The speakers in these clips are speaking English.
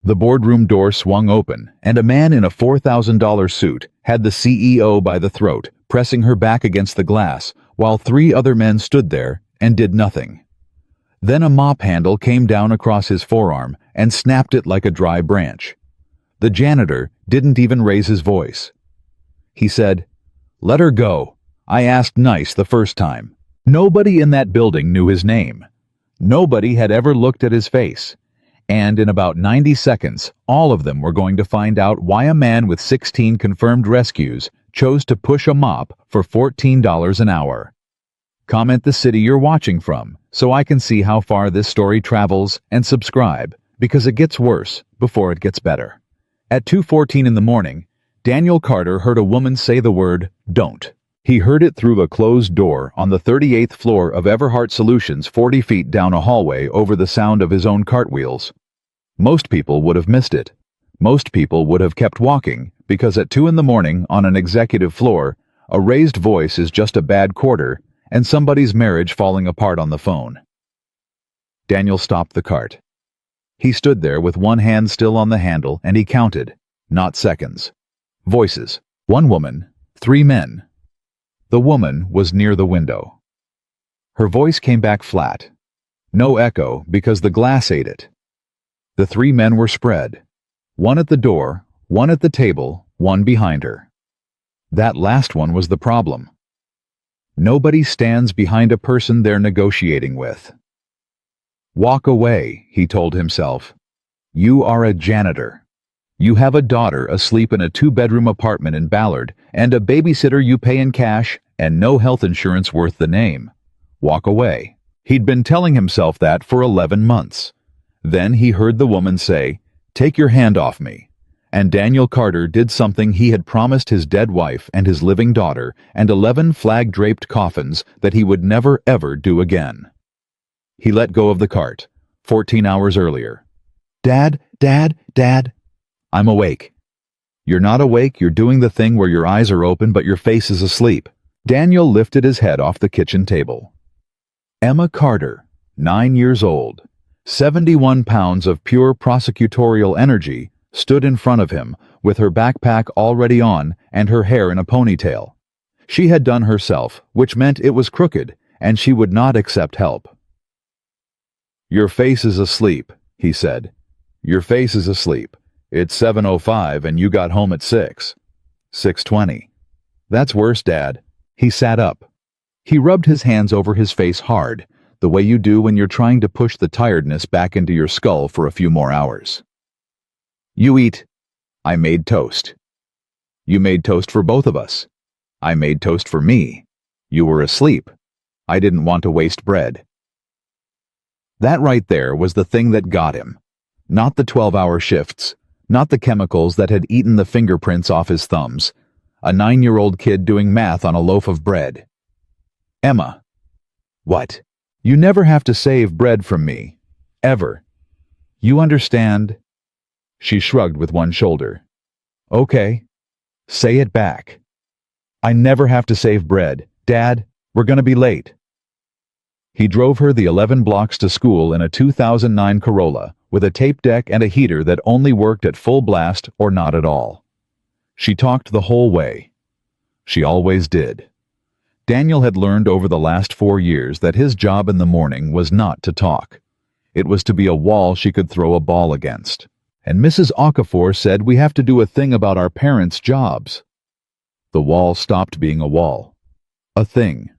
The boardroom door swung open, and a man in a $4,000 suit had the CEO by the throat, pressing her back against the glass, while 3 other men stood there and did nothing. Then a mop handle came down across his forearm and snapped it like a dry branch. The janitor didn't even raise his voice. He said, "Let her go. I asked nice the first time." Nobody in that building knew his name. Nobody had ever looked at his face. And in about 90 seconds, all of them were going to find out why a man with 16 confirmed rescues chose to push a mop for $14 an hour. Comment the city you're watching from so I can see how far this story travels, and subscribe, because it gets worse before it gets better. At 2:14 in the morning, Daniel Carter heard a woman say the word, "Don't." He heard it through a closed door on the 38th floor of Everhart Solutions, 40 feet down a hallway over the sound of his own cartwheels. Most people would have missed it. Most people would have kept walking, because at 2 in the morning on an executive floor, a raised voice is just a bad quarter and somebody's marriage falling apart on the phone. Daniel stopped the cart. He stood there with one hand still on the handle, and he counted, not seconds. Voices. 1 woman, 3 men. The woman was near the window. Her voice came back flat. No echo, because the glass ate it. The 3 men were spread. 1 at the door, 1 at the table, 1 behind her. That last one was the problem. Nobody stands behind a person they're negotiating with. Walk away, he told himself. You are a janitor. You have a daughter asleep in a 2-bedroom apartment in Ballard, and a babysitter you pay in cash, and no health insurance worth the name. Walk away. He'd been telling himself that for 11 months. Then he heard the woman say, "Take your hand off me." And Daniel Carter did something he had promised his dead wife and his living daughter and 11 flag-draped coffins that he would never ever do again. He let go of the cart, 14 hours earlier. "Dad, Dad, Dad." "I'm awake." "You're not awake, you're doing the thing where your eyes are open but your face is asleep." Daniel lifted his head off the kitchen table. Emma Carter, 9 years old, 71 pounds of pure prosecutorial energy, stood in front of him, with her backpack already on and her hair in a ponytail. She had done herself, which meant it was crooked, and she would not accept help. "Your face is asleep," he said. "Your face is asleep. It's 7:05 and you got home at 6:20. "That's worse, Dad." He sat up. He rubbed his hands over his face hard, the way you do when you're trying to push the tiredness back into your skull for a few more hours. "You eat." "I made toast." "You made toast for both of us." "I made toast for me." "You were asleep." "I didn't want to waste bread." That right there was the thing that got him. Not the 12-hour shifts, not the chemicals that had eaten the fingerprints off his thumbs. A 9-year-old kid doing math on a loaf of bread. "Emma." "What?" "You never have to save bread from me. Ever. You understand?" She shrugged with one shoulder. "Okay. Say it back." "I never have to save bread. Dad, we're gonna be late." He drove her the 11 blocks to school in a 2009 Corolla, with a tape deck and a heater that only worked at full blast or not at all. She talked the whole way. She always did. Daniel had learned over the last 4 years that his job in the morning was not to talk. It was to be a wall she could throw a ball against. And Mrs. Okafor said we have to do a thing about our parents' jobs. The wall stopped being a wall. A thing.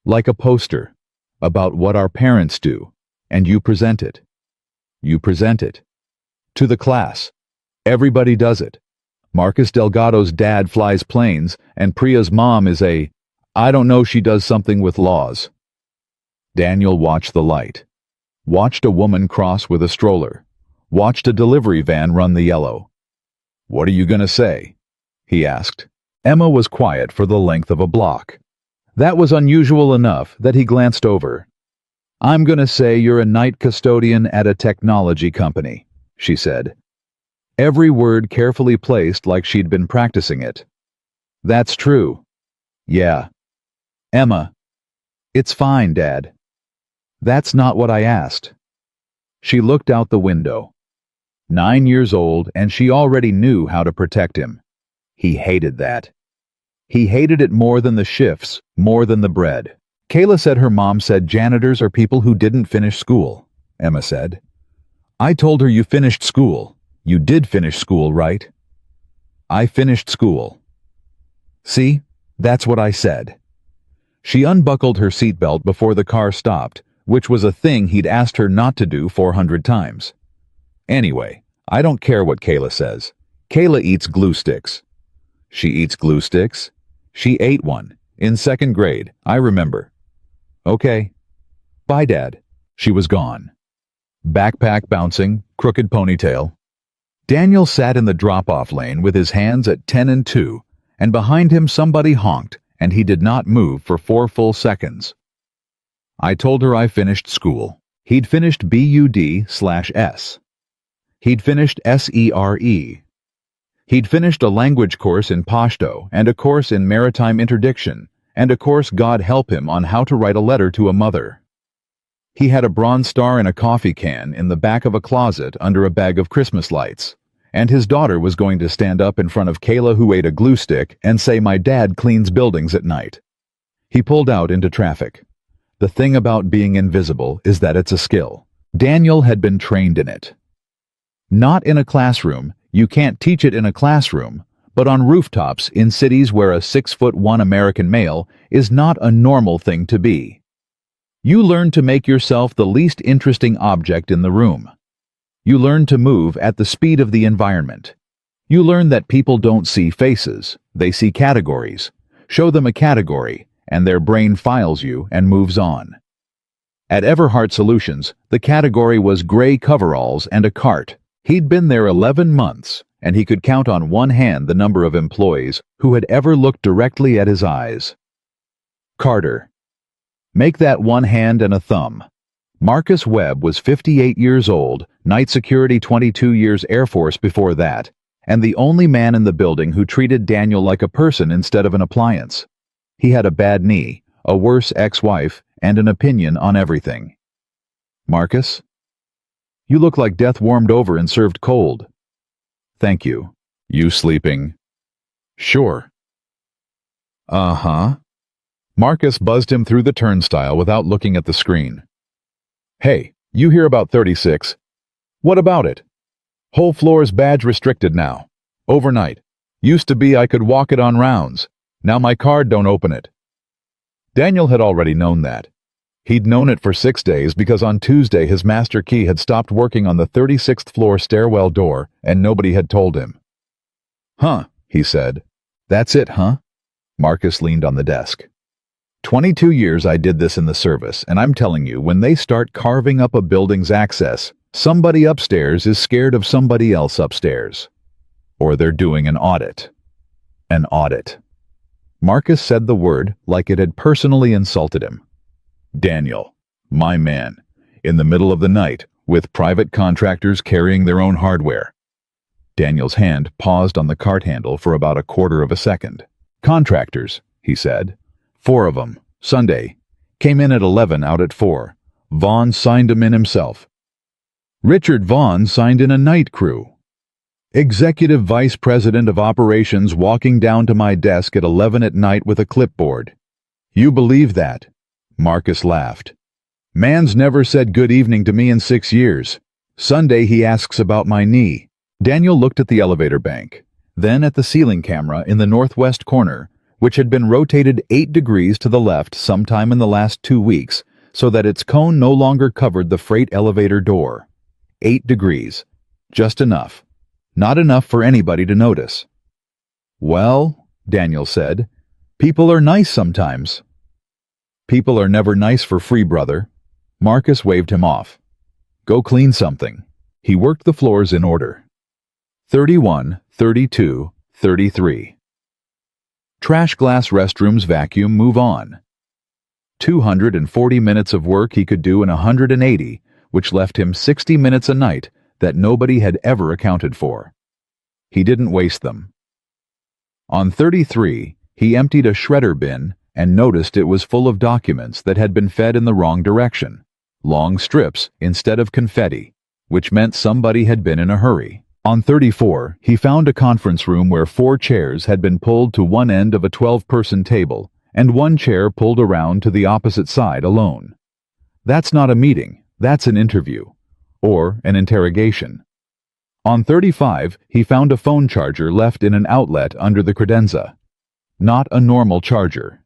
Like a poster. About what our parents do. And you present it. You present it. To the class. Everybody does it. Marcus Delgado's dad flies planes, and Priya's mom is I don't know, she does something with laws. Daniel watched the light. Watched a woman cross with a stroller. Watched a delivery van run the yellow. "What are you gonna say?" he asked. Emma was quiet for the length of a block. That was unusual enough that he glanced over. "I'm gonna say you're a night custodian at a technology company," she said. Every word carefully placed like she'd been practicing it. "That's true." "Yeah." "Emma." "It's fine, Dad." "That's not what I asked." She looked out the window. 9 years old, and she already knew how to protect him. He hated that. He hated it more than the shifts, more than the bread. Kayla said her mom said janitors are people who didn't finish school, Emma said. I told her you finished school. You did finish school, right? I finished school. See, that's what I said. She unbuckled her seatbelt before the car stopped, which was a thing he'd asked her not to do 400 times. Anyway, I don't care what Kayla says. Kayla eats glue sticks. She eats glue sticks? She ate one. In 2nd grade, I remember. Okay. Bye, Dad. She was gone. Backpack bouncing, crooked ponytail. Daniel sat in the drop-off lane with his hands at 10 and 2, and behind him somebody honked, and he did not move for 4 full seconds. I told her I finished school. He'd finished BUD/S. He'd finished SERE. He'd finished a language course in Pashto and a course in maritime interdiction and a course, God help him, on how to write a letter to a mother. He had a bronze star in a coffee can in the back of a closet under a bag of Christmas lights, and his daughter was going to stand up in front of Kayla, who ate a glue stick, and say, "My dad cleans buildings at night." He pulled out into traffic. The thing about being invisible is that it's a skill. Daniel had been trained in it. Not in a classroom. You can't teach it in a classroom, but on rooftops in cities where a 6'1" American male is not a normal thing to be. You learn to make yourself the least interesting object in the room. You learn to move at the speed of the environment. You learn that people don't see faces, they see categories. Show them a category, and their brain files you and moves on. At Everhart Solutions, the category was gray coveralls and a cart. He'd been there 11 months, and he could count on one hand the number of employees who had ever looked directly at his eyes. Carter. Make that one hand and a thumb. Marcus Webb was 58 years old, night security, 22 years Air Force before that, and the only man in the building who treated Daniel like a person instead of an appliance. He had a bad knee, a worse ex-wife, and an opinion on everything. Marcus? You look like death warmed over and served cold. Thank you. You sleeping? Sure. Uh-huh. Marcus buzzed him through the turnstile without looking at the screen. Hey, you hear about 36? What about it? Whole floor's badge restricted now. Overnight. Used to be I could walk it on rounds. Now my card don't open it. Daniel had already known that. He'd known it for 6 days because on Tuesday his master key had stopped working on the 36th floor stairwell door and nobody had told him. Huh, he said. That's it, huh? Marcus leaned on the desk. 22 years I did this in the service, and I'm telling you, when they start carving up a building's access, somebody upstairs is scared of somebody else upstairs. Or they're doing an audit. An audit. Marcus said the word like it had personally insulted him. Daniel, my man, in the middle of the night, with private contractors carrying their own hardware. Daniel's hand paused on the cart handle for about a quarter of a second. Contractors, he said. 4 of them, Sunday. Came in at 11, out at 4. Vaughn signed 'em in himself. Richard Vaughn signed in a night crew. Executive Vice President of Operations walking down to my desk at 11 at night with a clipboard. You believe that? Marcus laughed. Man's never said good evening to me in 6 years. Sunday he asks about my knee. Daniel looked at the elevator bank, then at the ceiling camera in the northwest corner, which had been rotated 8 degrees to the left sometime in the last 2 weeks, so that its cone no longer covered the freight elevator door. 8 degrees. Just enough. Not enough for anybody to notice. Well, Daniel said, people are nice sometimes. People are never nice for free, brother. Marcus waved him off. Go clean something. He worked the floors in order. 31, 32, 33. Trash glass restrooms vacuum, move on. 240 minutes of work he could do in 180, which left him 60 minutes a night that nobody had ever accounted for. He didn't waste them. On 33, he emptied a shredder bin and noticed it was full of documents that had been fed in the wrong direction. Long strips instead of confetti. which meant somebody had been in a hurry. On 34, he found a conference room where 4 chairs had been pulled to one end of a 12-person table, and 1 chair pulled around to the opposite side alone. That's not a meeting, that's an interview. Or an interrogation. On 35, he found a phone charger left in an outlet under the credenza. Not a normal charger.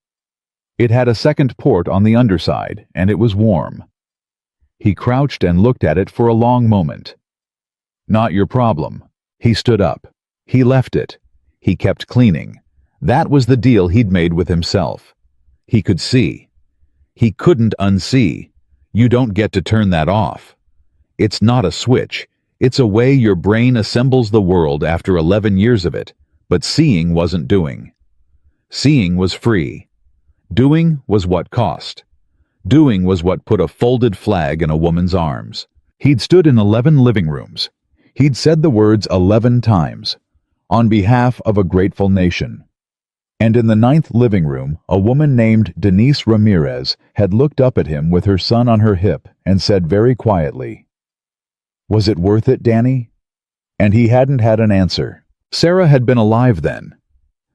It had a second port on the underside, and it was warm. He crouched and looked at it for a long moment. Not your problem. He stood up. He left it. He kept cleaning. That was the deal he'd made with himself. He could see. He couldn't unsee. You don't get to turn that off. It's not a switch. It's a way your brain assembles the world after 11 years of it, but seeing wasn't doing. Seeing was free. Doing was what cost. Doing was what put a folded flag in a woman's arms. He'd stood in 11 living rooms. He'd said the words 11 times, on behalf of a grateful nation. And in the 9th living room, a woman named Denise Ramirez had looked up at him with her son on her hip and said very quietly, "Was it worth it, Danny?" And he hadn't had an answer. Sarah had been alive then.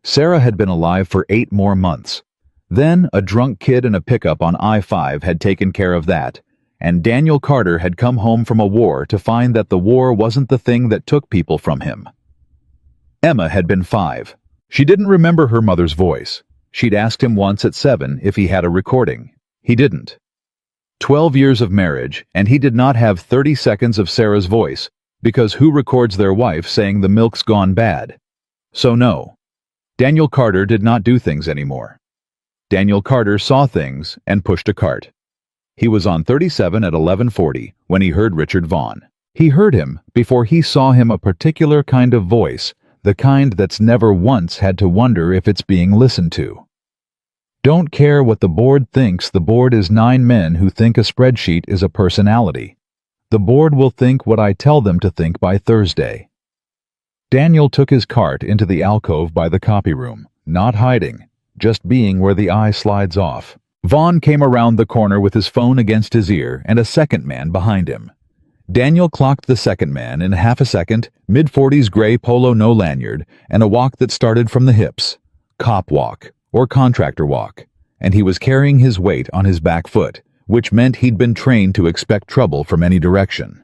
Sarah had been alive for 8 more months. Then a drunk kid in a pickup on I-5 had taken care of that, and Daniel Carter had come home from a war to find that the war wasn't the thing that took people from him. Emma had been 5. She didn't remember her mother's voice. She'd asked him once at 7 if he had a recording. He didn't. 12 years of marriage, and he did not have 30 seconds of Sarah's voice, because who records their wife saying the milk's gone bad? So no. Daniel Carter did not do things anymore. Daniel Carter saw things and pushed a cart. He was on 37 at 11:40 when he heard Richard Vaughn. He heard him before he saw him, a particular kind of voice, the kind that's never once had to wonder if it's being listened to. Don't care what the board thinks. The board is 9 men who think a spreadsheet is a personality. The board will think what I tell them to think by Thursday. Daniel took his cart into the alcove by the copy room, not hiding, just being where the eye slides off. Vaughn came around the corner with his phone against his ear and a second man behind him. Daniel clocked the second man in half a second, mid-40s gray polo no lanyard, and a walk that started from the hips. Cop walk, or contractor walk, and he was carrying his weight on his back foot, which meant he'd been trained to expect trouble from any direction.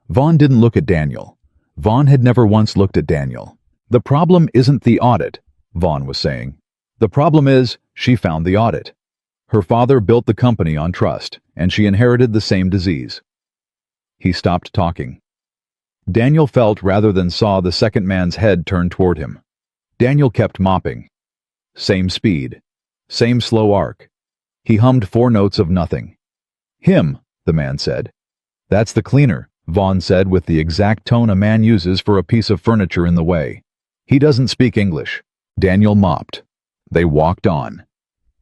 Vaughn didn't look at Daniel. Vaughn had never once looked at Daniel. The problem isn't the audit, Vaughn was saying. The problem is, she found the audit. Her father built the company on trust, and she inherited the same disease. He stopped talking. Daniel felt rather than saw the second man's head turn toward him. Daniel kept mopping. Same speed. Same slow arc. He hummed 4 notes of nothing. "Him," the man said. "That's the cleaner," Vaughn said with the exact tone a man uses for a piece of furniture in the way. "He doesn't speak English." Daniel mopped. They walked on.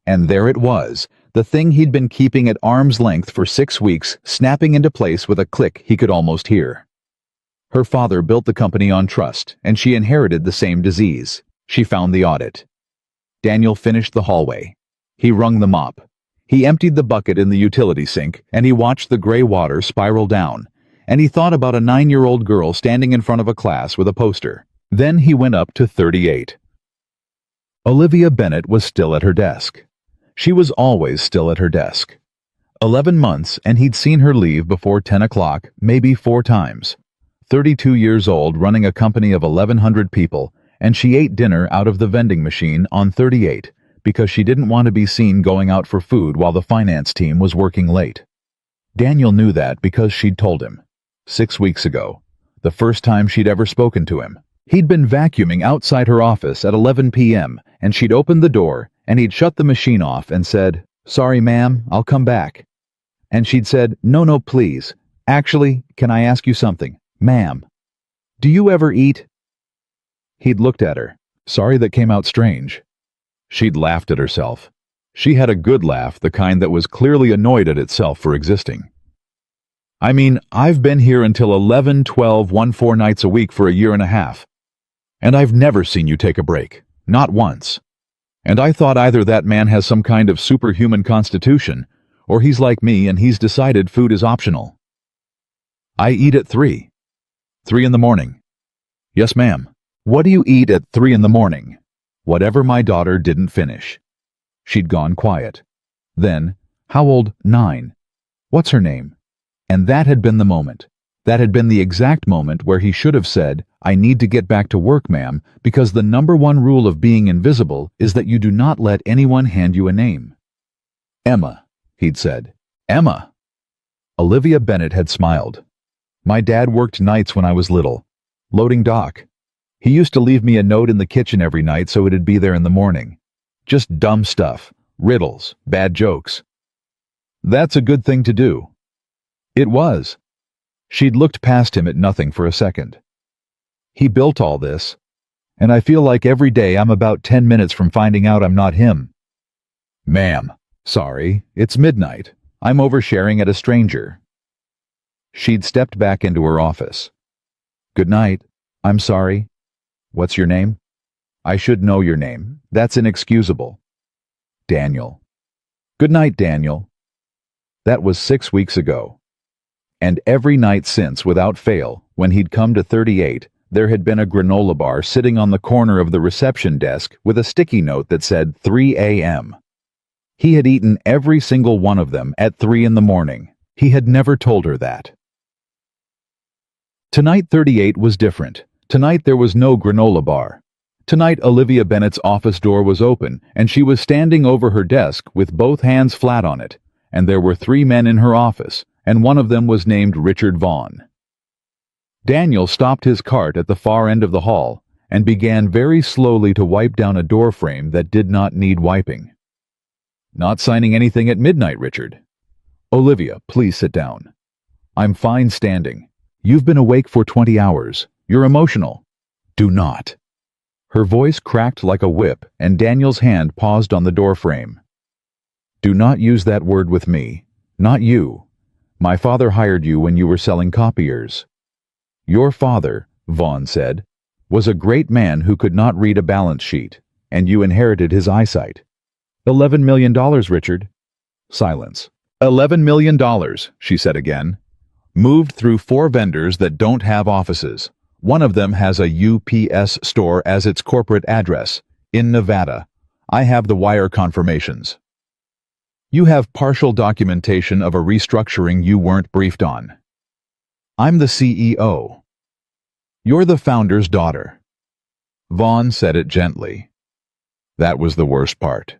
And there it was, the thing he'd been keeping at arm's length for 6 weeks, snapping into place with a click he could almost hear. Her father built the company on trust, and she inherited the same disease. She found the audit. Daniel finished the hallway. He wrung the mop. He emptied the bucket in the utility sink, and he watched the gray water spiral down, and he thought about a 9-year-old girl standing in front of a class with a poster. Then he went up to 38. Olivia Bennett was still at her desk. She was always still at her desk. 11 months, and he'd seen her leave before 10 o'clock, maybe 4 times. 32 years old, running a company of 1,100 people, and she ate dinner out of the vending machine on 38 because she didn't want to be seen going out for food while the finance team was working late. Daniel knew that because she'd told him. 6 weeks ago, the first time she'd ever spoken to him. He'd been vacuuming outside her office at 11 p.m., and she'd opened the door, and he'd shut the machine off and said, "Sorry, ma'am, I'll come back." And she'd said, "No, please. Actually, can I ask you something? Ma'am, do you ever eat?" He'd looked at her. Sorry that came out strange. She'd laughed at herself. She had a good laugh, the kind that was clearly annoyed at itself for existing. "I mean, I've been here until 11, 12, 4 nights a week for a year and a half. And I've never seen you take a break. Not once. And I thought either that man has some kind of superhuman constitution, or he's like me and he's decided food is optional." I eat at 3. 3 in the morning. Yes, ma'am. What do you eat at 3 in the morning? Whatever my daughter didn't finish. She'd gone quiet. Then, how old? 9. What's her name? And that had been the moment. That had been the exact moment where he should have said, I need to get back to work, ma'am, because the #1 rule of being invisible is that you do not let anyone hand you a name. Emma, he'd said. Emma. Olivia Bennett had smiled. My dad worked nights when I was little. Loading dock. He used to leave me a note in the kitchen every night so it'd be there in the morning. Just dumb stuff. Riddles. Bad jokes. That's a good thing to do. It was. She'd looked past him at nothing for a second. He built all this, and I feel like every day I'm about 10 minutes from finding out I'm not him. Ma'am, sorry, it's midnight. I'm oversharing at a stranger. She'd stepped back into her office. Good night. I'm sorry. What's your name? I should know your name. That's inexcusable. Daniel. Good night, Daniel. That was 6 weeks ago. And every night since, without fail, when he'd come to 38, there had been a granola bar sitting on the corner of the reception desk with a sticky note that said 3 a.m. He had eaten every single one of them at 3 in the morning. He had never told her that. Tonight 38 was different. Tonight there was no granola bar. Tonight Olivia Bennett's office door was open, and she was standing over her desk with both hands flat on it, and there were 3 men in her office, and one of them was named Richard Vaughn. Daniel stopped his cart at the far end of the hall and began very slowly to wipe down a door frame that did not need wiping. Not signing anything at midnight, Richard. Olivia, please sit down. I'm fine standing. You've been awake for 20 hours. You're emotional. Do not. Her voice cracked like a whip, and Daniel's hand paused on the door frame. Do not use that word with me. Not you. My father hired you when you were selling copiers. Your father, Vaughn said, was a great man who could not read a balance sheet, and you inherited his eyesight. $11 million, Richard. Silence. $11 million, she said again. Moved through 4 vendors that don't have offices. One of them has a UPS store as its corporate address, in Nevada. I have the wire confirmations. You have partial documentation of a restructuring you weren't briefed on. I'm the CEO. You're the founder's daughter. Vaughn said it gently. That was the worst part.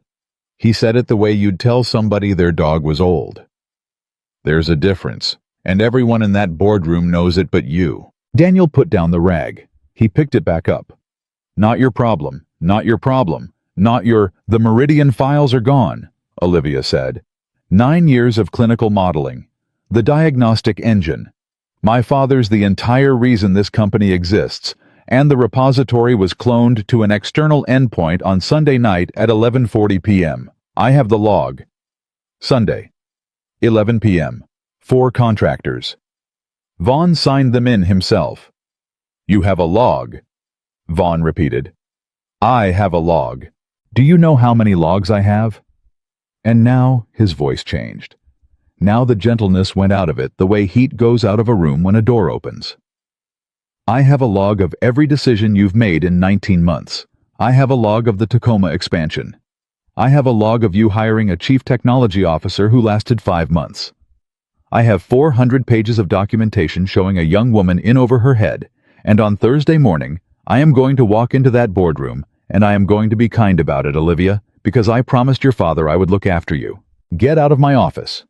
He said it the way you'd tell somebody their dog was old. There's a difference, and everyone in that boardroom knows it but you. Daniel put down the rag. He picked it back up. Not your problem, not your problem, not your, the Meridian files are gone, Olivia said. 9 years of clinical modeling. The diagnostic engine. My father's the entire reason this company exists, and the repository was cloned to an external endpoint on Sunday night at 11:40 p.m. I have the log. Sunday. 11 p.m. 4 contractors. Vaughn signed them in himself. You have a log, Vaughn repeated. I have a log. Do you know how many logs I have? And now his voice changed. Now the gentleness went out of it the way heat goes out of a room when a door opens. I have a log of every decision you've made in 19 months. I have a log of the Tacoma expansion. I have a log of you hiring a chief technology officer who lasted 5 months. I have 400 pages of documentation showing a young woman in over her head, and on Thursday morning, I am going to walk into that boardroom, and I am going to be kind about it, Olivia, because I promised your father I would look after you. Get out of my office.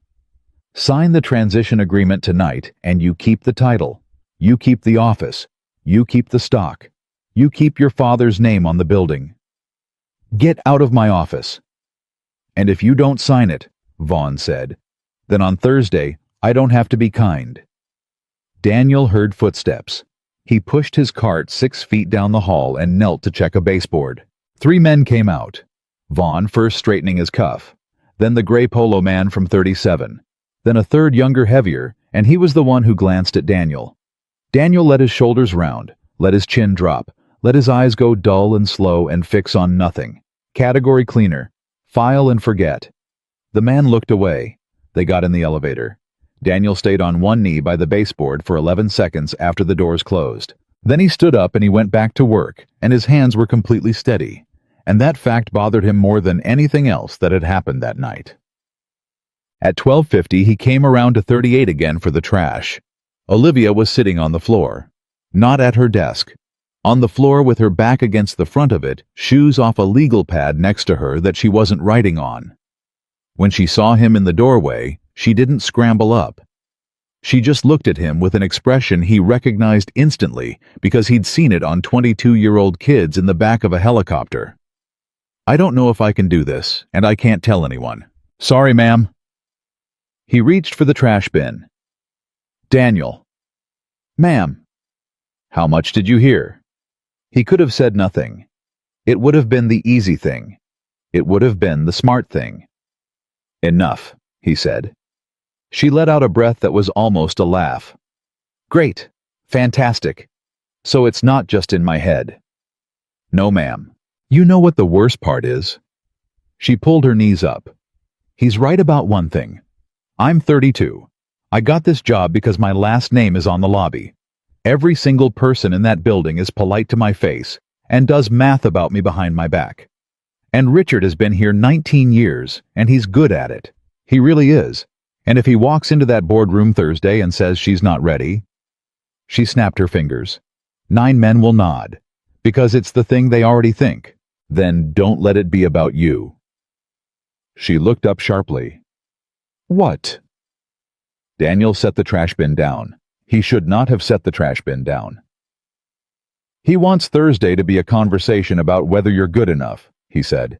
Sign the transition agreement tonight, and you keep the title. You keep the office. You keep the stock. You keep your father's name on the building. Get out of my office. And if you don't sign it, Vaughn said, then on Thursday, I don't have to be kind. Daniel heard footsteps. He pushed his cart 6 feet down the hall and knelt to check a baseboard. 3 men came out. Vaughn first straightening his cuff, then the gray polo man from 37, then a third younger, heavier, and he was the one who glanced at Daniel. Daniel let his shoulders round, let his chin drop, let his eyes go dull and slow and fix on nothing. Category cleaner. File and forget. The man looked away. They got in the elevator. Daniel stayed on one knee by the baseboard for 11 seconds after the doors closed. Then he stood up and he went back to work, and his hands were completely steady. And that fact bothered him more than anything else that had happened that night. At 12:50, he came around to 38 again for the trash. Olivia was sitting on the floor. Not at her desk. On the floor with her back against the front of it, shoes off a legal pad next to her that she wasn't writing on. When she saw him in the doorway, she didn't scramble up. She just looked at him with an expression he recognized instantly because he'd seen it on 22-year-old kids in the back of a helicopter. "I don't know if I can do this, and I can't tell anyone. Sorry, ma'am." He reached for the trash bin. "Daniel." "Ma'am." "How much did you hear?" He could have said nothing. It would have been the easy thing. It would have been the smart thing. "Enough," he said. She let out a breath that was almost a laugh. "Great. Fantastic. So it's not just in my head." "No, ma'am. You know what the worst part is?" She pulled her knees up. "He's right about one thing. I'm 32. I got this job because my last name is on the lobby. Every single person in that building is polite to my face and does math about me behind my back. And Richard has been here 19 years, and he's good at it. He really is. And if he walks into that boardroom Thursday and says she's not ready..." She snapped her fingers. 9 men will nod, because it's the thing they already think. "Then don't let it be about you." She looked up sharply. "What?" Daniel set the trash bin down. He should not have set the trash bin down. "He wants Thursday to be a conversation about whether you're good enough," he said.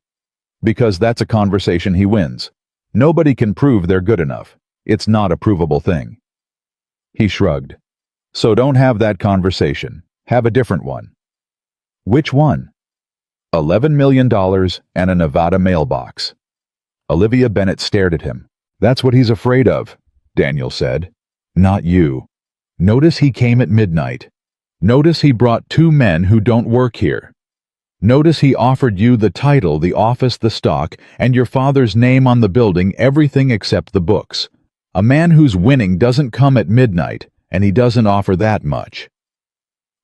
"Because that's a conversation he wins. Nobody can prove they're good enough. It's not a provable thing." He shrugged. "So don't have that conversation. Have a different one." "Which one?" $11 million and a Nevada mailbox. Olivia Bennett stared at him. "That's what he's afraid of," Daniel said. "Not you. Notice he came at midnight. Notice he brought 2 men who don't work here. Notice he offered you the title, the office, the stock, and your father's name on the building, everything except the books. A man who's winning doesn't come at midnight, and he doesn't offer that much."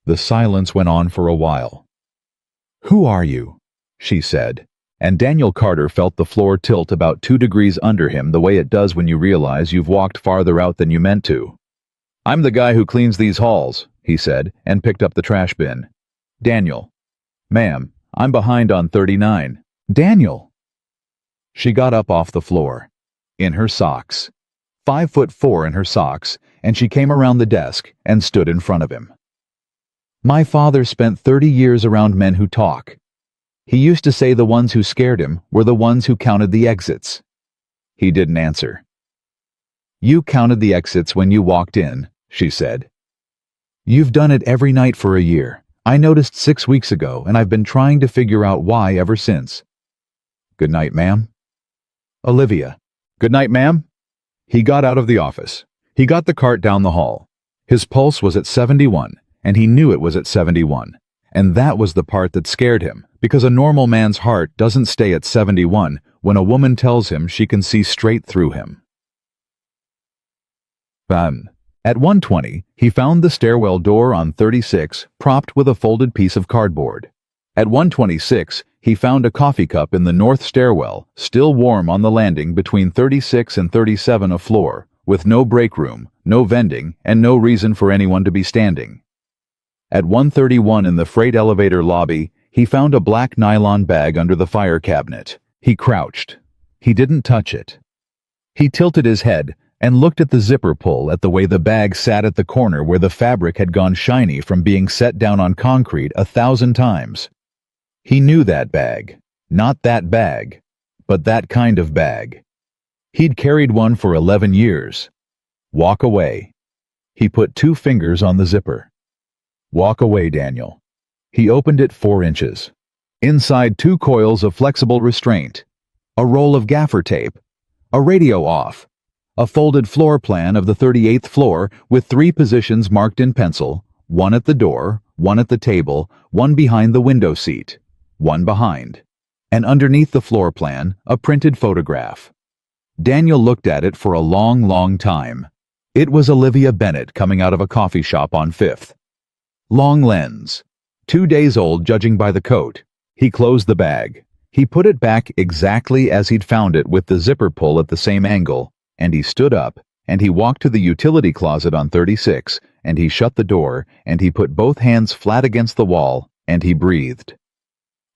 The silence went on for a while. "Who are you?" she said, and Daniel Carter felt the floor tilt about 2 degrees under him the way it does when you realize you've walked farther out than you meant to. "I'm the guy who cleans these halls," he said, and picked up the trash bin. "Daniel." "Ma'am, I'm behind on 39. "Daniel." She got up off the floor. In her socks. 5'4" in her socks, and she came around the desk and stood in front of him. "My father spent 30 years around men who talk. He used to say the ones who scared him were the ones who counted the exits." He didn't answer. "You counted the exits when you walked in," she said. "You've done it every night for a year. I noticed 6 weeks ago, and I've been trying to figure out why ever since." "Good night, ma'am." "Olivia." "Good night, ma'am." He got out of the office. He got the cart down the hall. His pulse was at 71, and he knew it was at 71. And that was the part that scared him, because a normal man's heart doesn't stay at 71 when a woman tells him she can see straight through him. At 1:20, he found the stairwell door on 36 propped with a folded piece of cardboard. At 1:26, he found a coffee cup in the north stairwell, still warm on the landing between 36 and 37 a floor, with no break room, no vending, and no reason for anyone to be standing. At 1:31 in the freight elevator lobby, he found a black nylon bag under the fire cabinet. He crouched. He didn't touch it. He tilted his head and looked at the zipper pull at the way the bag sat at the corner where the fabric had gone shiny from being set down on concrete 1,000 times. He knew that bag. Not that bag, but that kind of bag. He'd carried one for 11 years. Walk away. He put 2 fingers on the zipper. Walk away, Daniel. He opened it 4 inches. Inside 2 coils of flexible restraint. A roll of gaffer tape. A radio off. A folded floor plan of the 38th floor with 3 positions marked in pencil, 1 at the door, 1 at the table, 1 behind the window seat, 1 behind. And underneath the floor plan, a printed photograph. Daniel looked at it for a long, long time. It was Olivia Bennett coming out of a coffee shop on 5th. Long lens. 2 days old judging by the coat. He closed the bag. He put it back exactly as he'd found it with the zipper pull at the same angle, and he stood up, and he walked to the utility closet on 36, and he shut the door, and he put both hands flat against the wall, and he breathed.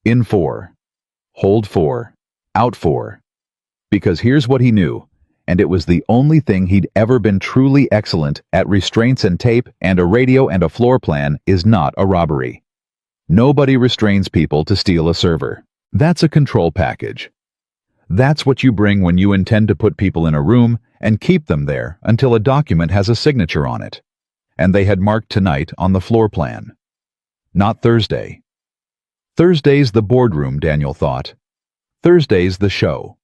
In 4. Hold 4. Out 4. Because here's what he knew, and it was the only thing he'd ever been truly excellent at: restraints and tape and a radio and a floor plan is not a robbery. Nobody restrains people to steal a server. That's a control package. That's what you bring when you intend to put people in a room and keep them there until a document has a signature on it. And they had marked tonight on the floor plan. Not Thursday. Thursday's the boardroom, Daniel thought. Thursday's the show.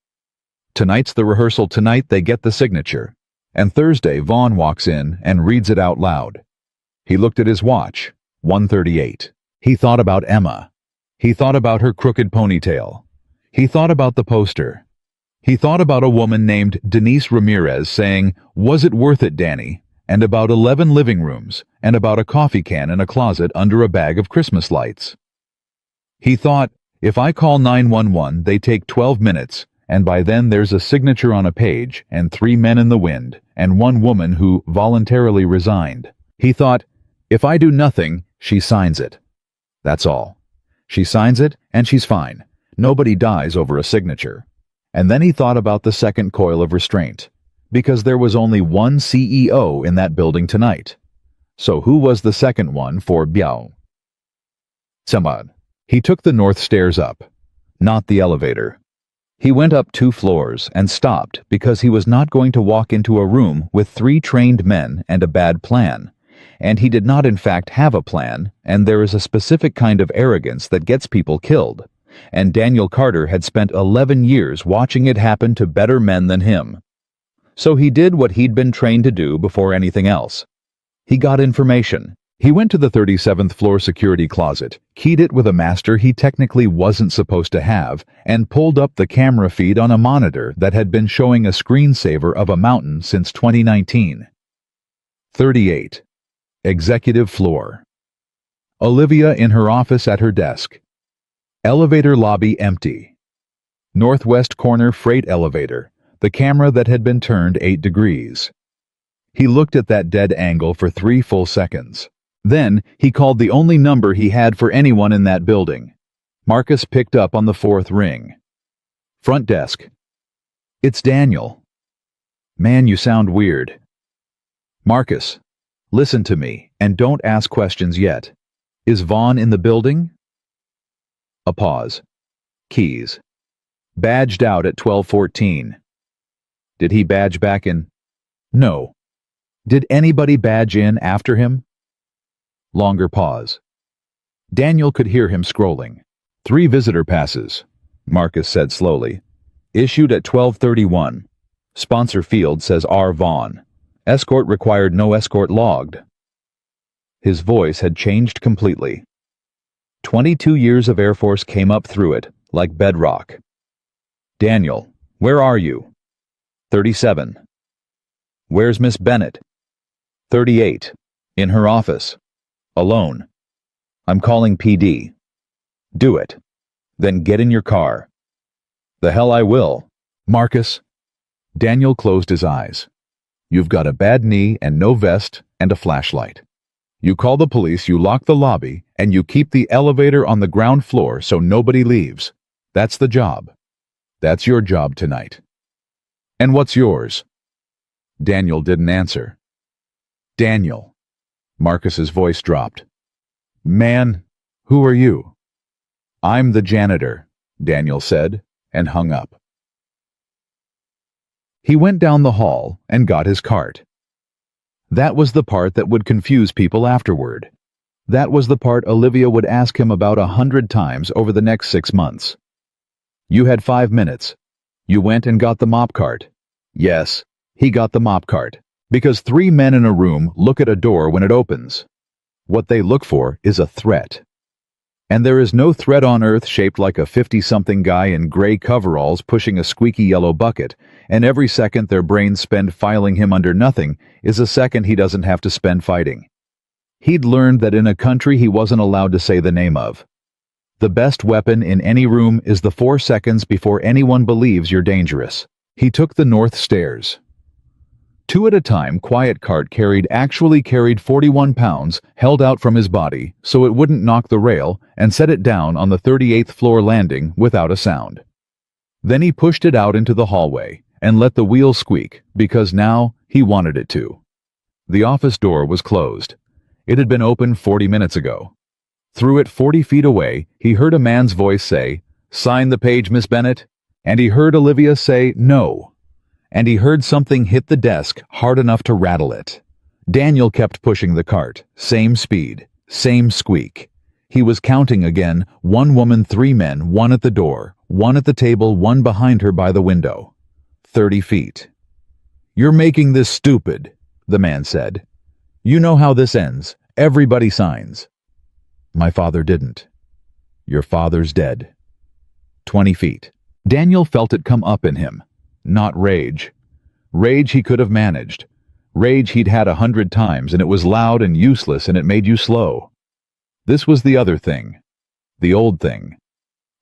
Tonight's the rehearsal. Tonight they get the signature. And Thursday Vaughn walks in and reads it out loud. He looked at his watch. 1:38. He thought about Emma. He thought about her crooked ponytail. He thought about the poster. He thought about a woman named Denise Ramirez saying, "Was it worth it, Danny?" and about 11 living rooms, and about a coffee can in a closet under a bag of Christmas lights. He thought, if I call 911, they take 12 minutes, and by then there's a signature on a page, and 3 men in the wind, and 1 woman who voluntarily resigned. He thought, if I do nothing, she signs it. That's all. She signs it, and she's fine. Nobody dies over a signature. And then he thought about the second coil of restraint, because there was only 1 CEO in that building tonight. So who was the second one for Biao? Samad. He took the north stairs up, not the elevator. He went up 2 floors and stopped because he was not going to walk into a room with 3 trained men and a bad plan. And he did not in fact have a plan, and there is a specific kind of arrogance that gets people killed. And Daniel Carter had spent 11 years watching it happen to better men than him. So he did what he'd been trained to do before anything else. He got information. He went to the 37th floor security closet, keyed it with a master he technically wasn't supposed to have, and pulled up the camera feed on a monitor that had been showing a screensaver of a mountain since 2019. 38. Executive floor. Olivia in her office at her desk. Elevator lobby empty. Northwest corner freight elevator, the camera that had been turned 8 degrees. He looked at that dead angle for 3 full seconds. Then he called the only number he had for anyone in that building. Marcus picked up on the 4th ring. Front desk. It's Daniel. Man, you sound weird. Marcus, listen to me, and don't ask questions yet. Is Vaughn in the building? A pause. Keys. Badged out at 12:14. Did he badge back in? No. Did anybody badge in after him? Longer pause. Daniel could hear him scrolling. 3 visitor passes, Marcus said slowly. Issued at 12:31. Sponsor field says R. Vaughn. Escort required, no escort logged. His voice had changed completely. 22 years of Air Force came up through it, like bedrock. Daniel, where are you? 37. Where's Miss Bennett? 38. In her office. Alone. I'm calling PD. Do it. Then get in your car. The hell I will. Marcus. Daniel closed his eyes. You've got a bad knee and no vest and a flashlight. You call the police, you lock the lobby, and you keep the elevator on the ground floor so nobody leaves. That's the job. That's your job tonight. And what's yours? Daniel didn't answer. Daniel. Marcus's voice dropped. Man, who are you? I'm the janitor, Daniel said, and hung up. He went down the hall and got his cart. That was the part that would confuse people afterward. That was the part Olivia would ask him about 100 times over the next 6 months. You had 5 minutes. You went and got the mop cart. Yes, he got the mop cart. Because 3 men in a room look at a door when it opens. What they look for is a threat. And there is no threat on earth shaped like a 50-something guy in gray coveralls pushing a squeaky yellow bucket, and every second their brains spend filing him under nothing is a second he doesn't have to spend fighting. He'd learned that in a country he wasn't allowed to say the name of. The best weapon in any room is the 4 seconds before anyone believes you're dangerous. He took the north stairs. 2 at a time, Quiet Cart actually carried 41 pounds held out from his body so it wouldn't knock the rail, and set it down on the 38th floor landing without a sound. Then he pushed it out into the hallway and let the wheel squeak, because now he wanted it to. The office door was closed. It had been opened 40 minutes ago. Through it 40 feet away, he heard a man's voice say, "Sign the page, Miss Bennett." And he heard Olivia say, "No." And he heard something hit the desk hard enough to rattle it. Daniel kept pushing the cart. Same speed, same squeak. He was counting again: 1 woman, 3 men, 1 at the door, 1 at the table, 1 behind her by the window. 30 feet. "You're making this stupid," the man said. "You know how this ends. Everybody signs." "My father didn't." "Your father's dead." 20 feet. Daniel felt it come up in him. Not rage. Rage he could have managed. Rage he'd had 100 times, and it was loud and useless, and it made you slow. This was the other thing. The old thing.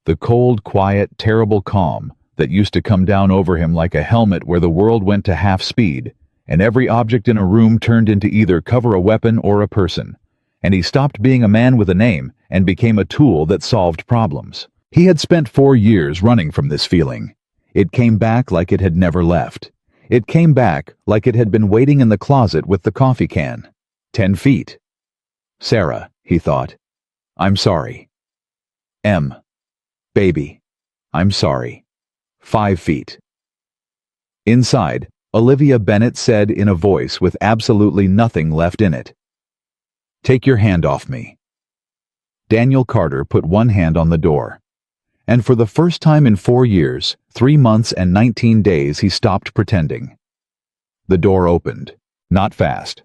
The cold, quiet, terrible calm that used to come down over him like a helmet where the world went to half speed, and every object in a room turned into either cover a weapon or a person. And he stopped being a man with a name and became a tool that solved problems. He had spent 4 years running from this feeling. It came back like it had never left. It came back like it had been waiting in the closet with the coffee can. 10 feet. "Sarah," he thought. "I'm sorry." "M. Baby. I'm sorry." 5 feet. Inside, Olivia Bennett said in a voice with absolutely nothing left in it, "Take your hand off me." Daniel Carter put one hand on the door. And for the first time in 4 years, 3 months and 19 days, he stopped pretending. The door opened. Not fast.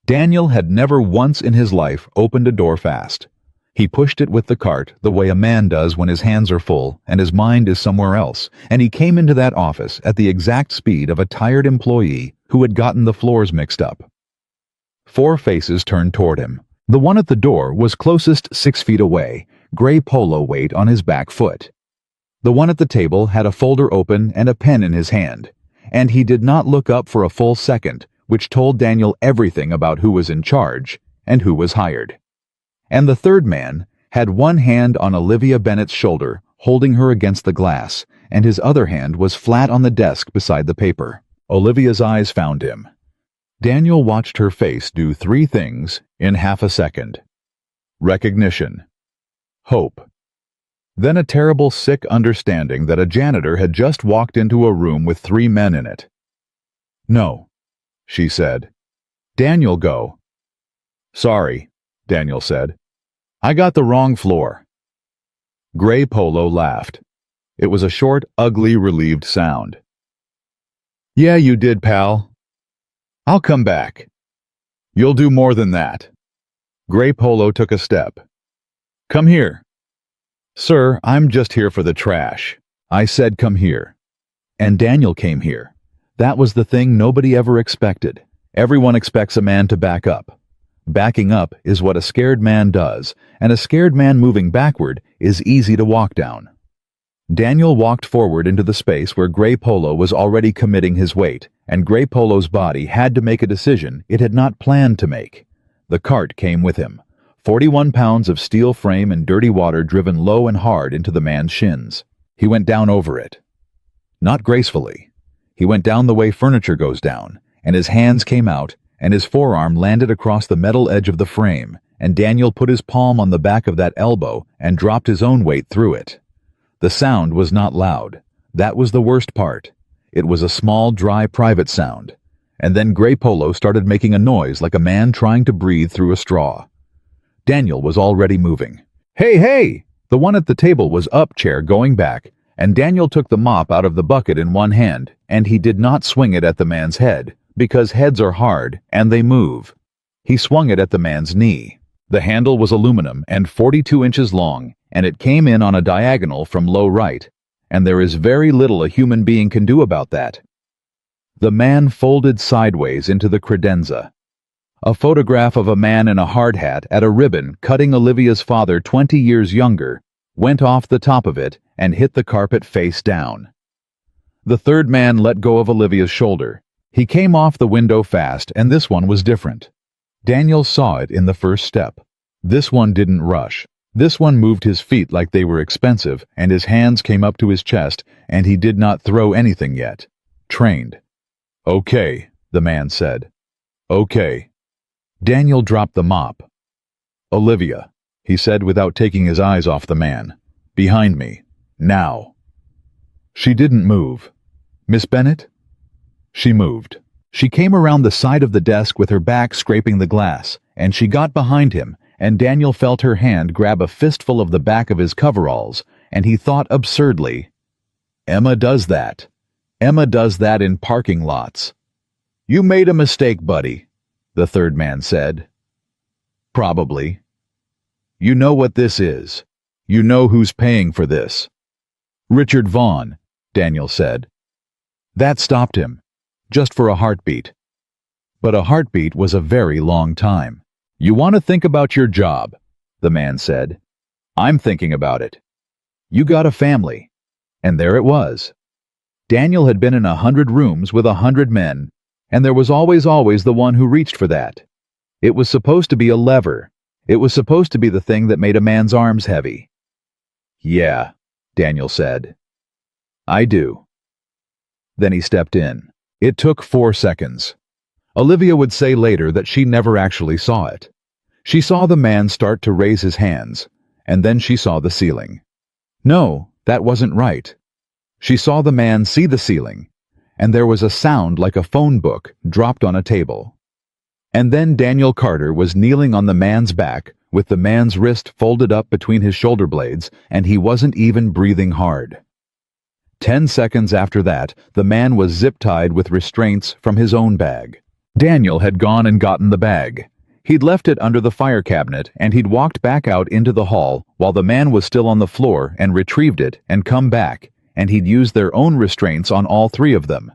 Daniel had never once in his life opened a door fast. He pushed it with the cart the way a man does when his hands are full and his mind is somewhere else, and he came into that office at the exact speed of a tired employee who had gotten the floors mixed up. 4 faces turned toward him. The one at the door was closest 6 feet away, gray polo weight on his back foot. The one at the table had a folder open and a pen in his hand, and he did not look up for a full second, which told Daniel everything about who was in charge and who was hired. And the third man had one hand on Olivia Bennett's shoulder, holding her against the glass, and his other hand was flat on the desk beside the paper. Olivia's eyes found him. Daniel watched her face do 3 things in half a second. Recognition. Hope. Then a terrible, sick understanding that a janitor had just walked into a room with 3 men in it. "No," she said. "Daniel, go." "Sorry," Daniel said. "I got the wrong floor." Gray Polo laughed. It was a short, ugly, relieved sound. "Yeah, you did, pal. I'll come back. You'll do more than that." Gray Polo took a step. "Come here." "Sir, I'm just here for the trash." "I said come here." And Daniel came here. That was the thing nobody ever expected. Everyone expects a man to back up. Backing up is what a scared man does, and a scared man moving backward is easy to walk down. Daniel walked forward into the space where Gray Polo was already committing his weight, and Gray Polo's body had to make a decision it had not planned to make. The cart came with him. 41 pounds of steel frame and dirty water driven low and hard into the man's shins. He went down over it. Not gracefully. He went down the way furniture goes down, and his hands came out, and his forearm landed across the metal edge of the frame, and Daniel put his palm on the back of that elbow and dropped his own weight through it. The sound was not loud. That was the worst part. It was a small, dry, private sound. And then Gray Polo started making a noise like a man trying to breathe through a straw. Daniel was already moving. "Hey, hey!" The one at the table was up chair going back, and Daniel took the mop out of the bucket in one hand, and he did not swing it at the man's head, because heads are hard and they move. He swung it at the man's knee. The handle was aluminum and 42 inches long, and it came in on a diagonal from low right, and there is very little a human being can do about that. The man folded sideways into the credenza. A photograph of a man in a hard hat at a ribbon cutting Olivia's father 20 years younger went off the top of it and hit the carpet face down. The third man let go of Olivia's shoulder. He came off the window fast, and this one was different. Daniel saw it in the first step. This one didn't rush. This one moved his feet like they were expensive, and his hands came up to his chest, and he did not throw anything yet. Trained. "Okay," the man said. "Okay." Daniel dropped the mop. "Olivia," he said without taking his eyes off the man. "Behind me. Now." She didn't move. "Miss Bennett?" She moved. She came around the side of the desk with her back scraping the glass, and she got behind him, and Daniel felt her hand grab a fistful of the back of his coveralls, and he thought absurdly, "Emma does that. Emma does that in parking lots." "You made a mistake, buddy," the third man said. "Probably. You know what this is. You know who's paying for this." "Richard Vaughn," Daniel said. That stopped him, just for a heartbeat. But a heartbeat was a very long time. "You want to think about your job," the man said. "I'm thinking about it. You got a family." And there it was. Daniel had been in 100 rooms with 100 men, and there was always the one who reached for that. It was supposed to be a lever. It was supposed to be the thing that made a man's arms heavy. "Yeah," Daniel said. "I do." Then he stepped in. It took 4 seconds. Olivia would say later that she never actually saw it. She saw the man start to raise his hands, and then she saw the ceiling. No, that wasn't right. She saw the man see the ceiling, and there was a sound like a phone book dropped on a table. And then Daniel Carter was kneeling on the man's back, with the man's wrist folded up between his shoulder blades, and he wasn't even breathing hard. 10 seconds after that, the man was zip-tied with restraints from his own bag. Daniel had gone and gotten the bag. He'd left it under the fire cabinet, and he'd walked back out into the hall while the man was still on the floor and retrieved it and come back, and he'd used their own restraints on all 3 of them.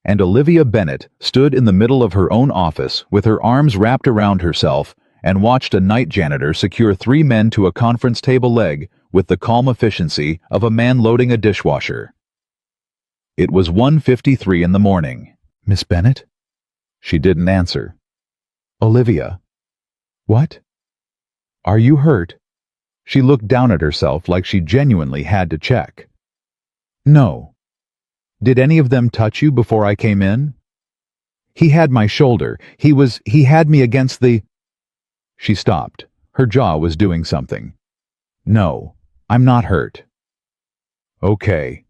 And Olivia Bennett stood in the middle of her own office with her arms wrapped around herself and watched a night janitor secure 3 men to a conference table leg with the calm efficiency of a man loading a dishwasher. It was 1:53 in the morning. "Miss Bennett?" She didn't answer. "Olivia." "What?" "Are you hurt?" She looked down at herself like she genuinely had to check. "No." "Did any of them touch you before I came in?" "He had my shoulder. He had me against the—" She stopped. Her jaw was doing something. "No, I'm not hurt." "Okay."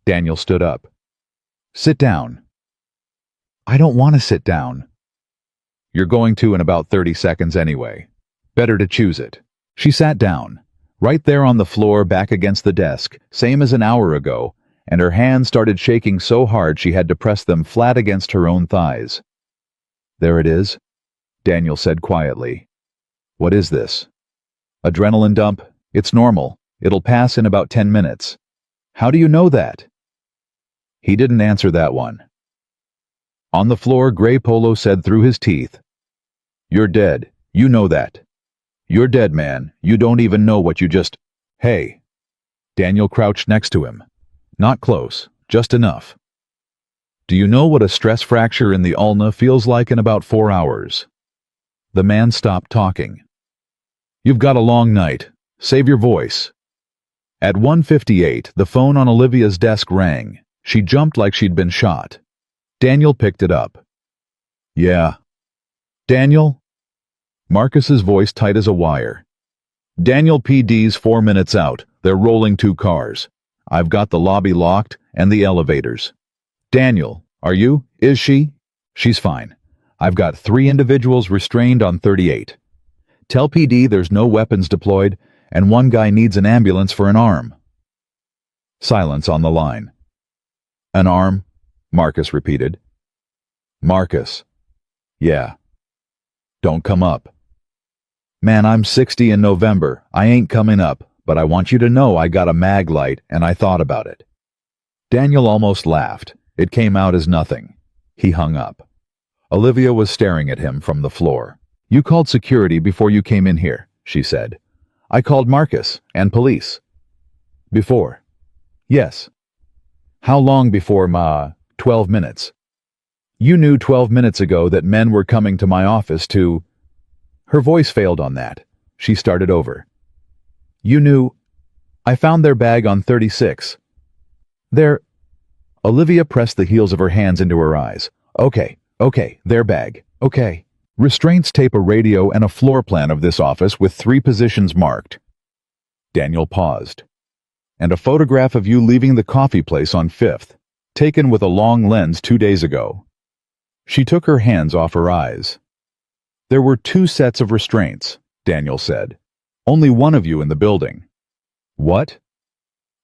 Daniel stood up. "Sit down." "I don't want to sit down." "You're going to in about 30 seconds anyway. Better to choose it." She sat down, right there on the floor back against the desk, same as an hour ago, and her hands started shaking so hard she had to press them flat against her own thighs. "There it is," Daniel said quietly. "What is this?" "Adrenaline dump. It's normal. It'll pass in about 10 minutes. "How do you know that?" He didn't answer that one. On the floor, Gray Polo said through his teeth, "You're dead. You know that. You're dead, man. You don't even know what you just—" "Hey." Daniel crouched next to him. Not close, just enough. "Do you know what a stress fracture in the ulna feels like in about 4 hours?" The man stopped talking. "You've got a long night. Save your voice." At 1:58, the phone on Olivia's desk rang. She jumped like she'd been shot. Daniel picked it up. "Yeah." "Daniel?" Marcus's voice tight as a wire. "Daniel PD's 4 minutes out. They're rolling 2 cars. I've got the lobby locked and the elevators." "Daniel, are you? Is she?" "She's fine. I've got 3 individuals restrained on 38. Tell PD there's no weapons deployed, and 1 guy needs an ambulance for an arm." Silence on the line. "An arm?" Marcus repeated. "Marcus." "Yeah." "Don't come up." Man, I'm 60 in November. I ain't coming up, but I want you to know I got a mag light and I thought about it. Daniel almost laughed. It came out as nothing. He hung up. Olivia was staring at him from the floor. You called security before you came in here, she said. I called Marcus and police. Before? Yes. How long before, Ma? 12 minutes. You knew 12 minutes ago that men were coming to my office to... Her voice failed on that. She started over. You knew... I found their bag on 36. Their... Olivia pressed the heels of her hands into her eyes. Okay, their bag. Okay. Restraints tape a radio and a floor plan of this office with 3 positions marked. Daniel paused. And a photograph of you leaving the coffee place on 5th, taken with a long lens 2 days ago. She took her hands off her eyes. There were 2 sets of restraints, Daniel said. Only one of you in the building. What?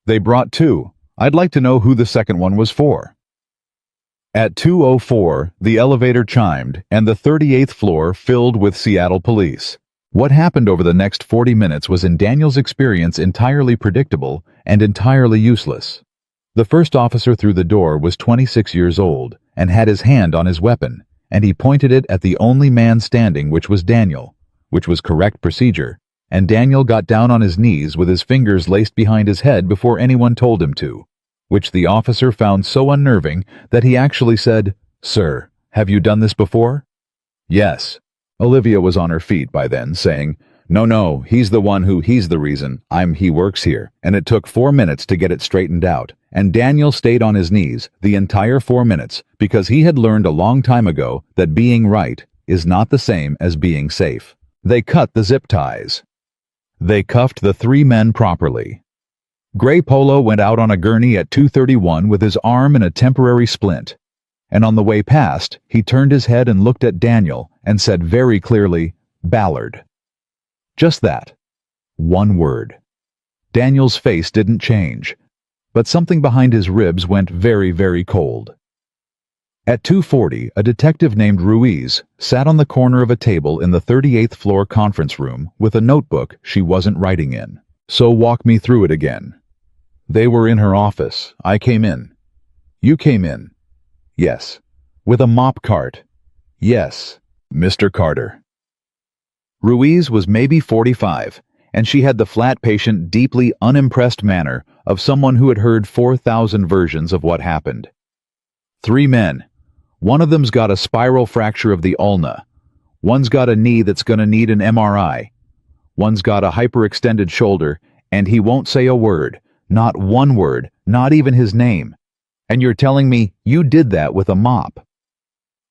They brought 2. I'd like to know who the second one was for. At 2:04, the elevator chimed, and the 38th floor filled with Seattle police. What happened over the next 40 minutes was in Daniel's experience entirely predictable and entirely useless. The first officer through the door was 26 years old and had his hand on his weapon, and he pointed it at the only man standing, which was Daniel, which was correct procedure, and Daniel got down on his knees with his fingers laced behind his head before anyone told him to, which the officer found so unnerving that he actually said, Sir, have you done this before? Yes. Olivia was on her feet by then, saying, No, he's the reason he works here, and it took 4 minutes to get it straightened out, and Daniel stayed on his knees the entire 4 minutes because he had learned a long time ago that being right is not the same as being safe. They cut the zip ties. They cuffed the 3 men properly. Gray Polo went out on a gurney at 2:31 with his arm in a temporary splint, and on the way past, he turned his head and looked at Daniel and said very clearly, Ballard. Just that. One word. Daniel's face didn't change, but something behind his ribs went very, very cold. At 2:40, a detective named Ruiz sat on the corner of a table in the 38th floor conference room with a notebook she wasn't writing in. So walk me through it again. They were in her office. I came in. You came in. Yes. With a mop cart. Yes. Mr. Carter. Ruiz was maybe 45, and she had the flat, patient, deeply unimpressed manner of someone who had heard 4,000 versions of what happened. 3 men. One of them's got a spiral fracture of the ulna. One's got a knee that's gonna need an MRI. One's got a hyperextended shoulder, and he won't say a word, not one word, not even his name. And you're telling me you did that with a mop?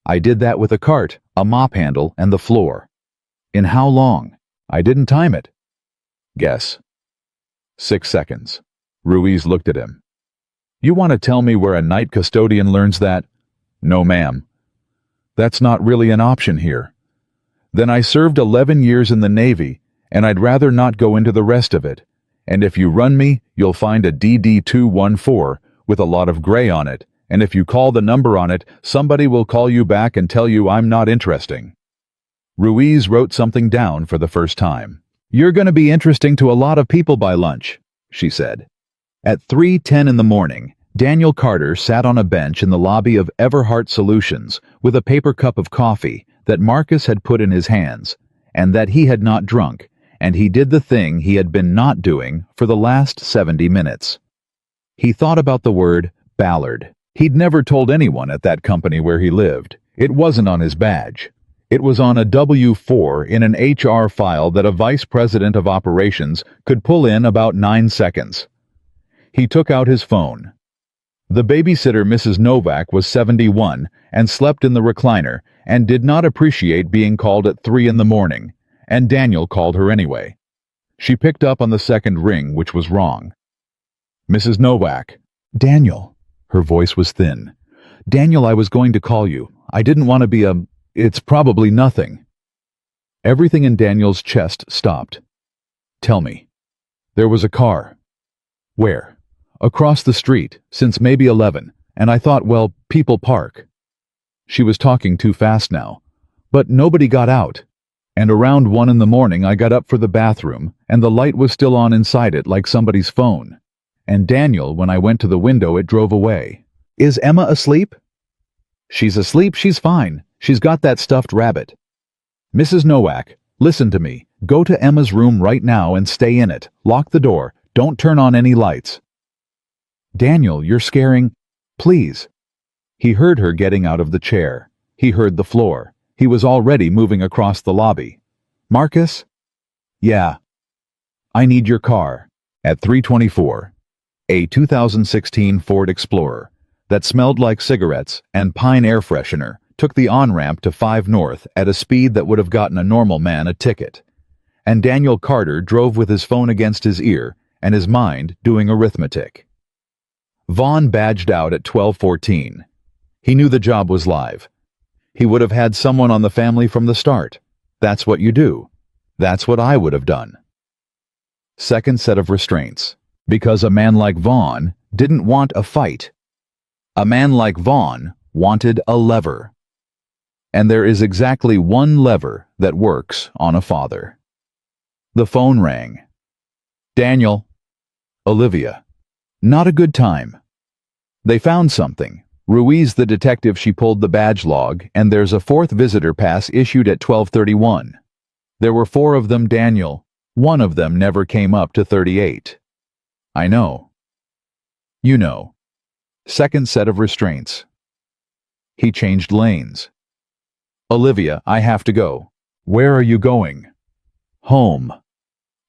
I did that with a cart, a mop handle, and the floor. In how long? I didn't time it. Guess. 6 seconds. Ruiz looked at him. You want to tell me where a night custodian learns that? No, ma'am. That's not really an option here. Then I served 11 years in the Navy, and I'd rather not go into the rest of it. And if you run me, you'll find a DD-214 with a lot of gray on it, and if you call the number on it, somebody will call you back and tell you I'm not interesting. Ruiz wrote something down for the first time. You're going to be interesting to a lot of people by lunch, she said. At 3:10 in the morning, Daniel Carter sat on a bench in the lobby of Everhart Solutions with a paper cup of coffee that Marcus had put in his hands, and that he had not drunk, and he did the thing he had been not doing for the last 70 minutes. He thought about the word Ballard. He'd never told anyone at that company where he lived. It wasn't on his badge. It was on a W-4 in an HR file that a vice president of operations could pull in about 9 seconds. He took out his phone. The babysitter, Mrs. Novak, was 71 and slept in the recliner and did not appreciate being called at 3 in the morning, and Daniel called her anyway. She picked up on the second ring, which was wrong. Mrs. Novak. Daniel. Her voice was thin. Daniel, I was going to call you. I didn't want to be it's probably nothing. Everything in Daniel's chest stopped. Tell me. There was a car. Where? Across the street, since maybe 11, and I thought, well, people park. She was talking too fast now. But nobody got out. and around 1 in the morning I got up for the bathroom, and the light was still on inside it like somebody's phone. And Daniel, when I went to the window, it drove away. Is Emma asleep? She's asleep, she's fine. She's got that stuffed rabbit. Mrs. Nowak, listen to me. Go to Emma's room right now and stay in it. Lock the door. Don't turn on any lights. Daniel, you're scaring. Please. He heard her getting out of the chair. He heard the floor. He was already moving across the lobby. Marcus? Yeah. I need your car. At 3:24. A 2016 Ford Explorer that smelled like cigarettes and pine air freshener took the on-ramp to 5 North at a speed that would have gotten a normal man a ticket. And Daniel Carter drove with his phone against his ear and his mind doing arithmetic. Vaughn badged out at 12:14. He knew the job was live. He would have had someone on the family from the start. That's what you do. That's what I would have done. Second set of restraints. Because a man like Vaughn didn't want a fight. A man like Vaughn wanted a lever. And there is exactly one lever that works on a father. The phone rang. Daniel. Olivia. Not a good time. They found something. Ruiz, the detective, she pulled the badge log, and there's a 4th visitor pass issued at 12:31. There were 4 of them, Daniel. One of them never came up to 38. I know. You know. Second set of restraints. He changed lanes. Olivia, I have to go. Where are you going? Home.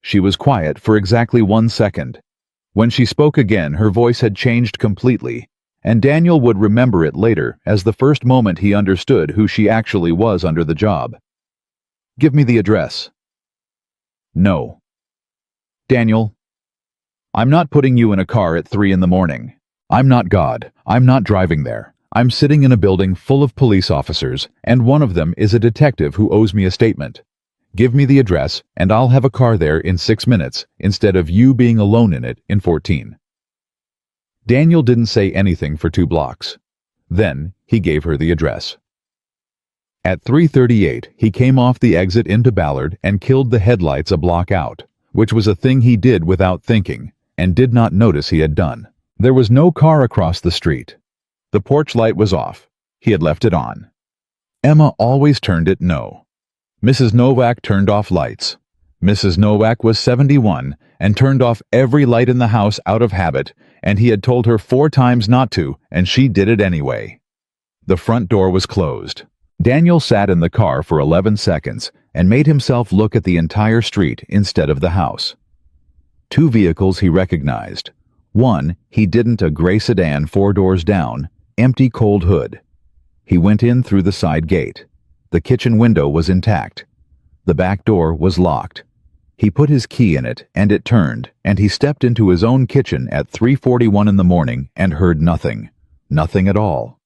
She was quiet for exactly 1 second. When she spoke again, her voice had changed completely, and Daniel would remember it later as the first moment he understood who she actually was under the job. Give me the address. No. Daniel, I'm not putting you in a car at 3 in the morning. I'm not God. I'm not driving there. I'm sitting in a building full of police officers, and one of them is a detective who owes me a statement. Give me the address, and I'll have a car there in 6 minutes, instead of you being alone in it in 14. Daniel didn't say anything for 2 blocks. Then he gave her the address. At 3:38, he came off the exit into Ballard and killed the headlights a block out, which was a thing he did without thinking, and did not notice he had done. There was no car across the street. The porch light was off. He had left it on. Emma always turned it no. Mrs. Nowak turned off lights. Mrs. Nowak was 71 and turned off every light in the house out of habit, and he had told her 4 times not to, and she did it anyway. The front door was closed. Daniel sat in the car for 11 seconds and made himself look at the entire street instead of the house. 2 vehicles he recognized. One, he didn't, a gray sedan 4 doors down, empty cold hood. He went in through the side gate. The kitchen window was intact. The back door was locked. He put his key in it, and it turned, and he stepped into his own kitchen at 3:41 in the morning and heard nothing. Nothing at all.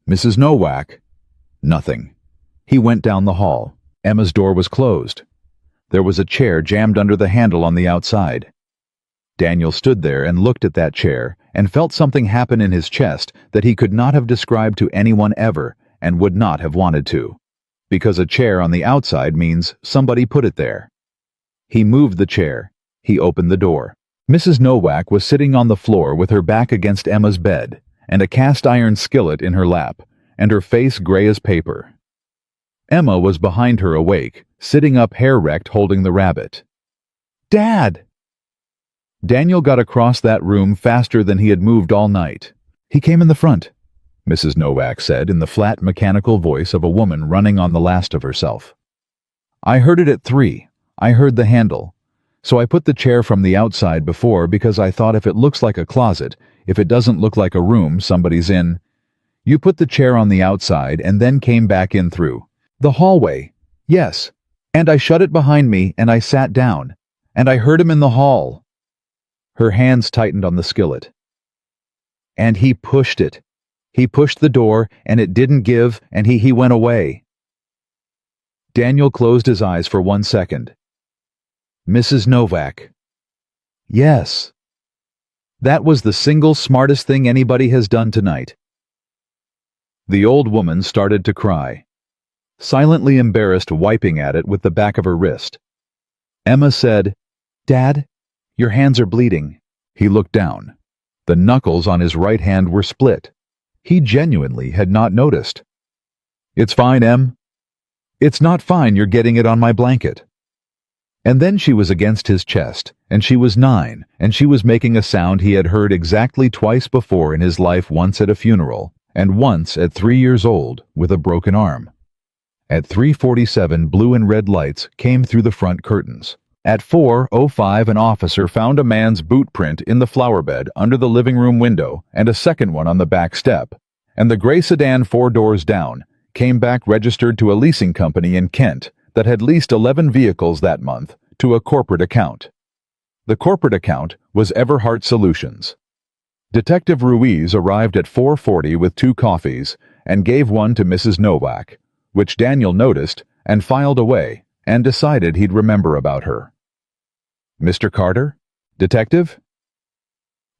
Mrs. Nowak? Nothing. He went down the hall. Emma's door was closed. There was a chair jammed under the handle on the outside. Daniel stood there and looked at that chair and felt something happen in his chest that he could not have described to anyone ever and would not have wanted to. Because a chair on the outside means somebody put it there. He moved the chair. He opened the door. Mrs. Nowak was sitting on the floor with her back against Emma's bed and a cast-iron skillet in her lap, and her face gray as paper. Emma was behind her awake, sitting up hair-wrecked holding the rabbit. Dad! Daniel got across that room faster than he had moved all night. He came in the front, Mrs. Nowak said in the flat mechanical voice of a woman running on the last of herself. I heard it at 3. I heard the handle. So I put the chair from the outside before because I thought if it looks like a closet, if it doesn't look like a room somebody's in. You put the chair on the outside and then came back in through the hallway. Yes. And I shut it behind me and I sat down. And I heard him in the hall. Her hands tightened on the skillet. And he pushed it. He pushed the door, and it didn't give, and he went away. Daniel closed his eyes for 1 second. Mrs. Nowak. Yes. That was the single smartest thing anybody has done tonight. The old woman started to cry. silently embarrassed, wiping at it with the back of her wrist. Emma said, "Dad, your hands are bleeding." He looked down. The knuckles on his right hand were split. He genuinely had not noticed. "It's fine, Em." "It's not fine, you're getting it on my blanket." And then she was against his chest, and she was 9, and she was making a sound he had heard exactly twice before in his life, once at a funeral, and once at 3 years old with a broken arm. At 3:47, blue and red lights came through the front curtains. At 4:05, an officer found a man's boot print in the flower bed under the living room window and a second one on the back step, and the gray sedan 4 doors down came back registered to a leasing company in Kent that had leased 11 vehicles that month to a corporate account. The corporate account was Everhart Solutions. Detective Ruiz arrived at 4:40 with 2 coffees and gave one to Mrs. Nowak, which Daniel noticed and filed away and decided he'd remember about her. "Mr. Carter? Detective?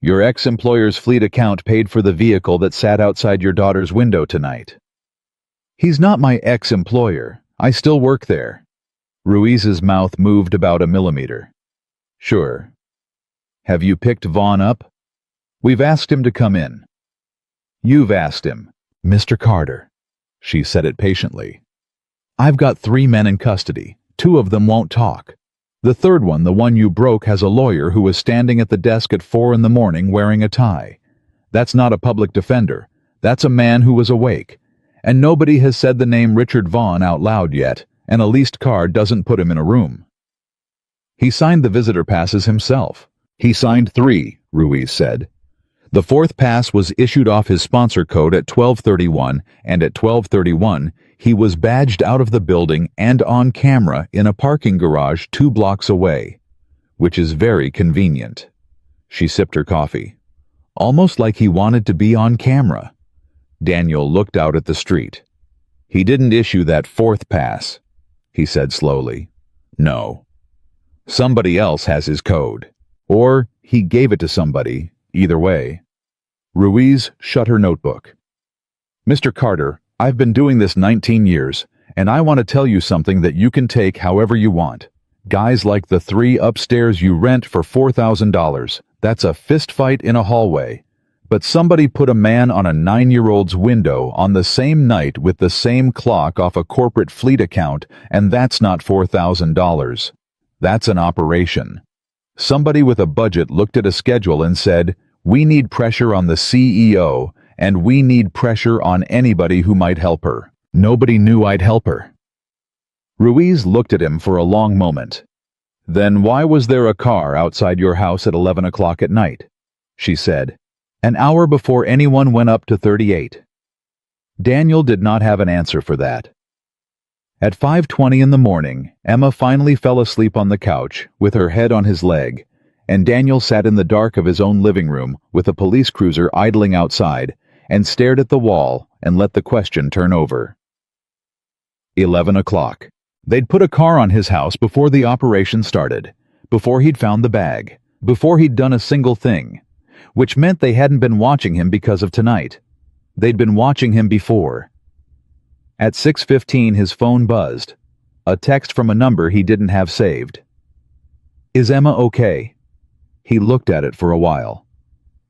Your ex-employer's fleet account paid for the vehicle that sat outside your daughter's window tonight." "He's not my ex-employer. I still work there." Ruiz's mouth moved about a millimeter. "Sure. Have you picked Vaughn up?" "We've asked him to come in." "You've asked him." "Mr. Carter." She said it patiently. "I've got 3 men in custody. 2 of them won't talk. The third one, the one you broke, has a lawyer who was standing at the desk at 4 in the morning wearing a tie. That's not a public defender. That's a man who was awake. And nobody has said the name Richard Vaughn out loud yet, and a leased car doesn't put him in a room." "He signed the visitor passes himself." "He signed 3, Ruiz said. "The 4th pass was issued off his sponsor code at 12:31, and at 12:31, he was badged out of the building and on camera in a parking garage 2 blocks away, which is very convenient." She sipped her coffee. "Almost like he wanted to be on camera." Daniel looked out at the street. "He didn't issue that 4th pass," he said slowly. "No. Somebody else has his code. Or he gave it to somebody, either way." Ruiz shut her notebook. "Mr. Carter, I've been doing this 19 years, and I want to tell you something that you can take however you want. Guys like the 3 upstairs you rent for $4,000, that's a fist fight in a hallway. But somebody put a man on a 9-year-old's window on the same night with the same clock off a corporate fleet account, and that's not $4,000. That's an operation. Somebody with a budget looked at a schedule and said, 'We need pressure on the CEO, and we need pressure on anybody who might help her.' Nobody knew I'd help her." Ruiz looked at him for a long moment. "Then why was there a car outside your house at 11 o'clock at night?" she said. "An hour before anyone went up to 38. Daniel did not have an answer for that. At 5:20 in the morning, Emma finally fell asleep on the couch with her head on his leg, and Daniel sat in the dark of his own living room with a police cruiser idling outside and stared at the wall and let the question turn over. 11 o'clock. They'd put a car on his house before the operation started, before he'd found the bag, before he'd done a single thing, which meant they hadn't been watching him because of tonight. They'd been watching him before. At 6:15 his phone buzzed, a text from a number he didn't have saved. "Is Emma okay?" He looked at it for a while.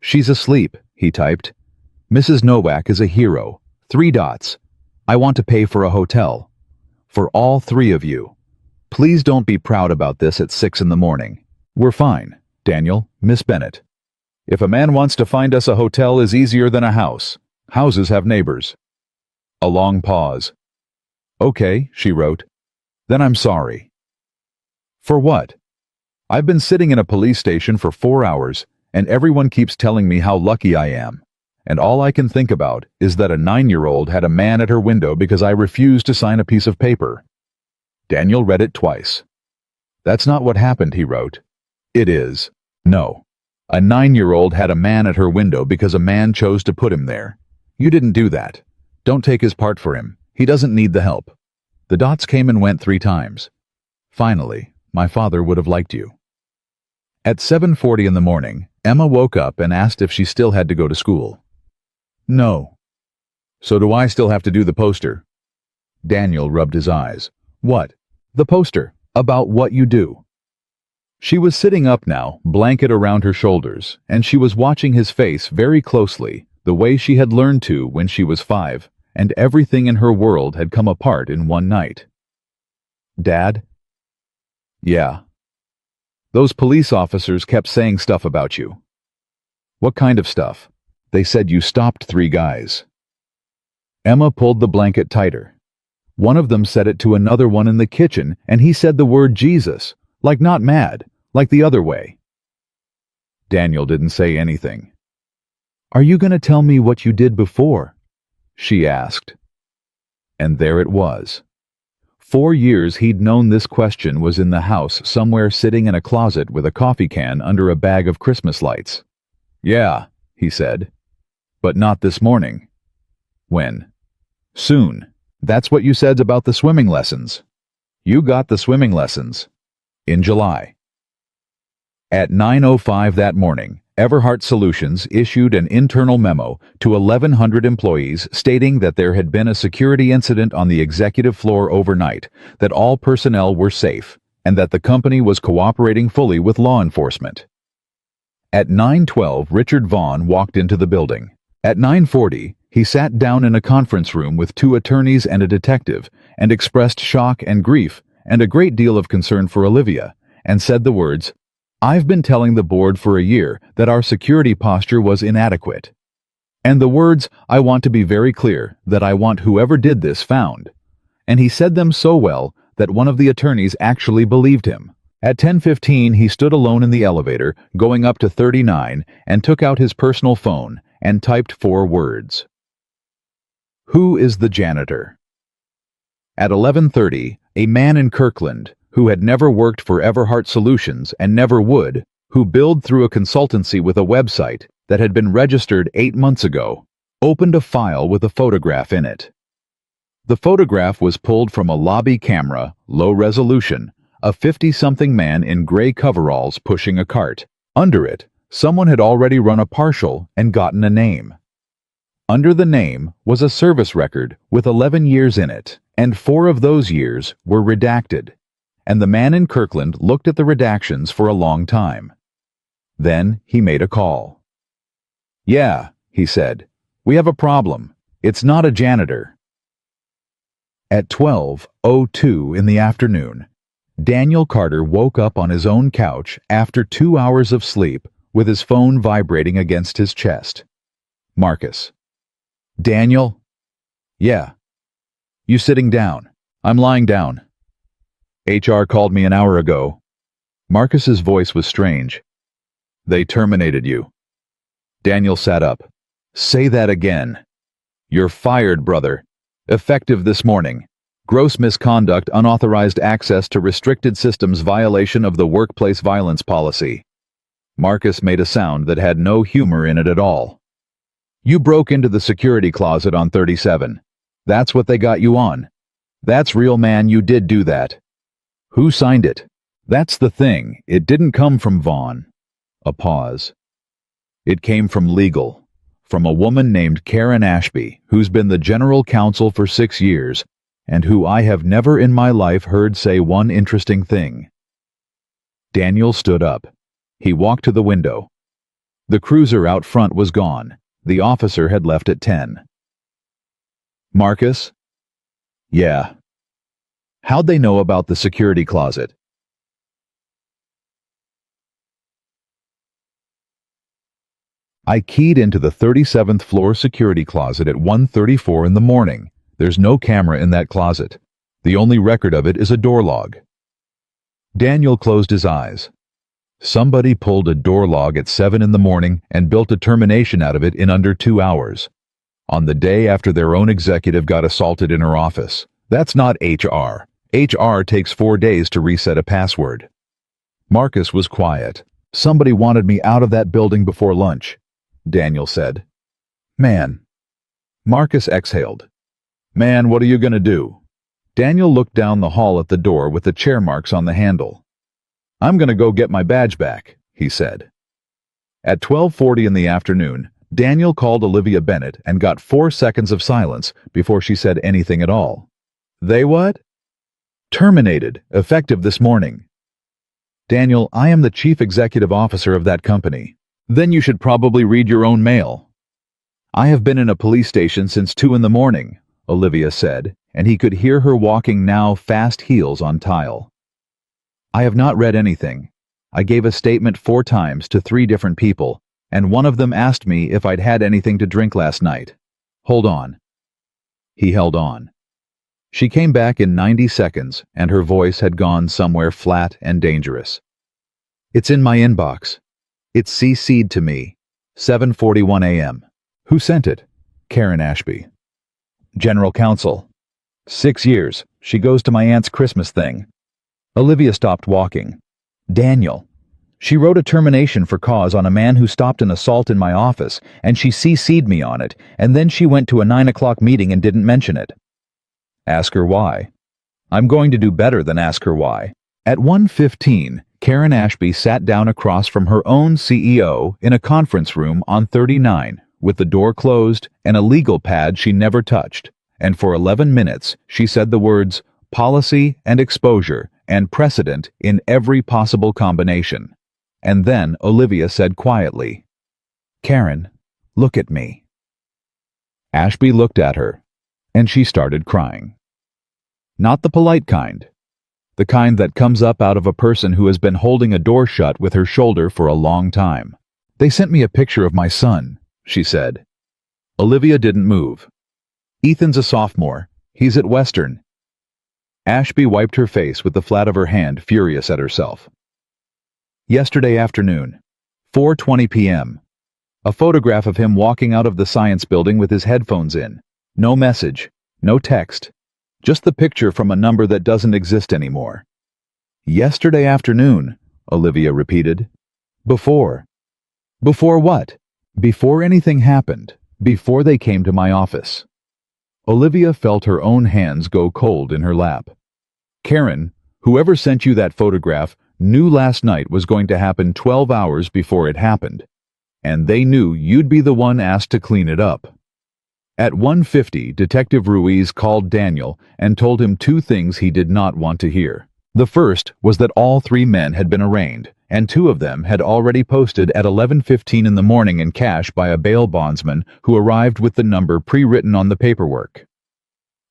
"She's asleep," he typed. "Mrs. Nowak is a hero. 3 dots. I want to pay for a hotel. For all 3 of you. Please don't be proud about this at 6 in the morning. We're fine, Daniel, Miss Bennett. If a man wants to find us a hotel is easier than a house. Houses have neighbors." A long pause. "Okay," she wrote. "Then I'm sorry." "For what?" "I've been sitting in a police station for 4 hours, and everyone keeps telling me how lucky I am. And all I can think about is that a 9-year-old had a man at her window because I refused to sign a piece of paper." Daniel read it twice. "That's not what happened," he wrote. "It is. No. A 9-year-old had a man at her window because a man chose to put him there. You didn't do that. Don't take his part for him. He doesn't need the help." The dots came and went 3 times. "Finally, my father would have liked you." At 7:40 in the morning, Emma woke up and asked if she still had to go to school. "No." "So do I still have to do the poster?" Daniel rubbed his eyes. What? The poster. About what you do. She was sitting up now, blanket around her shoulders, and she was watching his face very closely, the way she had learned to when she was 5, and everything in her world had come apart in one night. Dad? Yeah. Those police officers kept saying stuff about you. What kind of stuff? They said you stopped 3 guys. Emma pulled the blanket tighter. One of them said it to another one in the kitchen, and he said the word Jesus, like not mad, like the other way. Daniel didn't say anything. Are you going to tell me what you did before? She asked. And there it was. 4 years he'd known this question was in the house somewhere, sitting in a closet with a coffee can under a bag of Christmas lights. Yeah, he said. But not this morning. When? Soon. That's what you said about the swimming lessons. You got the swimming lessons. In July. At 9:05 that morning, Everhart Solutions issued an internal memo to 1,100 employees stating that there had been a security incident on the executive floor overnight, that all personnel were safe, and that the company was cooperating fully with law enforcement. At 9:12, Richard Vaughn walked into the building. At 9:40, he sat down in a conference room with 2 attorneys and a detective and expressed shock and grief and a great deal of concern for Olivia, and said the words, I've been telling the board for a year that our security posture was inadequate. And the words, I want to be very clear, that I want whoever did this found. And he said them so well that one of the attorneys actually believed him. At 10:15, he stood alone in the elevator, going up to 39, and took out his personal phone and typed 4 words. Who is the janitor? At 11:30, a man in Kirkland, who had never worked for Everhart Solutions and never would, who billed through a consultancy with a website that had been registered 8 months ago, opened a file with a photograph in it. The photograph was pulled from a lobby camera, low resolution, a 50-something man in gray coveralls pushing a cart. Under it, someone had already run a partial and gotten a name. Under the name was a service record with 11 years in it, and 4 of those years were redacted. And the man in Kirkland looked at the redactions for a long time. Then he made a call. Yeah, he said, we have a problem. It's not a janitor. At 12:02 in the afternoon, Daniel Carter woke up on his own couch after 2 hours of sleep with his phone vibrating against his chest. Marcus. Daniel? Yeah. You sitting down? I'm lying down. HR called me an hour ago. Marcus's voice was strange. They terminated you. Daniel sat up. Say that again. You're fired, brother. Effective this morning. Gross misconduct, unauthorized access to restricted systems, violation of the workplace violence policy. Marcus made a sound that had no humor in it at all. You broke into the security closet on 37. That's what they got you on. That's real, man, you did do that. Who signed it? That's the thing, it didn't come from Vaughn. A pause. It came from legal. From a woman named Karen Ashby, who's been the general counsel for 6 years, and who I have never in my life heard say one interesting thing. Daniel stood up. He walked to the window. The cruiser out front was gone. The officer had left at 10. Marcus? Yeah. How'd they know about the security closet? I keyed into the 37th floor security closet at 1:34 in the morning. There's no camera in that closet. The only record of it is a door log. Daniel closed his eyes. Somebody pulled a door log at 7 in the morning and built a termination out of it in under 2 hours. On the day after their own executive got assaulted in her office. That's not HR. HR takes 4 days to reset a password. Marcus was quiet. Somebody wanted me out of that building before lunch, Daniel said. Man. Marcus exhaled. Man, what are you going to do? Daniel looked down the hall at the door with the chair marks on the handle. I'm going to go get my badge back, he said. At 12:40 in the afternoon, Daniel called Olivia Bennett and got 4 seconds of silence before she said anything at all. They what? Terminated, effective this morning. Daniel, I am the chief executive officer of that company. Then you should probably read your own mail. I have been in a police station since 2 in the morning, Olivia said, and he could hear her walking now fast heels on tile. I have not read anything. I gave a statement 4 times to 3 different people, and one of them asked me if I'd had anything to drink last night. Hold on. He held on. She came back in 90 seconds, and her voice had gone somewhere flat and dangerous. It's in my inbox. It's CC'd to me. 7:41 a.m. Who sent it? Karen Ashby. General Counsel. 6 years. She goes to my aunt's Christmas thing. Olivia stopped walking. Daniel. She wrote a termination for cause on a man who stopped an assault in my office, and she CC'd me on it, and then she went to a 9 o'clock meeting and didn't mention it. Ask her why. I'm going to do better than ask her why. At 1:15, Karen Ashby sat down across from her own CEO in a conference room on 39, with the door closed and a legal pad she never touched, and for 11 minutes she said the words policy and exposure and precedent in every possible combination. And then Olivia said quietly, Karen, look at me. Ashby looked at her, and she started crying. Not the polite kind. The kind that comes up out of a person who has been holding a door shut with her shoulder for a long time. They sent me a picture of my son, she said. Olivia didn't move. Ethan's a sophomore. He's at Western. Ashby wiped her face with the flat of her hand, furious at herself. Yesterday afternoon, 4:20 p.m. A photograph of him walking out of the science building with his headphones in. No message, no text, just the picture from a number that doesn't exist anymore. Yesterday afternoon, Olivia repeated. Before. Before what? Before anything happened, before they came to my office. Olivia felt her own hands go cold in her lap. Karen, whoever sent you that photograph, knew last night was going to happen 12 hours before it happened, and they knew you'd be the one asked to clean it up. At 1:50, Detective Ruiz called Daniel and told him 2 things he did not want to hear. The first was that all 3 men had been arraigned, and 2 of them had already posted at 11:15 in the morning in cash by a bail bondsman who arrived with the number pre-written on the paperwork.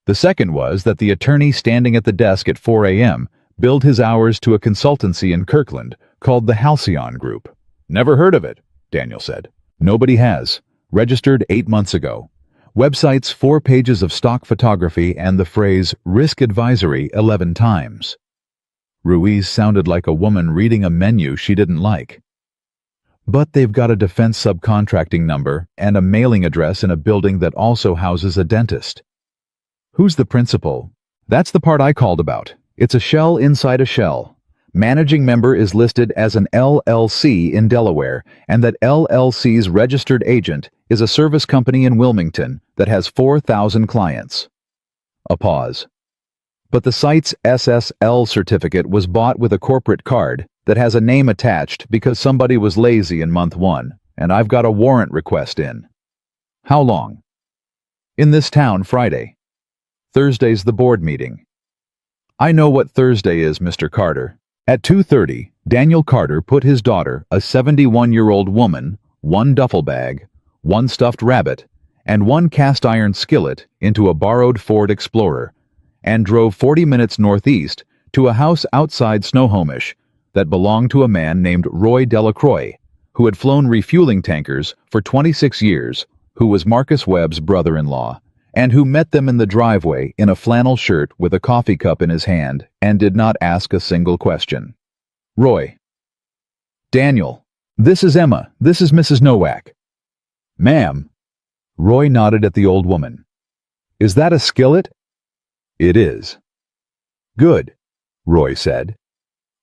The second was that the attorney standing at the desk at 4 a.m. billed his hours to a consultancy in Kirkland called the Halcyon Group. Never heard of it, Daniel said. Nobody has. Registered 8 months ago. Website's 4 pages of stock photography and the phrase risk advisory 11 times. Ruiz sounded like a woman reading a menu she didn't like. But they've got a defense subcontracting number and a mailing address in a building that also houses a dentist. Who's the principal? That's the part I called about. It's a shell inside a shell. Managing member is listed as an LLC in Delaware, and that LLC's registered agent is a service company in Wilmington that has 4,000 clients. A pause. But the site's SSL certificate was bought with a corporate card that has a name attached because somebody was lazy in month 1, and I've got a warrant request in. How long? In this town, Friday. Thursday's the board meeting. I know what Thursday is, Mr. Carter. At 2:30, Daniel Carter put his daughter, a 71-year-old woman, 1 duffel bag, 1 stuffed rabbit, and 1 cast-iron skillet into a borrowed Ford Explorer, and drove 40 minutes northeast to a house outside Snohomish that belonged to a man named Roy Delacroix, who had flown refueling tankers for 26 years, who was Marcus Webb's brother-in-law, and who met them in the driveway in a flannel shirt with a coffee cup in his hand and did not ask a single question. Roy. Daniel. This is Emma. This is Mrs. Nowak. Ma'am. Roy nodded at the old woman. Is that a skillet? It is. Good, Roy said.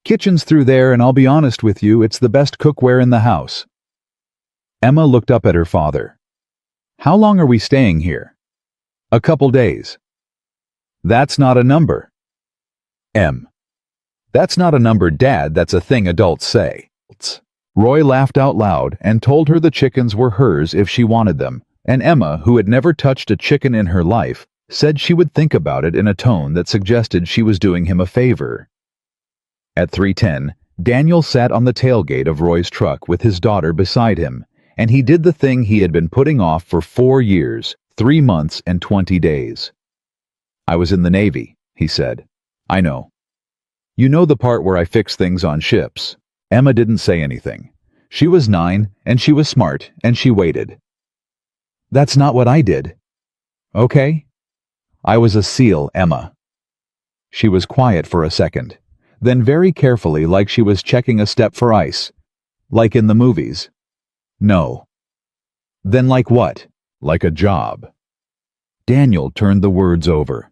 Kitchen's through there, and I'll be honest with you, it's the best cookware in the house. Emma looked up at her father. How long are we staying here? A couple days. That's not a number. That's not a number, Dad, that's a thing adults say. Roy laughed out loud and told her the chickens were hers if she wanted them, and Emma, who had never touched a chicken in her life, said she would think about it in a tone that suggested she was doing him a favor. At 3:10, Daniel sat on the tailgate of Roy's truck with his daughter beside him, and he did the thing he had been putting off for 4 years, 3 months and 20 days. "I was in the Navy," he said. "I know. You know the part where I fix things on ships." Emma didn't say anything. She was 9, and she was smart, and she waited. "That's not what I did." "Okay." "I was a SEAL, Emma." She was quiet for a second, then very carefully, like she was checking a step for ice. "Like in the movies?" "No." "Then like what?" "Like a job." Daniel turned the words over.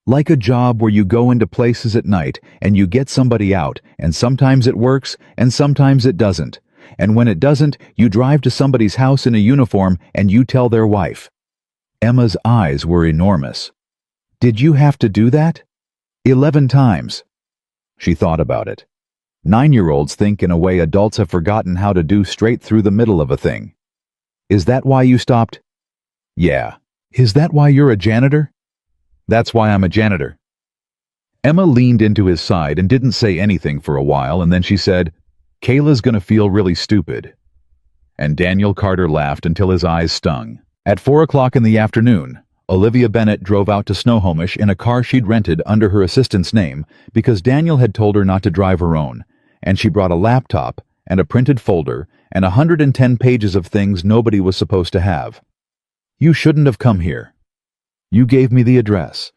"Like a job where you go into places at night and you get somebody out, and sometimes it works and sometimes it doesn't. And when it doesn't, you drive to somebody's house in a uniform and you tell their wife." Emma's eyes were enormous. "Did you have to do that?" 11 times. She thought about it. 9-year-olds think in a way adults have forgotten how to do straight through the middle of a thing. "Is that why you stopped?" "Yeah." "Is that why you're a janitor?" "That's why I'm a janitor." Emma leaned into his side and didn't say anything for a while, and then she said, "Kayla's gonna feel really stupid." And Daniel Carter laughed until his eyes stung. At 4 o'clock in the afternoon, Olivia Bennett drove out to Snohomish in a car she'd rented under her assistant's name because Daniel had told her not to drive her own, and she brought a laptop and a printed folder and 110 pages of things nobody was supposed to have. "You shouldn't have come here. You gave me the address.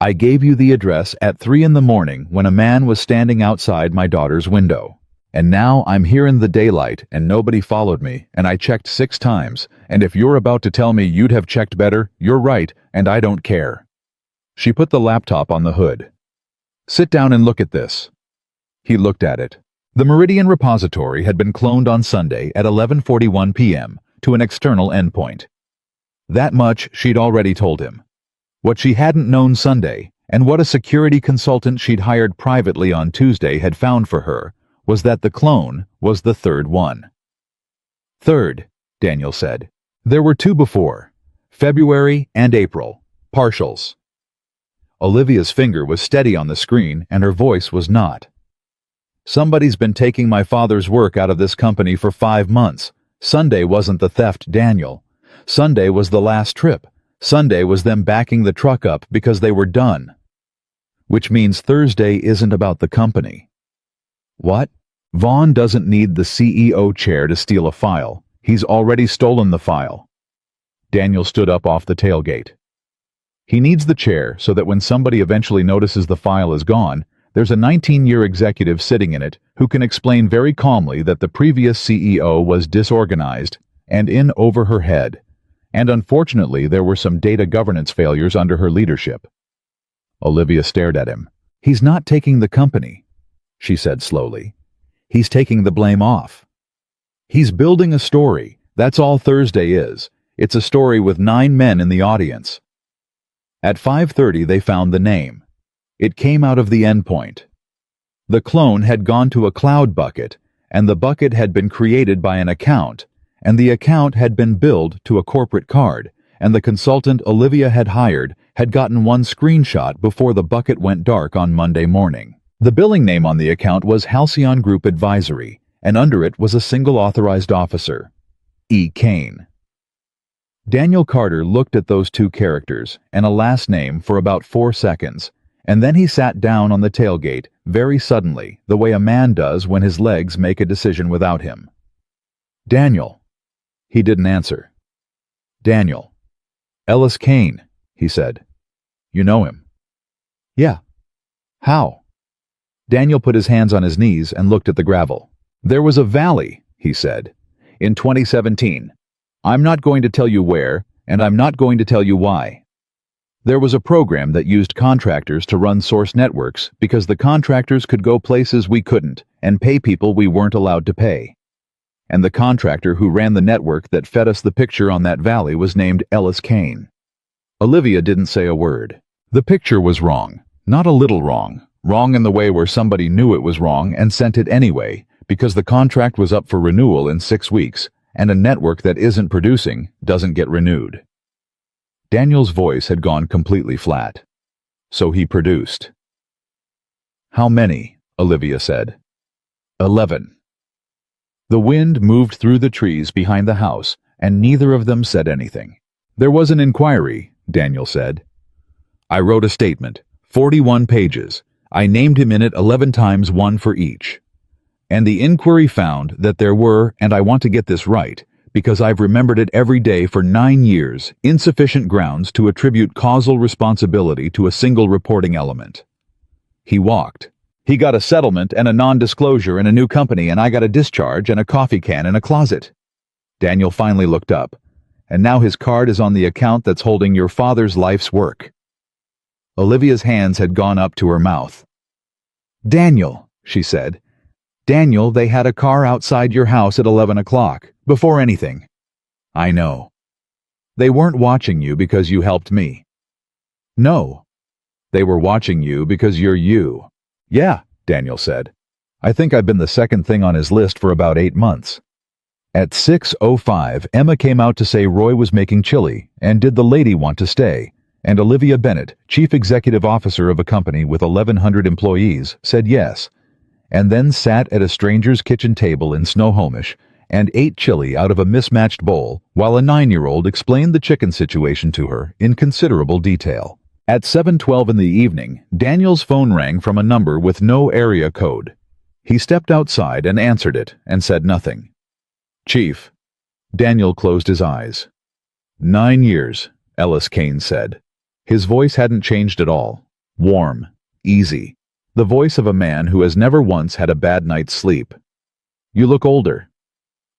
I gave you the address at 3 in the morning when a man was standing outside my daughter's window. And now I'm here in the daylight and nobody followed me, and I checked 6 times, and if you're about to tell me you'd have checked better, you're right, and I don't care." She put the laptop on the hood. "Sit down and look at this." He looked at it. The Meridian repository had been cloned on Sunday at 11:41 p.m. to an external endpoint. That much she'd already told him. What she hadn't known Sunday, and what a security consultant she'd hired privately on Tuesday had found for her, was that the clone was the 3rd one. "Third," Daniel said. "There were 2 before. February and April. Partials." Olivia's finger was steady on the screen, and her voice was not. "Somebody's been taking my father's work out of this company for 5 months. Sunday wasn't the theft, Daniel. Sunday was the last trip. Sunday was them backing the truck up because they were done. Which means Thursday isn't about the company." "What?" "Vaughn doesn't need the CEO chair to steal a file. He's already stolen the file." Daniel stood up off the tailgate. "He needs the chair so that when somebody eventually notices the file is gone, there's a 19-year executive sitting in it who can explain very calmly that the previous CEO was disorganized and in over her head, and unfortunately there were some data governance failures under her leadership." Olivia stared at him. "He's not taking the company," she said slowly. "He's taking the blame off. He's building a story. That's all Thursday is. It's a story with 9 men in the audience." At 5:30 they found the name. It came out of the endpoint. The clone had gone to a cloud bucket, and the bucket had been created by an account, and the account had been billed to a corporate card, and the consultant Olivia had hired had gotten one screenshot before the bucket went dark on Monday morning. The billing name on the account was Halcyon Group Advisory, and under it was a single authorized officer, E. Kane. Daniel Carter looked at those 2 characters and a last name for about 4 seconds, and then he sat down on the tailgate very suddenly, the way a man does when his legs make a decision without him. "Daniel." He didn't answer. "Daniel." "Ellis Kane," he said. "You know him?" "Yeah." "How?" Daniel put his hands on his knees and looked at the gravel. "There was a valley," he said, "in 2017. I'm not going to tell you where, and I'm not going to tell you why. There was a program that used contractors to run source networks because the contractors could go places we couldn't and pay people we weren't allowed to pay. And the contractor who ran the network that fed us the picture on that valley was named Ellis Kane." Olivia didn't say a word. The picture was wrong, not a little wrong. Wrong in the way where somebody knew it was wrong and sent it anyway, because the contract was up for renewal in 6 weeks, and a network that isn't producing doesn't get renewed. Daniel's voice had gone completely flat. So he produced. "How many?" Olivia said. 11. The wind moved through the trees behind the house, and neither of them said anything. "There was an inquiry," Daniel said. "I wrote a statement, 41 pages. I named him in it 11 times, one for each. And the inquiry found that there were, and I want to get this right, because I've remembered it every day for 9 years, insufficient grounds to attribute causal responsibility to a single reporting element." He walked. "He got a settlement and a non-disclosure in a new company, and I got a discharge and a coffee can in a closet." Daniel finally looked up. "And now his card is on the account that's holding your father's life's work." Olivia's hands had gone up to her mouth. "Daniel," she said. "Daniel, they had a car outside your house at 11 o'clock, before anything." "I know." "They weren't watching you because you helped me." "No. They were watching you because you're you." "Yeah," Daniel said. "I think I've been the second thing on his list for about 8 months." At 6:05, Emma came out to say Roy was making chili, and did the lady want to stay? And Olivia Bennett, chief executive officer of a company with 1,100 employees, said yes, and then sat at a stranger's kitchen table in Snohomish and ate chili out of a mismatched bowl while a 9-year-old explained the chicken situation to her in considerable detail. At 7:12 in the evening, Daniel's phone rang from a number with no area code. He stepped outside and answered it and said nothing. "Chief." Daniel closed his eyes. 9 years, Ellis Kane said. His voice hadn't changed at all. Warm, easy. The voice of a man who has never once had a bad night's sleep. "You look older."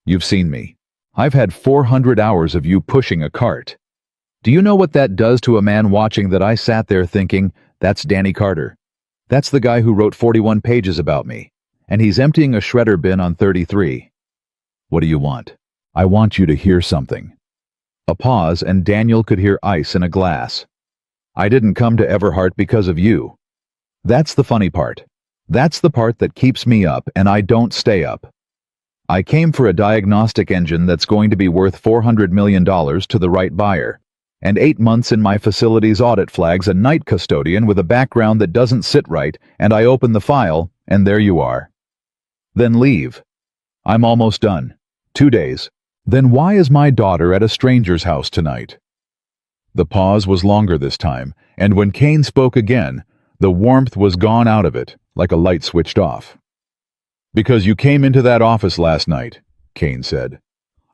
"You've seen me. I've had 400 hours of you pushing a cart. Do you know what that does to a man watching that I sat there thinking, that's Danny Carter. That's the guy who wrote 41 pages about me. And he's emptying a shredder bin on 33. What do you want?" "I want you to hear something." A pause, and Daniel could hear ice in a glass. "I didn't come to Everhart because of you. That's the funny part. That's the part that keeps me up, and I don't stay up. I came for a diagnostic engine that's going to be worth $400 million to the right buyer. And 8 months in my facility's audit flags a night custodian with a background that doesn't sit right, and I open the file, and there you are. Then leave. I'm almost done. 2 days. Then why is my daughter at a stranger's house tonight?" The pause was longer this time, and when Kane spoke again, the warmth was gone out of it, like a light switched off. "Because you came into that office last night," Kane said.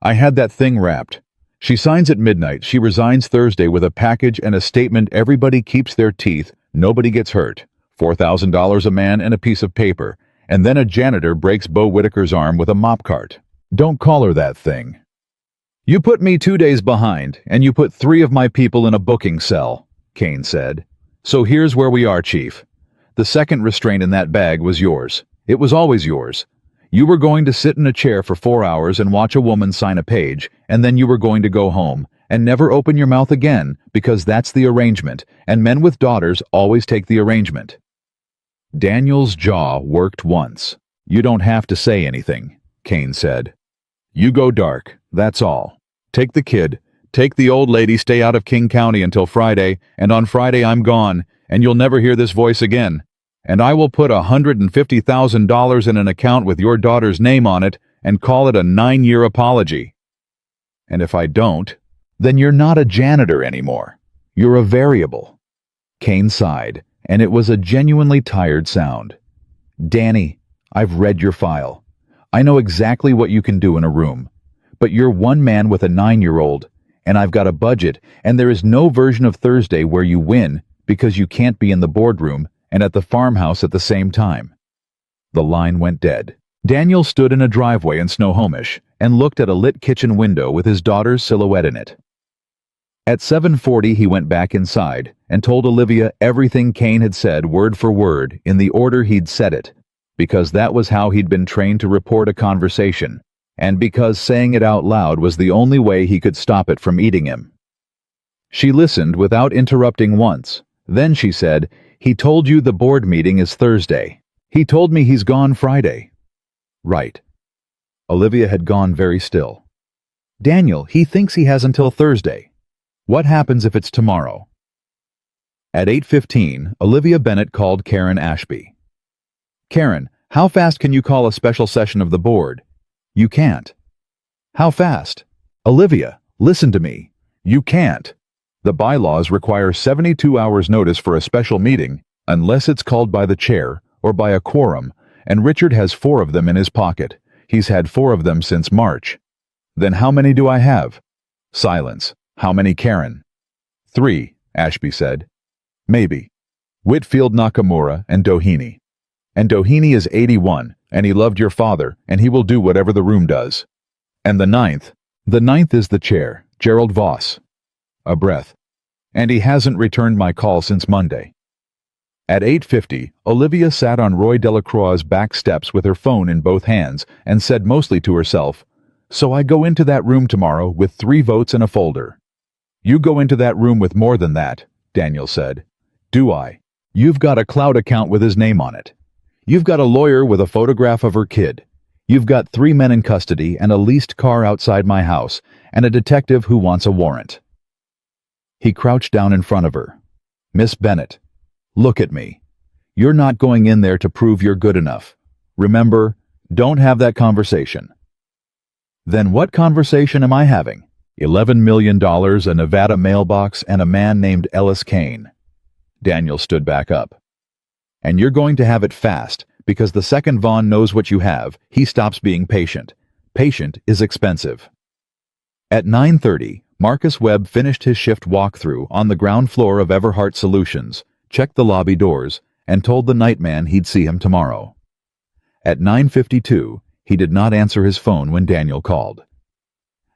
"I had that thing wrapped. She signs at midnight. She resigns Thursday with a package and a statement everybody keeps their teeth, nobody gets hurt, $4,000 a man and a piece of paper, and then a janitor breaks Bo Whitaker's arm with a mop cart. Don't call her that thing. You put me 2 days behind, and you put 3 of my people in a booking cell," Kane said. "So here's where we are, Chief. The second restraint in that bag was yours. It was always yours. You were going to sit in a chair for 4 hours and watch a woman sign a page, and then you were going to go home and never open your mouth again, because that's the arrangement, and men with daughters always take the arrangement." Daniel's jaw worked once. "You don't have to say anything," Kane said. "You go dark, that's all. Take the kid, take the old lady, stay out of King County until Friday, and on Friday I'm gone, and you'll never hear this voice again. And I will put $150,000 in an account with your daughter's name on it and call it a 9-year apology. And if I don't, then you're not a janitor anymore. You're a variable." Kane sighed, and it was a genuinely tired sound. "Danny, I've read your file. I know exactly what you can do in a room. But you're one man with a 9-year-old, and I've got a budget, and there is no version of Thursday where you win because you can't be in the boardroom and at the farmhouse at the same time." The line went dead. Daniel stood in a driveway in Snohomish and looked at a lit kitchen window with his daughter's silhouette in it. At 7:40 he went back inside and told Olivia everything Kane had said word for word in the order he'd said it, because that was how he'd been trained to report a conversation, and because saying it out loud was the only way he could stop it from eating him. She listened without interrupting once. Then she said, "He told you the board meeting is Thursday. He told me he's gone Friday." "Right." Olivia had gone very still. "Daniel, he thinks he has until Thursday." What happens if it's tomorrow? At 8:15, Olivia Bennett called Karen Ashby. Karen, how fast can you call a special session of the board? You can't. How fast? Olivia, listen to me. You can't. The bylaws require 72 hours notice for a special meeting, unless it's called by the chair or by a quorum, and Richard has 4 of them in his pocket. He's had 4 of them since March. Then how many do I have? Silence. How many, Karen? 3, Ashby said. Maybe. Whitfield, Nakamura, and Doheny. And Doheny is 81, and he loved your father, and he will do whatever the room does. And the 9th? The 9th is the chair, Gerald Voss. A breath. And he hasn't returned my call since Monday. At 8:50, Olivia sat on Roy Delacroix's back steps with her phone in both hands and said mostly to herself, "So I go into that room tomorrow with 3 votes and a folder." "You go into that room with more than that," Daniel said. "Do I? You've got a cloud account with his name on it. You've got a lawyer with a photograph of her kid. You've got 3 men in custody and a leased car outside my house and a detective who wants a warrant." He crouched down in front of her. "Miss Bennett, look at me. You're not going in there to prove you're good enough. Remember, don't have that conversation." "Then what conversation am I having? $11 million, a Nevada mailbox, and a man named Ellis Kane." Daniel stood back up. "And you're going to have it fast, because the second Vaughn knows what you have, he stops being patient. Patient is expensive." At 9:30, Marcus Webb finished his shift walkthrough on the ground floor of Everhart Solutions, checked the lobby doors, and told the nightman he'd see him tomorrow. At 9:52, he did not answer his phone when Daniel called.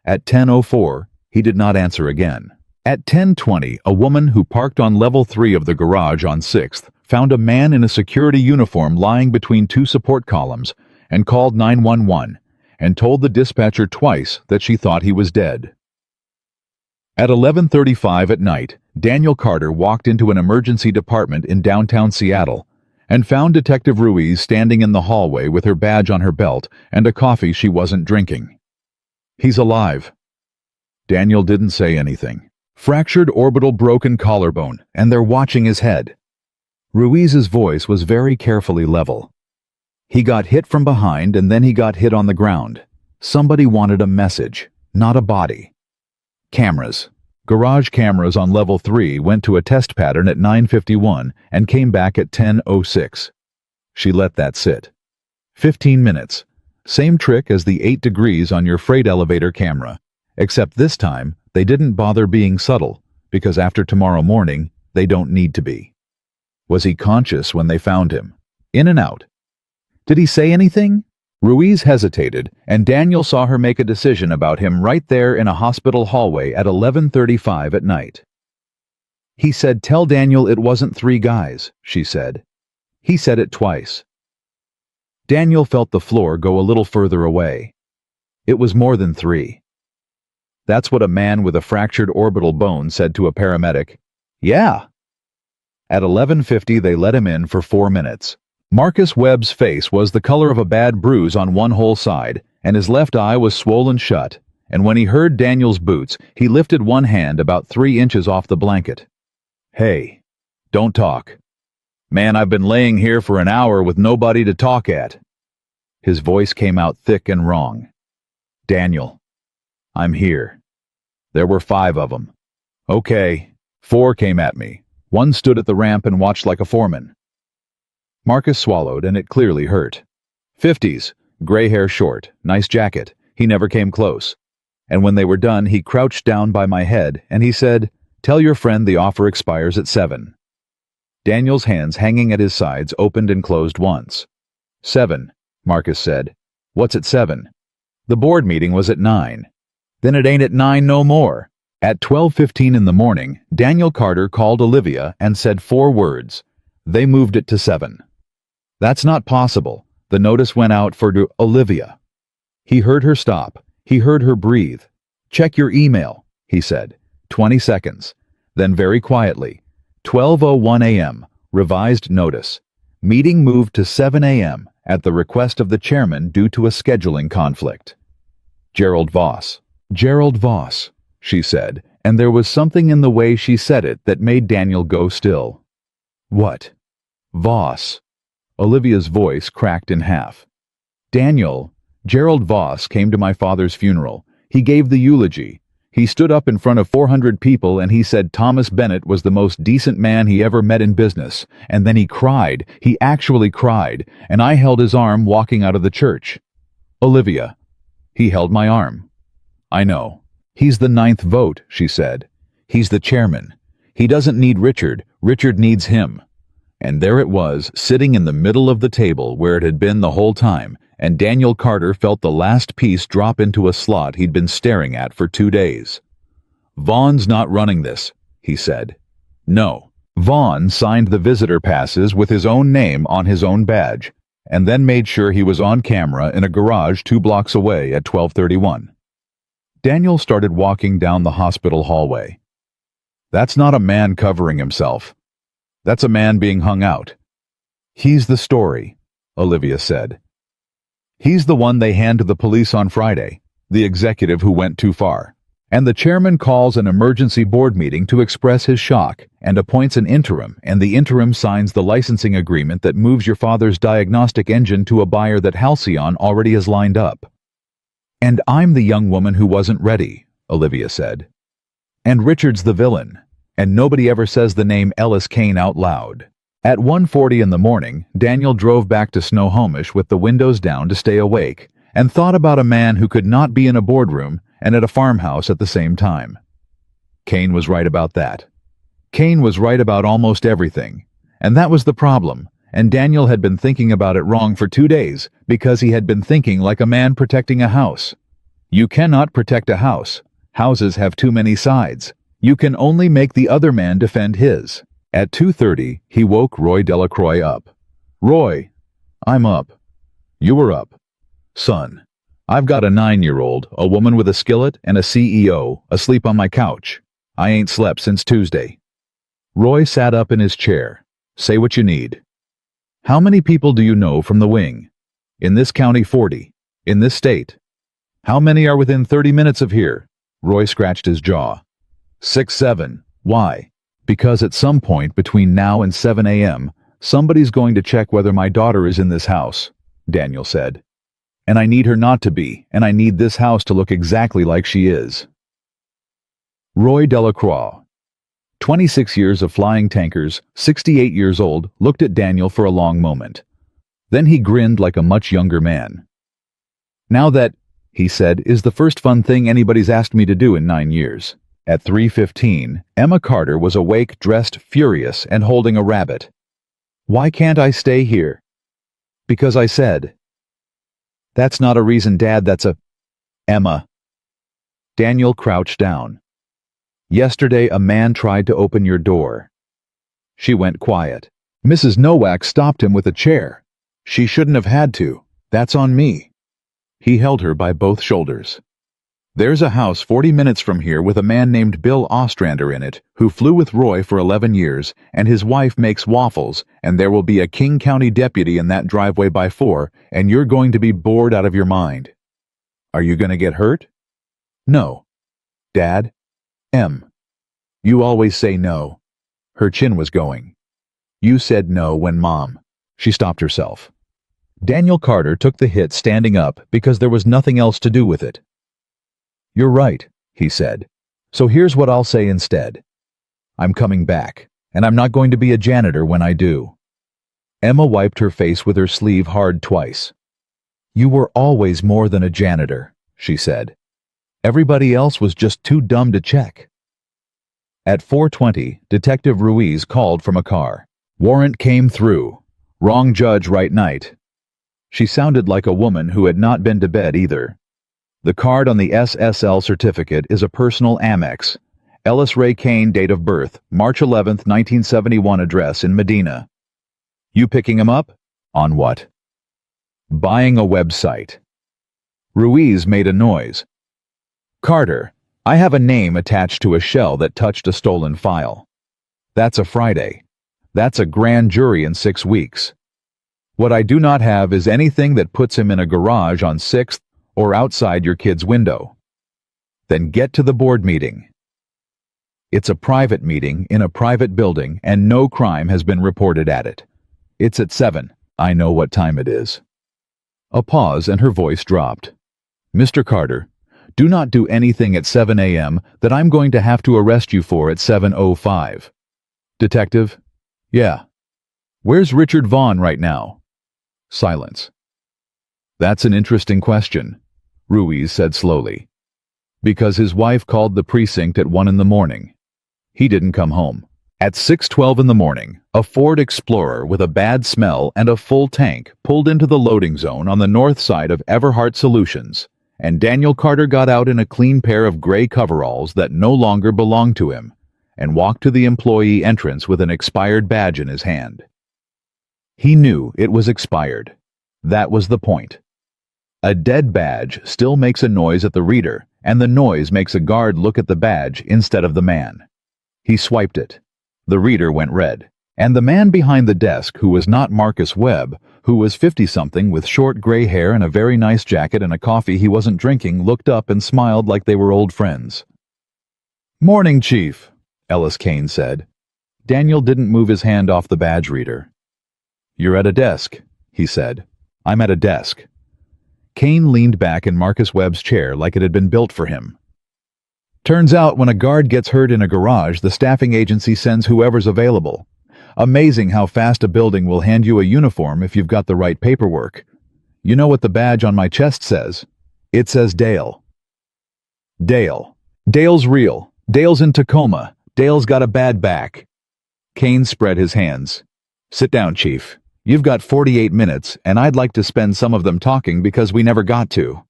At 10:04, he did not answer again. At 10:20, a woman who parked on level 3 of the garage on 6th found a man in a security uniform lying between 2 support columns and called 911 and told the dispatcher twice that she thought he was dead. At 11:35 at night, Daniel Carter walked into an emergency department in downtown Seattle and found Detective Ruiz standing in the hallway with her badge on her belt and a coffee she wasn't drinking. "He's alive." Daniel didn't say anything. Fractured orbital broken collarbone, and they're watching his head. Ruiz's voice was very carefully level. "He got hit from behind and then he got hit on the ground. Somebody wanted a message, not a body." Cameras. Garage cameras on level 3 went to a test pattern at 9:51 and came back at 10:06. She let that sit. 15 minutes. Same trick as the 8 degrees on your freight elevator camera, except this time they didn't bother being subtle, because after tomorrow morning, they don't need to be. Was he conscious when they found him? In and out. Did he say anything? Ruiz hesitated, and Daniel saw her make a decision about him right there in a hospital hallway at 11:35 at night. "He said, 'Tell Daniel it wasn't 3 guys,'" she said. He said it twice. Daniel felt the floor go a little further away. It was more than 3. That's what a man with a fractured orbital bone said to a paramedic. "Yeah." At 11:50 they let him in for 4 minutes. Marcus Webb's face was the color of a bad bruise on one whole side, and his left eye was swollen shut, and when he heard Daniel's boots, he lifted one hand about 3 inches off the blanket. "Hey, don't talk. Man, I've been laying here for an hour with nobody to talk at." His voice came out thick and wrong. "Daniel, I'm here. There were 5 of them. Okay, 4 came at me. 1 stood at the ramp and watched like a foreman." Marcus swallowed, and it clearly hurt. 50s, gray hair short, nice jacket. He never came close. And when they were done, he crouched down by my head, and he said, "Tell your friend the offer expires at 7. Daniel's hands hanging at his sides opened and closed once. 7, Marcus said. "What's at 7? The board meeting was at 9. "Then it ain't at 9 no more." At 12:15 in the morning, Daniel Carter called Olivia and said 4 words. They moved it to 7. "That's not possible." The notice went out for Olivia. He heard her stop. He heard her breathe. "Check your email," he said. 20 seconds. Then very quietly, 12:01 a.m., revised notice. Meeting moved to 7 a.m. at the request of the chairman due to a scheduling conflict. "Gerald Voss." "Gerald Voss," she said, And there was something in the way she said it that made Daniel go still. What? Voss. Olivia's voice cracked in half. Daniel, Gerald Voss came to my father's funeral. He gave the eulogy. He stood up in front of 400 people and he said Thomas Bennett was the most decent man he ever met in business. And then he cried. He actually cried. And I held his arm walking out of the church. Olivia. He held my arm. I know. He's the 9th vote, she said. He's the chairman. He doesn't need Richard. Richard needs him. And there it was, sitting in the middle of the table where it had been the whole time, and Daniel Carter felt the last piece drop into a slot he'd been staring at for 2 days. Vaughn's not running this, he said. No. Vaughn signed the visitor passes with his own name on his own badge, and then made sure he was on camera in a garage 2 blocks away at 12:31. Daniel started walking down the hospital hallway. That's not a man covering himself. That's a man being hung out. He's the story, Olivia said. He's the one they hand to the police on Friday, the executive who went too far. And the chairman calls an emergency board meeting to express his shock and appoints an interim, and the interim signs the licensing agreement that moves your father's diagnostic engine to a buyer that Halcyon already has lined up. And I'm the young woman who wasn't ready, Olivia said. And Richard's the villain, and nobody ever says the name Ellis Kane out loud. At 1:40 in the morning, Daniel drove back to Snohomish with the windows down to stay awake, and thought about a man who could not be in a boardroom and at a farmhouse at the same time. Kane was right about that. Kane was right about almost everything, and that was the problem, and Daniel had been thinking about it wrong for 2 days because he had been thinking like a man protecting a house. You cannot protect a house. Houses have too many sides. You can only make the other man defend his. At 2:30, he woke Roy Delacroix up. Roy, I'm up. You were up. Son, I've got a 9-year-old, a woman with a skillet, and a CEO asleep on my couch. I ain't slept since Tuesday. Roy sat up in his chair. Say what you need. How many people do you know from the wing? In this county, 40. In this state. How many are within 30 minutes of here? Roy scratched his jaw. 6, 7. Why? Because at some point between now and 7 a.m., somebody's going to check whether my daughter is in this house, Daniel said. And I need her not to be, and I need this house to look exactly like she is. Roy Delacroix, 26 years of flying tankers, 68 years old, looked at Daniel for a long moment. Then he grinned like a much younger man. Now that, he said, is the first fun thing anybody's asked me to do in 9 years. At 3:15, Emma Carter was awake, dressed, furious, and holding a rabbit. Why can't I stay here? Because I said. That's not a reason, Dad, that's a... Emma. Daniel crouched down. Yesterday a man tried to open your door. She went quiet. Mrs. Nowak stopped him with a chair. She shouldn't have had to. That's on me. He held her by both shoulders. There's a house 40 minutes from here with a man named Bill Ostrander in it, who flew with Roy for 11 years, and his wife makes waffles, and there will be a King County deputy in that driveway by 4, and you're going to be bored out of your mind. Are you going to get hurt? No. Dad? You always say no. Her chin was going. You said no when Mom. She stopped herself. Daniel Carter took the hit standing up because there was nothing else to do with it. You're right, he said. So here's what I'll say instead. I'm coming back, and I'm not going to be a janitor when I do. Emma wiped her face with her sleeve hard twice. You were always more than a janitor, she said. Everybody else was just too dumb to check. At 4:20, Detective Ruiz called from a car. Warrant came through. Wrong judge, right night. She sounded like a woman who had not been to bed either. The card on the SSL certificate is a personal Amex. Ellis Ray Kane, date of birth, March 11th, 1971, address in Medina. You picking him up? On what? Buying a website. Ruiz made a noise. Carter, I have a name attached to a shell that touched a stolen file. That's a Friday. That's a grand jury in 6 weeks. What I do not have is anything that puts him in a garage on 6th or outside your kid's window. Then get to the board meeting. It's a private meeting in a private building and no crime has been reported at it. It's at 7. I know what time it is." A pause and her voice dropped. "Mr. Carter, do not do anything at 7 a.m. that I'm going to have to arrest you for at 7:05. Detective? Yeah. Where's Richard Vaughn right now?" Silence. "That's an interesting question," Ruiz said slowly. "Because his wife called the precinct at 1 in the morning. He didn't come home. At 6:12 in the morning, a Ford Explorer with a bad smell and a full tank pulled into the loading zone on the north side of Everhart Solutions, and Daniel Carter got out in a clean pair of gray coveralls that no longer belonged to him, and walked to the employee entrance with an expired badge in his hand. He knew it was expired. That was the point. A dead badge still makes a noise at the reader, and the noise makes a guard look at the badge instead of the man. He swiped it. The reader went red, and the man behind the desk, who was not Marcus Webb, who was 50-something with short gray hair and a very nice jacket and a coffee he wasn't drinking, looked up and smiled like they were old friends. "Morning, Chief," Ellis Kane said. Daniel didn't move his hand off the badge reader. "You're at a desk," he said. "I'm at a desk." Kane leaned back in Marcus Webb's chair like it had been built for him. "Turns out when a guard gets hurt in a garage, the staffing agency sends whoever's available. Amazing how fast a building will hand you a uniform if you've got the right paperwork. You know what the badge on my chest says? It says Dale. Dale. Dale's real. Dale's in Tacoma. Dale's got a bad back." Kane spread his hands. "Sit down, Chief. You've got 48 minutes, and I'd like to spend some of them talking because we never got to.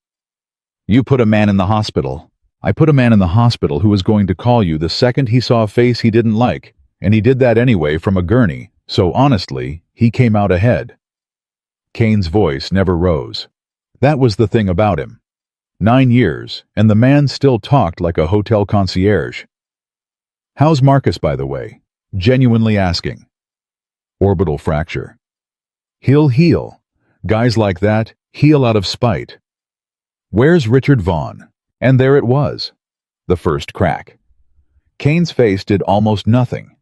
You put a man in the hospital. I put a man in the hospital who was going to call you the second he saw a face he didn't like, and he did that anyway from a gurney, so honestly, he came out ahead." Kane's voice never rose. That was the thing about him. 9 years, and the man still talked like a hotel concierge. "How's Marcus, by the way?" Genuinely asking. "Orbital fracture. He'll heal. Guys like that heal out of spite." "Where's Richard Vaughn?" And there it was. The first crack. Kane's face did almost nothing,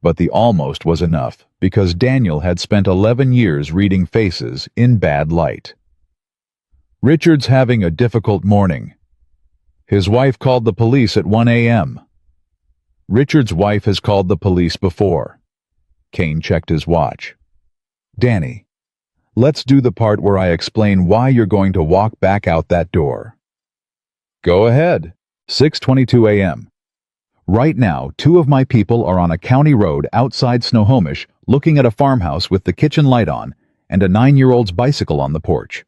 but the almost was enough because Daniel had spent 11 years reading faces in bad light. "Richard's having a difficult morning. His wife called the police at 1 a.m. Richard's wife has called the police before." Kane checked his watch. "Danny, let's do the part where I explain why you're going to walk back out that door." "Go ahead." 6:22 a.m. "Right now, 2 of my people are on a county road outside Snohomish looking at a farmhouse with the kitchen light on and a 9-year-old's bicycle on the porch."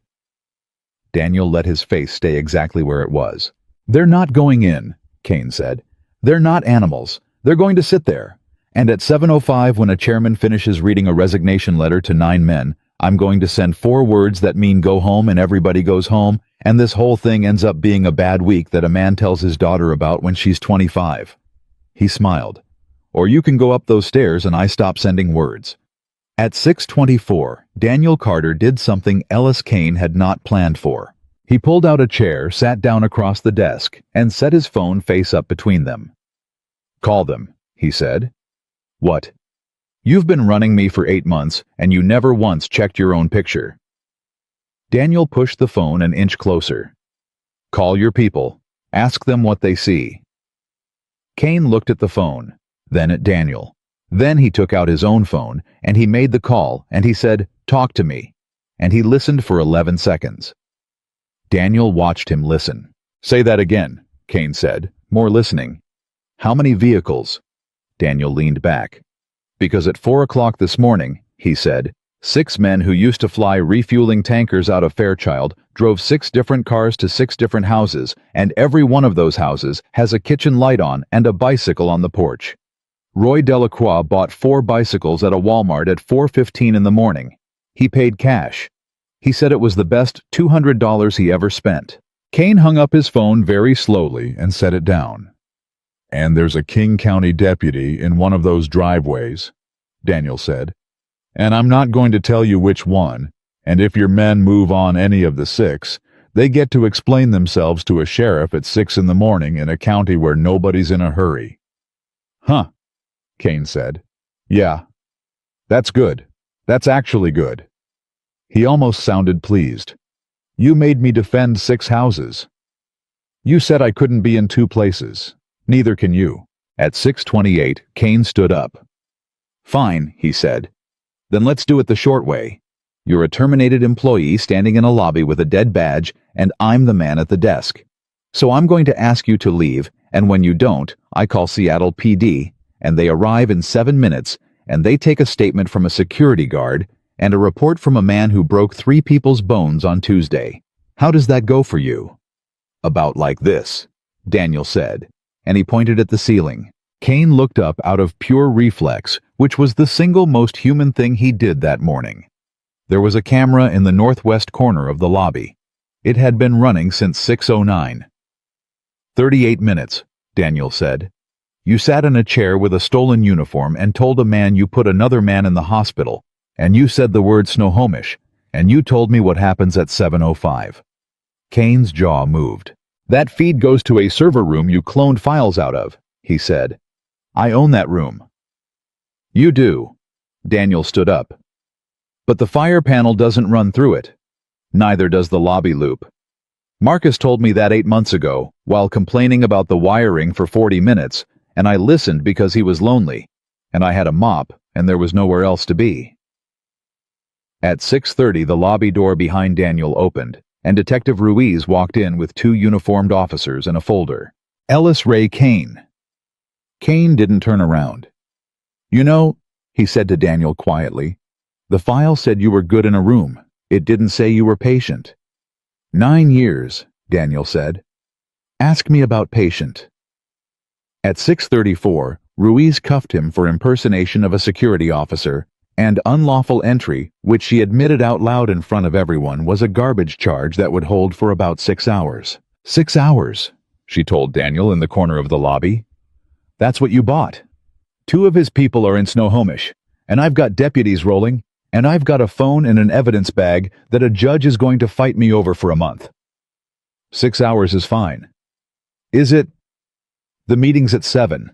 Daniel let his face stay exactly where it was. "They're not going in," Kane said. "They're not animals. They're going to sit there. And at 7:05, when a chairman finishes reading a resignation letter to 9 men, I'm going to send 4 words that mean go home and everybody goes home, and this whole thing ends up being a bad week that a man tells his daughter about when she's 25. He smiled. "Or you can go up those stairs and I stop sending words." At 6:24, Daniel Carter did something Ellis Kane had not planned for. He pulled out a chair, sat down across the desk, and set his phone face up between them. "Call them," he said. "What?" "You've been running me for 8 months, and you never once checked your own picture." Daniel pushed the phone an inch closer. "Call your people. Ask them what they see." Kane looked at the phone, then at Daniel. Then he took out his own phone, and he made the call, and he said, "Talk to me." And he listened for 11 seconds. Daniel watched him listen. "Say that again," Kane said, more listening. "How many vehicles?" Daniel leaned back. "Because at 4 o'clock this morning," he said, 6 men who used to fly refueling tankers out of Fairchild drove 6 different cars to 6 different houses, and every one of those houses has a kitchen light on and a bicycle on the porch. Roy Delacroix bought 4 bicycles at a Walmart at 4:15 in the morning. He paid cash. He said it was the best $200 he ever spent. Kane hung up his phone very slowly and set it down. "And there's a King County deputy in one of those driveways," Daniel said. "And I'm not going to tell you which one, and if your men move on any of the 6, they get to explain themselves to a sheriff at 6 in the morning in a county where nobody's in a hurry. Huh, Kane said. Yeah, that's good. That's actually good. He almost sounded pleased. You made me defend 6 houses. You said I couldn't be in 2 places. Neither can you. At 6:28, Kane stood up. Fine, he said. Then let's do it the short way. You're a terminated employee standing in a lobby with a dead badge, and I'm the man at the desk. So I'm going to ask you to leave, and when you don't, I call Seattle PD, and they arrive in 7 minutes, and they take a statement from a security guard and a report from a man who broke 3 people's bones on Tuesday. How does that go for you? About like this, Daniel said, and he pointed at the ceiling. Kane looked up out of pure reflex, which was the single most human thing he did that morning. There was a camera in the northwest corner of the lobby. It had been running since 6:09. 38 minutes, Daniel said. You sat in a chair with a stolen uniform and told a man you put another man in the hospital, and you said the word Snohomish, and you told me what happens at 7:05. Kane's jaw moved. That feed goes to a server room you cloned files out of, he said. I own that room. You do. Daniel stood up. But the fire panel doesn't run through it. Neither does the lobby loop. Marcus told me that 8 months ago, while complaining about the wiring for 40 minutes, and I listened because he was lonely, and I had a mop, and there was nowhere else to be. At 6:30, the lobby door behind Daniel opened, and Detective Ruiz walked in with 2 uniformed officers and a folder. Ellis Ray Kane. Kane didn't turn around. You know, he said to Daniel quietly, the file said you were good in a room. It didn't say you were patient. 9 years, Daniel said. Ask me about patient. At 6:34, Ruiz cuffed him for impersonation of a security officer, and unlawful entry, which she admitted out loud in front of everyone, was a garbage charge that would hold for about 6 hours. 6 hours, she told Daniel in the corner of the lobby. That's what you bought. 2 of his people are in Snohomish, and I've got deputies rolling, and I've got a phone and an evidence bag that a judge is going to fight me over for a month. 6 hours is fine. Is it? The meeting's at 7.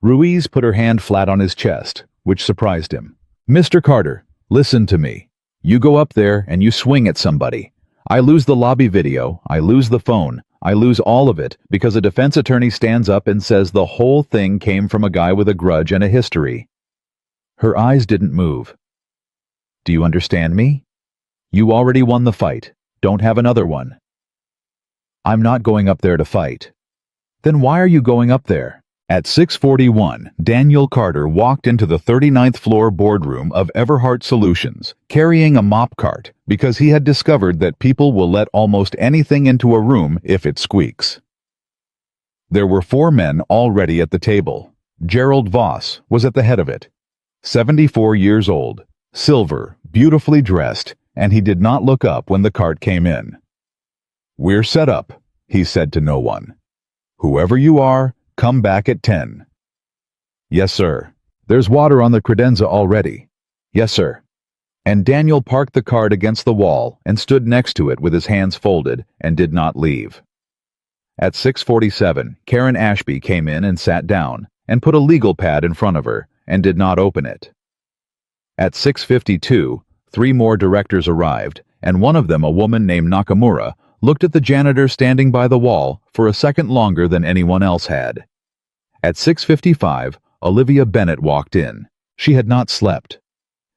Ruiz put her hand flat on his chest, which surprised him. Mr. Carter, listen to me. You go up there and you swing at somebody. I lose the lobby video, I lose the phone, I lose all of it because a defense attorney stands up and says the whole thing came from a guy with a grudge and a history. Her eyes didn't move. Do you understand me? You already won the fight. Don't have another one. I'm not going up there to fight. Then why are you going up there? At 6:41, Daniel Carter walked into the 39th floor boardroom of Everhart Solutions, carrying a mop cart because he had discovered that people will let almost anything into a room if it squeaks. There were 4 men already at the table. Gerald Voss was at the head of it. 74 years old, silver, beautifully dressed, and he did not look up when the cart came in. We're set up, he said to no one. Whoever you are, come back at 10. Yes, sir. There's water on the credenza already. Yes, sir. And Daniel parked the cart against the wall and stood next to it with his hands folded and did not leave. At 6:47, Karen Ashby came in and sat down and put a legal pad in front of her and did not open it. At 6:52, 3 more directors arrived, and one of them, a woman named Nakamura, looked at the janitor standing by the wall for a second longer than anyone else had. At 6:55, Olivia Bennett walked in. She had not slept.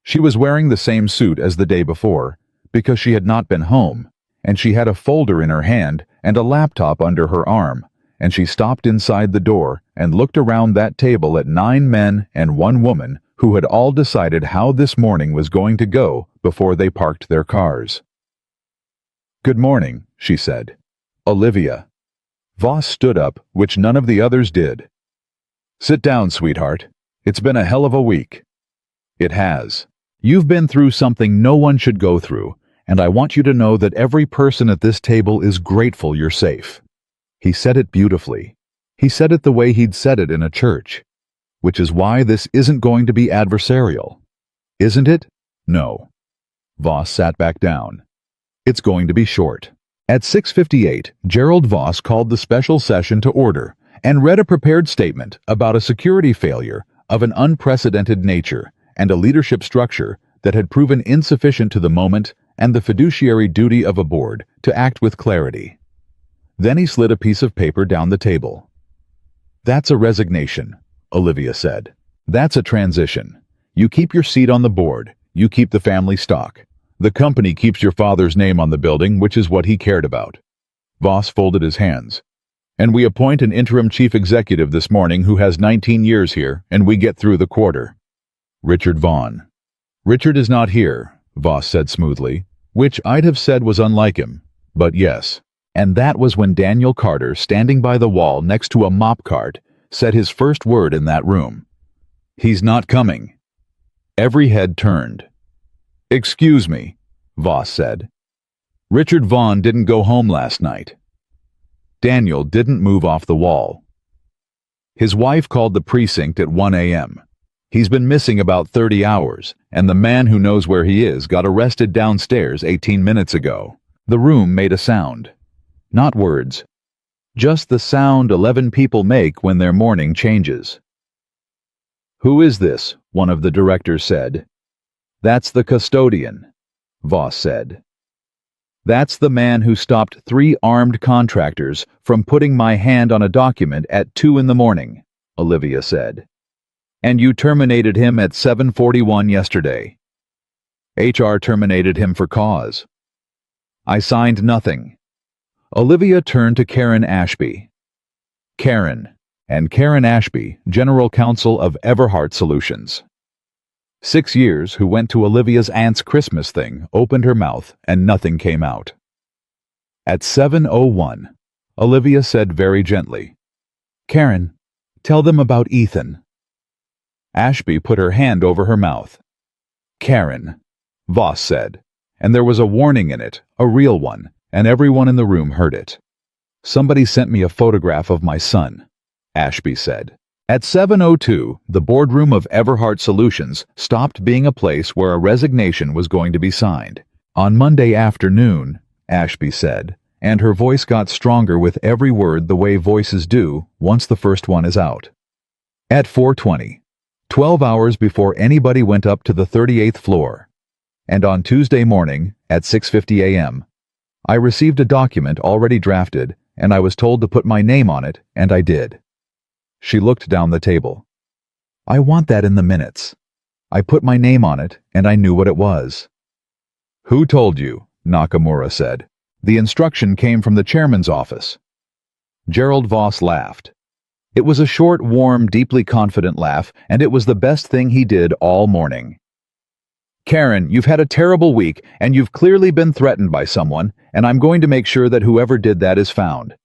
She was wearing the same suit as the day before, because she had not been home, and she had a folder in her hand and a laptop under her arm, and she stopped inside the door and looked around that table at 9 men and 1 woman who had all decided how this morning was going to go before they parked their cars. Good morning, she said. Olivia. Voss stood up, which none of the others did. Sit down, sweetheart. It's been a hell of a week. It has. You've been through something no one should go through, and I want you to know that every person at this table is grateful you're safe. He said it beautifully. He said it the way he'd said it in a church, which is why this isn't going to be adversarial. Isn't it? No. Voss sat back down. It's going to be short. At 6:58, Gerald Voss called the special session to order, and read a prepared statement about a security failure of an unprecedented nature and a leadership structure that had proven insufficient to the moment and the fiduciary duty of a board to act with clarity. Then he slid a piece of paper down the table. "That's a resignation," Olivia said. "That's a transition. You keep your seat on the board. You keep the family stock. The company keeps your father's name on the building, which is what he cared about." Voss folded his hands. "And we appoint an interim chief executive this morning who has 19 years here, and we get through the quarter." Richard Vaughn. "Richard is not here," Voss said smoothly, which I'd have said was unlike him, but yes. And that was when Daniel Carter, standing by the wall next to a mop cart, said his first word in that room. "He's not coming." Every head turned. "Excuse me," Voss said. "Richard Vaughn didn't go home last night." Daniel didn't move off the wall. "His wife called the precinct at 1 a.m. He's been missing about 30 hours, and the man who knows where he is got arrested downstairs 18 minutes ago." The room made a sound. Not words. Just the sound 11 people make when their morning changes. "Who is this?" one of the directors said. "That's the custodian," Voss said. "That's the man who stopped 3 armed contractors from putting my hand on a document at 2 in the morning, Olivia said. "And you terminated him at 7:41 yesterday." "HR terminated him for cause." "I signed nothing." Olivia turned to Karen Ashby. Karen, and Karen Ashby, General Counsel of Everhart Solutions. 6 years, who went to Olivia's aunt's Christmas thing, opened her mouth, and nothing came out. At 7:01, Olivia said very gently, "Karen, tell them about Ethan." Ashby put her hand over her mouth. "Karen," Voss said, and there was a warning in it, a real one, and everyone in the room heard it. "Somebody sent me a photograph of my son," Ashby said. At 7:02, the boardroom of Everhart Solutions stopped being a place where a resignation was going to be signed. "On Monday afternoon," Ashby said, and her voice got stronger with every word the way voices do once the first one is out. "At 4:20, 12 hours before anybody went up to the 38th floor. And on Tuesday morning, at 6:50 a.m., I received a document already drafted, and I was told to put my name on it, and I did." She looked down the table. "I want that in the minutes. I put my name on it, and I knew what it was." "Who told you?" Nakamura said. "The instruction came from the chairman's office." Gerald Voss laughed. It was a short, warm, deeply confident laugh, and it was the best thing he did all morning. "Karen, you've had a terrible week, and you've clearly been threatened by someone, and I'm going to make sure that whoever did that is found.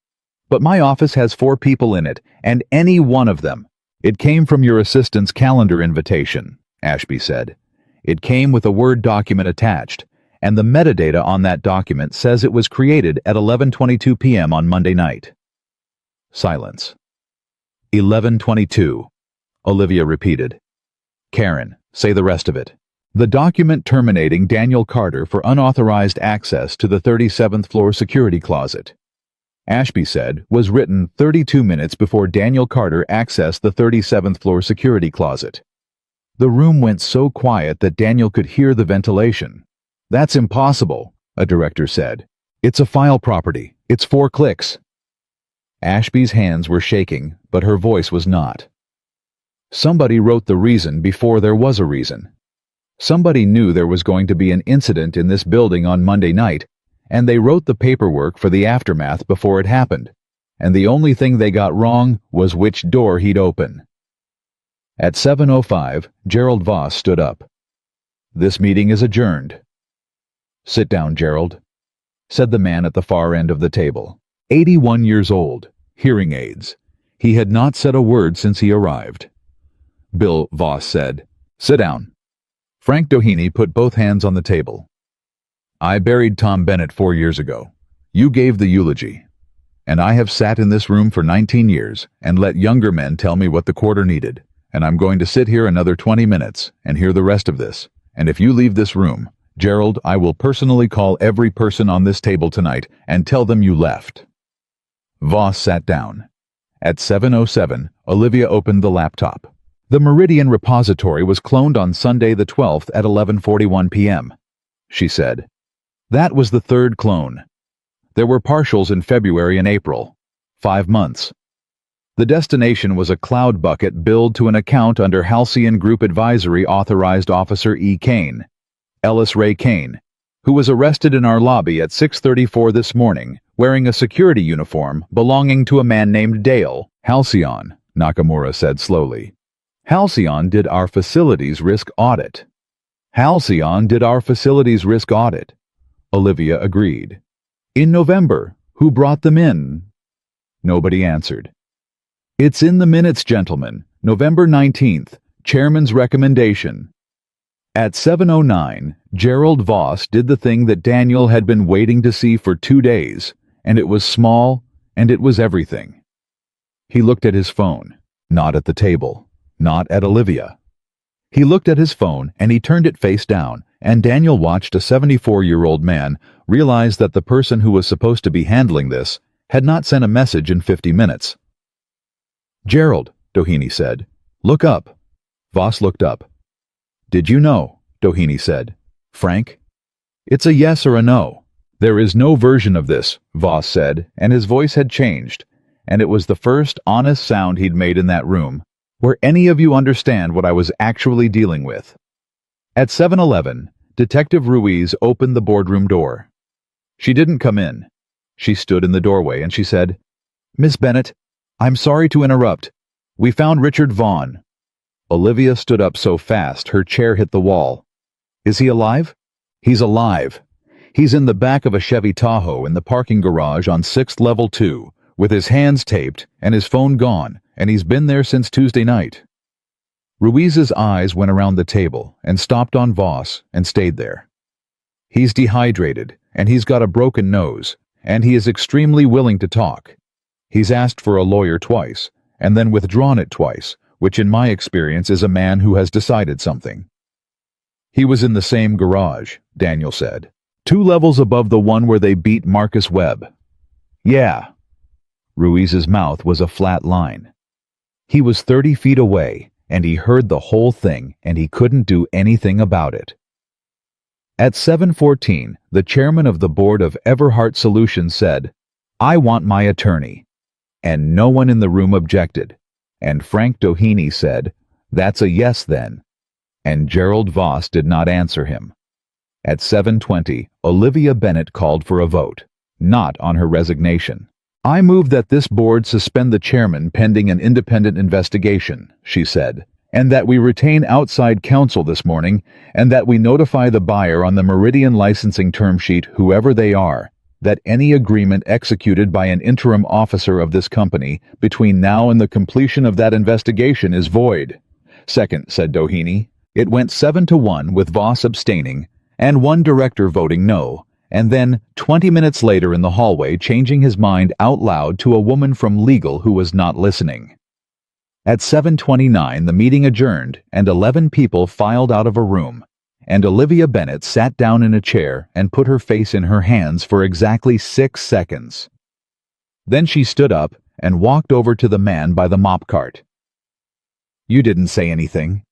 But my office has 4 people in it, and any one of them—" "It came from your assistant's calendar invitation," Ashby said. "It came with a Word document attached, and the metadata on that document says it was created at 11:22 p.m. on Monday night." Silence. 11:22, Olivia repeated. "Karen, say the rest of it." "The document terminating Daniel Carter for unauthorized access to the 37th floor security closet," Ashby said, "was written 32 minutes before Daniel Carter accessed the 37th floor security closet." The room went so quiet that Daniel could hear the ventilation. "That's impossible," a director said. "It's a file property. It's 4 clicks." Ashby's hands were shaking, but her voice was not. "Somebody wrote the reason before there was a reason. Somebody knew there was going to be an incident in this building on Monday night, and they wrote the paperwork for the aftermath before it happened, and the only thing they got wrong was which door he'd open." At 7:05, Gerald Voss stood up. "This meeting is adjourned." "Sit down, Gerald," said the man at the far end of the table. 81 years old, hearing aids. He had not said a word since he arrived. Bill, Voss said. "Sit down." Frank Doheny put both hands on the table. "I buried Tom Bennett 4 years ago. You gave the eulogy. And I have sat in this room for 19 years and let younger men tell me what the quarter needed. And I'm going to sit here another 20 minutes and hear the rest of this. And if you leave this room, Gerald, I will personally call every person on this table tonight and tell them you left." Voss sat down. At 7:07, Olivia opened the laptop. The Meridian repository was cloned on Sunday the 12th at 11:41 p.m., she said. That was the third clone. There were partials in February and April. 5 months. The destination was a cloud bucket billed to an account under Halcyon Group Advisory Authorized Officer E. Kane, Ellis Ray Kane, who was arrested in our lobby at 6:34 this morning, wearing a security uniform belonging to a man named Dale. Halcyon, Nakamura said slowly. Halcyon did our facilities risk audit. Halcyon did our facilities risk audit. Olivia agreed. In November, who brought them in? Nobody answered. It's in the minutes, gentlemen. November 19th, Chairman's recommendation. At 7:09, Gerald Voss did the thing that Daniel had been waiting to see for 2 days, and it was small, and it was everything. He looked at his phone, not at the table, not at Olivia. He looked at his phone, and he turned it face down, and Daniel watched a 74-year-old man realize that the person who was supposed to be handling this had not sent a message in 50 minutes. Gerald, Doheny said, look up. Voss looked up. Did you know? Doheny said. Frank? It's a yes or a no. There is no version of this, Voss said, and his voice had changed, and it was the first honest sound he'd made in that room, where any of you understand what I was actually dealing with. At 7:11, Detective Ruiz opened the boardroom door. She didn't come in. She stood in the doorway and she said, Miss Bennett, I'm sorry to interrupt. We found Richard Vaughn. Olivia stood up so fast her chair hit the wall. Is he alive? He's alive. He's in the back of a Chevy Tahoe in the parking garage on 6th level 2, with his hands taped and his phone gone, and he's been there since Tuesday night. Ruiz's eyes went around the table and stopped on Voss and stayed there. He's dehydrated, and he's got a broken nose, and he is extremely willing to talk. He's asked for a lawyer twice, and then withdrawn it twice, which in my experience is a man who has decided something. He was in the same garage, Daniel said, 2 levels above the one where they beat Marcus Webb. Yeah. Ruiz's mouth was a flat line. He was 30 feet away, and he heard the whole thing, and he couldn't do anything about it. At 7:14, the chairman of the board of Everhart Solutions said, I want my attorney. And no one in the room objected. And Frank Doheny said, that's a yes then. And Gerald Voss did not answer him. At 7:20, Olivia Bennett called for a vote, not on her resignation. I move that this board suspend the chairman pending an independent investigation, she said, and that we retain outside counsel this morning, and that we notify the buyer on the Meridian licensing term sheet, whoever they are, that any agreement executed by an interim officer of this company between now and the completion of that investigation is void. Second, said Doheny. It went 7-1 with Voss abstaining, and one director voting no, and then 20 minutes later in the hallway changing his mind out loud to a woman from legal who was not listening. At 7:29 the meeting adjourned and 11 people filed out of a room, and Olivia Bennett sat down in a chair and put her face in her hands for exactly 6 seconds. Then she stood up and walked over to the man by the mop cart. You didn't say anything.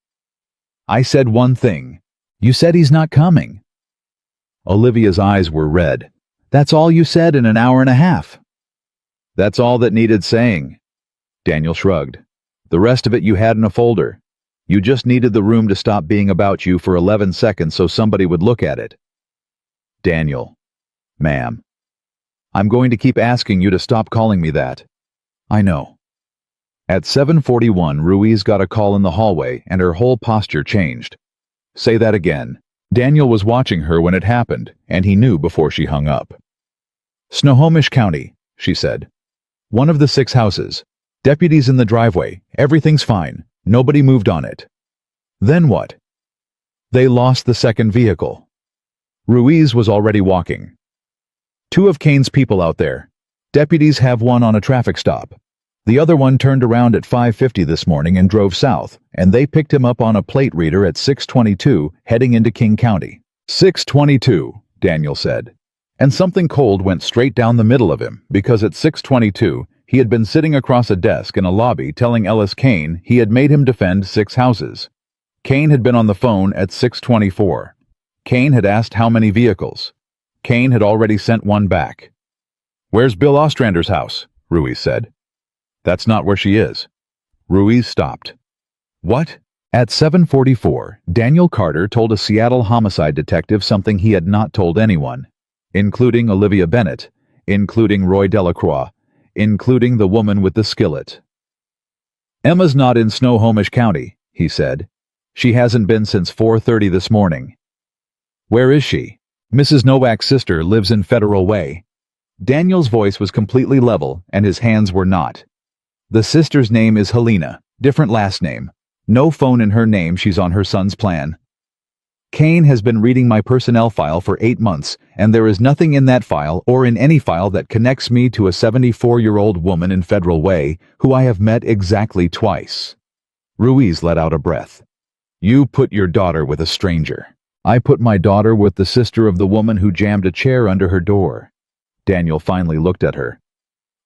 I said one thing. You said he's not coming. Olivia's eyes were red. That's all you said in an hour and a half. That's all that needed saying. Daniel shrugged. The rest of it you had in a folder. You just needed the room to stop being about you for 11 seconds so somebody would look at it. Daniel. Ma'am. I'm going to keep asking you to stop calling me that. I know. At 7:41, Ruiz got a call in the hallway and her whole posture changed. Say that again. Daniel was watching her when it happened, and he knew before she hung up. Snohomish County, she said. One of the 6 houses. Deputies in the driveway. Everything's fine. Nobody moved on it. Then what? They lost the second vehicle. Ruiz was already walking. 2 of Kane's people out there. Deputies have one on a traffic stop. The other one turned around at 5:50 this morning and drove south, and they picked him up on a plate reader at 6:22 heading into King County. 6:22, Daniel said. And something cold went straight down the middle of him because at 6:22 He had been sitting across a desk in a lobby telling Ellis Kane he had made him defend 6 houses. Kane had been on the phone at 6:24. Kane had asked how many vehicles. Kane had already sent one back. "Where's Bill Ostrander's house?" Ruiz said. "That's not where she is." Ruiz stopped. "What?" At 7:44, Daniel Carter told a Seattle homicide detective something he had not told anyone, including Olivia Bennett, including Roy Delacroix, including the woman with the skillet. "Emma's not in Snohomish County," he said. "She hasn't been since 4:30 this morning." "Where is she?" "Mrs. Novak's sister lives in Federal Way." Daniel's voice was completely level, and his hands were not. "The sister's name is Helena, different last name. No phone in her name, she's on her son's plan." "Kane has been reading my personnel file for 8 months, and there is nothing in that file or in any file that connects me to a 74-year-old woman in Federal Way who I have met exactly twice." Ruiz let out a breath. "You put your daughter with a stranger." "I put my daughter with the sister of the woman who jammed a chair under her door." Daniel finally looked at her.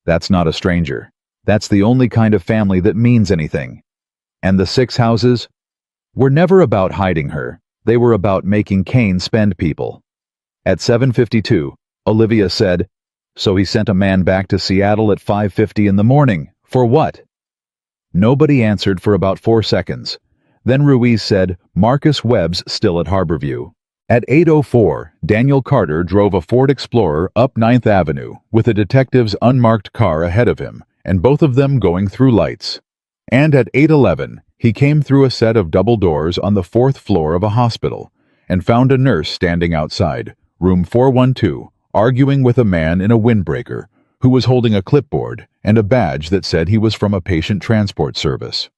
"That's not a stranger. That's the only kind of family that means anything. And the 6 houses were never about hiding her. They were about making Kane spend people." At 7:52, Olivia said, "So he sent a man back to Seattle at 5:50 in the morning. For what?" Nobody answered for about 4 seconds. Then Ruiz said, "Marcus Webb's still at Harborview." At 8:04, Daniel Carter drove a Ford Explorer up 9th Avenue with a detective's unmarked car ahead of him, and both of them going through lights. And at 8:11, he came through a set of double doors on the 4th floor of a hospital and found a nurse standing outside, room 412, arguing with a man in a windbreaker who was holding a clipboard and a badge that said he was from a patient transport service.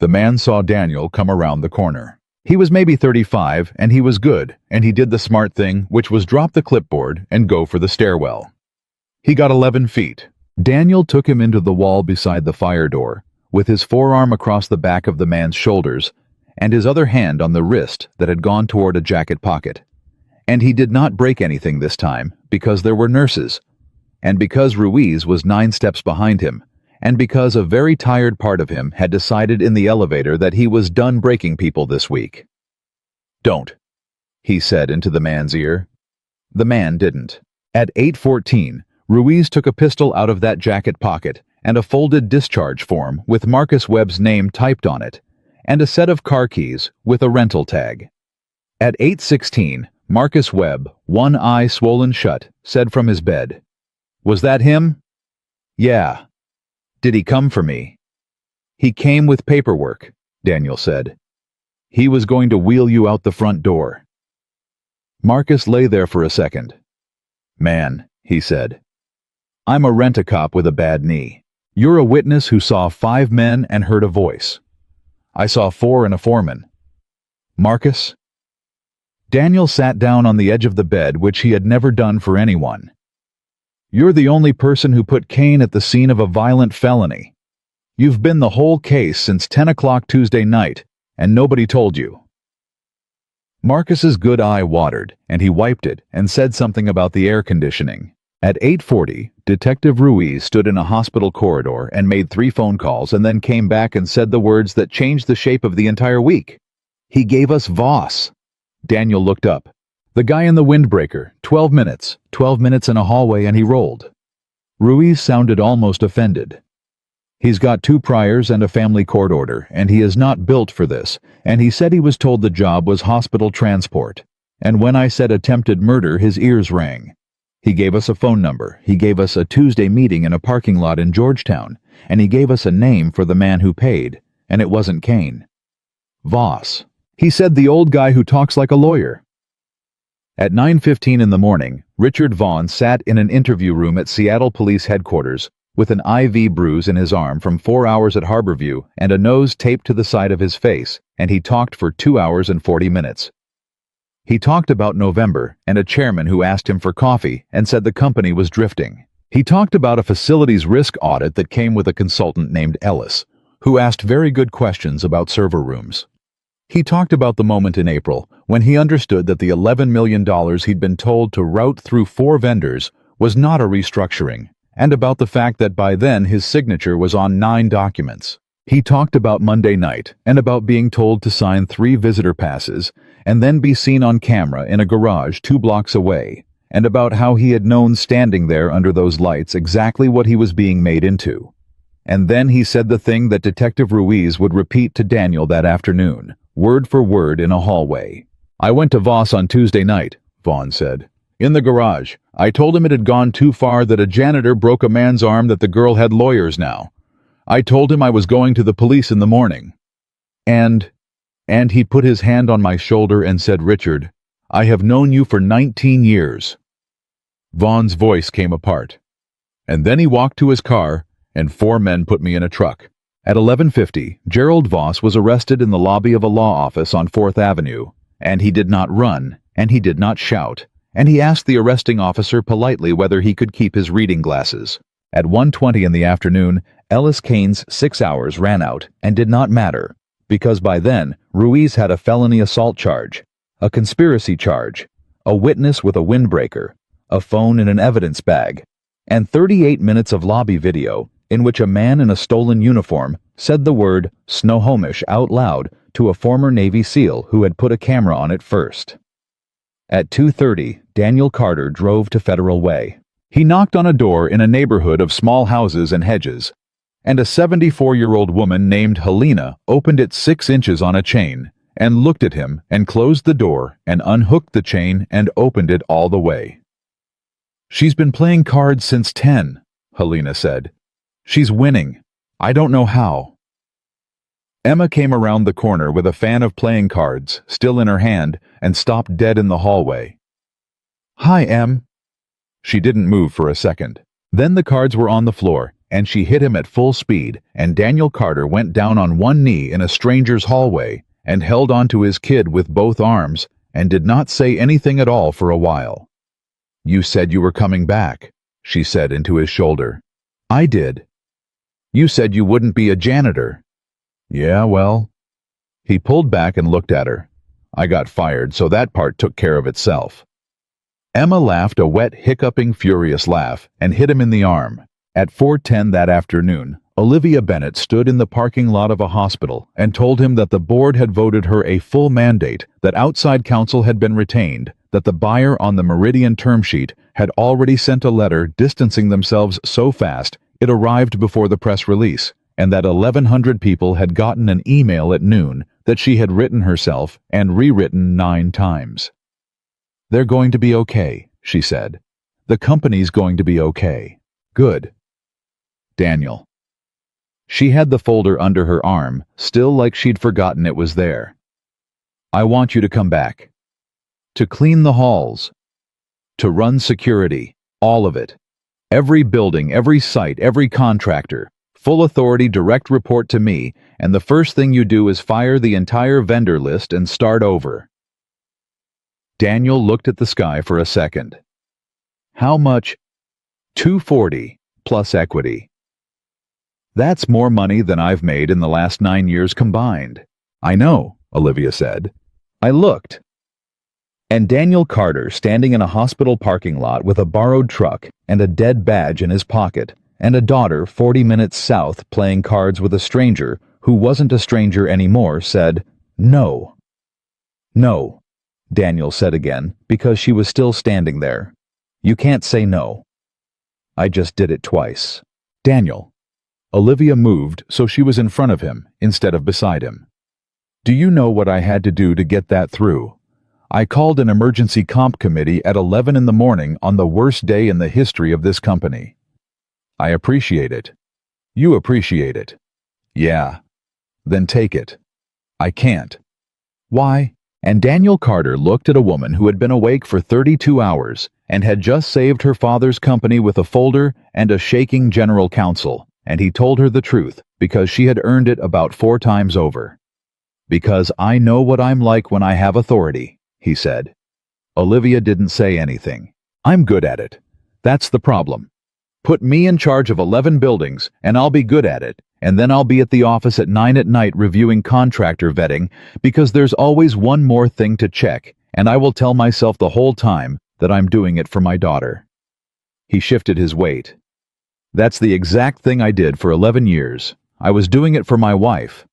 The man saw Daniel come around the corner. He was maybe 35, and he was good, and he did the smart thing, which was drop the clipboard and go for the stairwell. He got 11 feet. Daniel took him into the wall beside the fire door, with his forearm across the back of the man's shoulders and his other hand on the wrist that had gone toward a jacket pocket. And he did not break anything this time, because there were nurses, and because Ruiz was 9 steps behind him, and because a very tired part of him had decided in the elevator that he was done breaking people this week. "Don't," he said into the man's ear. The man didn't. At 8:14, Ruiz took a pistol out of that jacket pocket and a folded discharge form with Marcus Webb's name typed on it, and a set of car keys with a rental tag. At 8:16, Marcus Webb, one eye swollen shut, said from his bed, "Was that him?" "Yeah." "Did he come for me?" "He came with paperwork," Daniel said. "He was going to wheel you out the front door." Marcus lay there for a second. "Man," he said, "I'm a rent-a-cop with a bad knee. You're a witness who saw 5 men and heard a voice. I saw 4 and a foreman. Marcus?" Daniel sat down on the edge of the bed, which he had never done for anyone. "You're the only person who put Kane at the scene of a violent felony. You've been the whole case since 10 o'clock Tuesday night, and nobody told you." Marcus's good eye watered, and he wiped it and said something about the air conditioning. At 8:40, Detective Ruiz stood in a hospital corridor and made 3 phone calls and then came back and said the words that changed the shape of the entire week. "He gave us Voss." Daniel looked up. "The guy in the windbreaker, 12 minutes in a hallway and he rolled." Ruiz sounded almost offended. "He's got 2 priors and a family court order, and he is not built for this, and he said he was told the job was hospital transport. And when I said attempted murder, his ears rang. He gave us a phone number, he gave us a Tuesday meeting in a parking lot in Georgetown, and he gave us a name for the man who paid, and it wasn't Kane. Voss. He said the old guy who talks like a lawyer." At 9:15 in the morning, Richard Vaughn sat in an interview room at Seattle Police Headquarters with an IV bruise in his arm from 4 hours at Harborview and a nose taped to the side of his face, and he talked for 2 hours and 40 minutes. He talked about November and a chairman who asked him for coffee and said the company was drifting. He talked about a facilities risk audit that came with a consultant named Ellis, who asked very good questions about server rooms. He talked about the moment in April when he understood that the $11 million he'd been told to route through 4 vendors was not a restructuring, and about the fact that by then his signature was on 9 documents. He talked about Monday night and about being told to sign 3 visitor passes and then be seen on camera in a garage 2 blocks away, and about how he had known standing there under those lights exactly what he was being made into. And then he said the thing that Detective Ruiz would repeat to Daniel that afternoon, word for word in a hallway. "I went to Voss on Tuesday night," Vaughn said. "In the garage. I told him it had gone too far that a janitor broke a man's arm, that the girl had lawyers now. I told him I was going to the police in the morning. And he put his hand on my shoulder and said, 'Richard, I have known you for 19 years. Vaughn's voice came apart. "And then he walked to his car, and 4 men put me in a truck." At 11:50, Gerald Voss was arrested in the lobby of a law office on 4th Avenue, and he did not run, and he did not shout, and he asked the arresting officer politely whether he could keep his reading glasses. At 1:20 in the afternoon, Ellis Kane's 6 hours ran out and did not matter, because by then, Ruiz had a felony assault charge, a conspiracy charge, a witness with a windbreaker, a phone in an evidence bag, and 38 minutes of lobby video in which a man in a stolen uniform said the word Snohomish out loud to a former Navy SEAL who had put a camera on it first. At 2:30, Daniel Carter drove to Federal Way. He knocked on a door in a neighborhood of small houses and hedges, and a 74-year-old woman named Helena opened it 6 inches on a chain, and looked at him and closed the door and unhooked the chain and opened it all the way. "She's been playing cards since 10, Helena said. "She's winning. I don't know how." Emma came around the corner with a fan of playing cards still in her hand and stopped dead in the hallway. "Hi, Em." She didn't move for a second. Then the cards were on the floor, and she hit him at full speed, and Daniel Carter went down on one knee in a stranger's hallway and held onto his kid with both arms and did not say anything at all for a while. "You said you were coming back," she said into his shoulder. "I did." "You said you wouldn't be a janitor." "Yeah, well." He pulled back and looked at her. "I got fired, so that part took care of itself." Emma laughed a wet, hiccuping, furious laugh and hit him in the arm. At 4:10 that afternoon, Olivia Bennett stood in the parking lot of a hospital and told him that the board had voted her a full mandate, that outside counsel had been retained, that the buyer on the Meridian term sheet had already sent a letter distancing themselves so fast it arrived before the press release, and that 1,100 people had gotten an email at noon that she had written herself and rewritten 9 times. "They're going to be okay," she said. "The company's going to be okay. Good." Daniel. She had the folder under her arm, still like she'd forgotten it was there. "I want you to come back. To clean the halls. To run security. All of it. Every building, every site, every contractor. Full authority, direct report to me, and the first thing you do is fire the entire vendor list and start over." Daniel looked at the sky for a second. "How much?" "240, plus equity." "That's more money than I've made in the last 9 years combined." "I know," Olivia said. "I looked." And Daniel Carter, standing in a hospital parking lot with a borrowed truck and a dead badge in his pocket, and a daughter 40 minutes south playing cards with a stranger who wasn't a stranger anymore, said, "No." "No," Daniel said again, because she was still standing there. "You can't say no." "I just did it twice." "Daniel." Olivia moved so she was in front of him instead of beside him. "Do you know what I had to do to get that through? I called an emergency comp committee at 11 in the morning on the worst day in the history of this company." "I appreciate it." "You appreciate it." "Yeah." "Then take it." "I can't." "Why?" And Daniel Carter looked at a woman who had been awake for 32 hours and had just saved her father's company with a folder and a shaking general counsel, and he told her the truth because she had earned it about 4 times over. "Because I know what I'm like when I have authority," he said. Olivia didn't say anything. "I'm good at it. That's the problem. Put me in charge of 11 buildings, and I'll be good at it, and then I'll be at the office at 9 at night reviewing contractor vetting, because there's always one more thing to check, and I will tell myself the whole time that I'm doing it for my daughter." He shifted his weight. That's the exact thing I did for 11 years. I was doing it for my wife.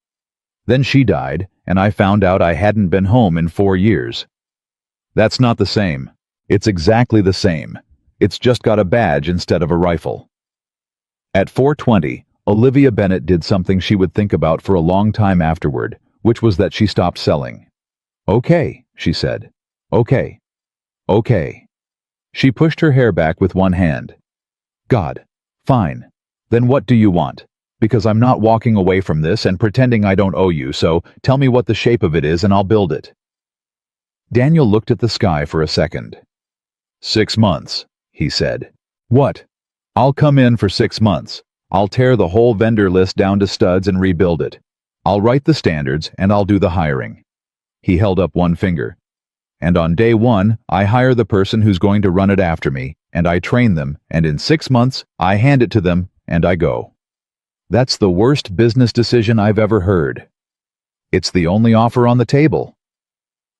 Then she died, and I found out I hadn't been home in 4 years. That's not the same. It's exactly the same. It's just got a badge instead of a rifle. At 4:20, Olivia Bennett did something she would think about for a long time afterward, which was that she stopped selling. "Okay," she said. "Okay. Okay." She pushed her hair back with one hand. "God. Fine. Then what do you want? Because I'm not walking away from this and pretending I don't owe you, so tell me what the shape of it is and I'll build it." Daniel looked at the sky for a second. 6 months, he said. "What? I'll come in for 6 months. I'll tear the whole vendor list down to studs and rebuild it. I'll write the standards and I'll do the hiring." He held up one finger. "And on day 1, I hire the person who's going to run it after me, and I train them, and in 6 months, I hand it to them, and I go." That's the worst business decision I've ever heard. It's the only offer on the table.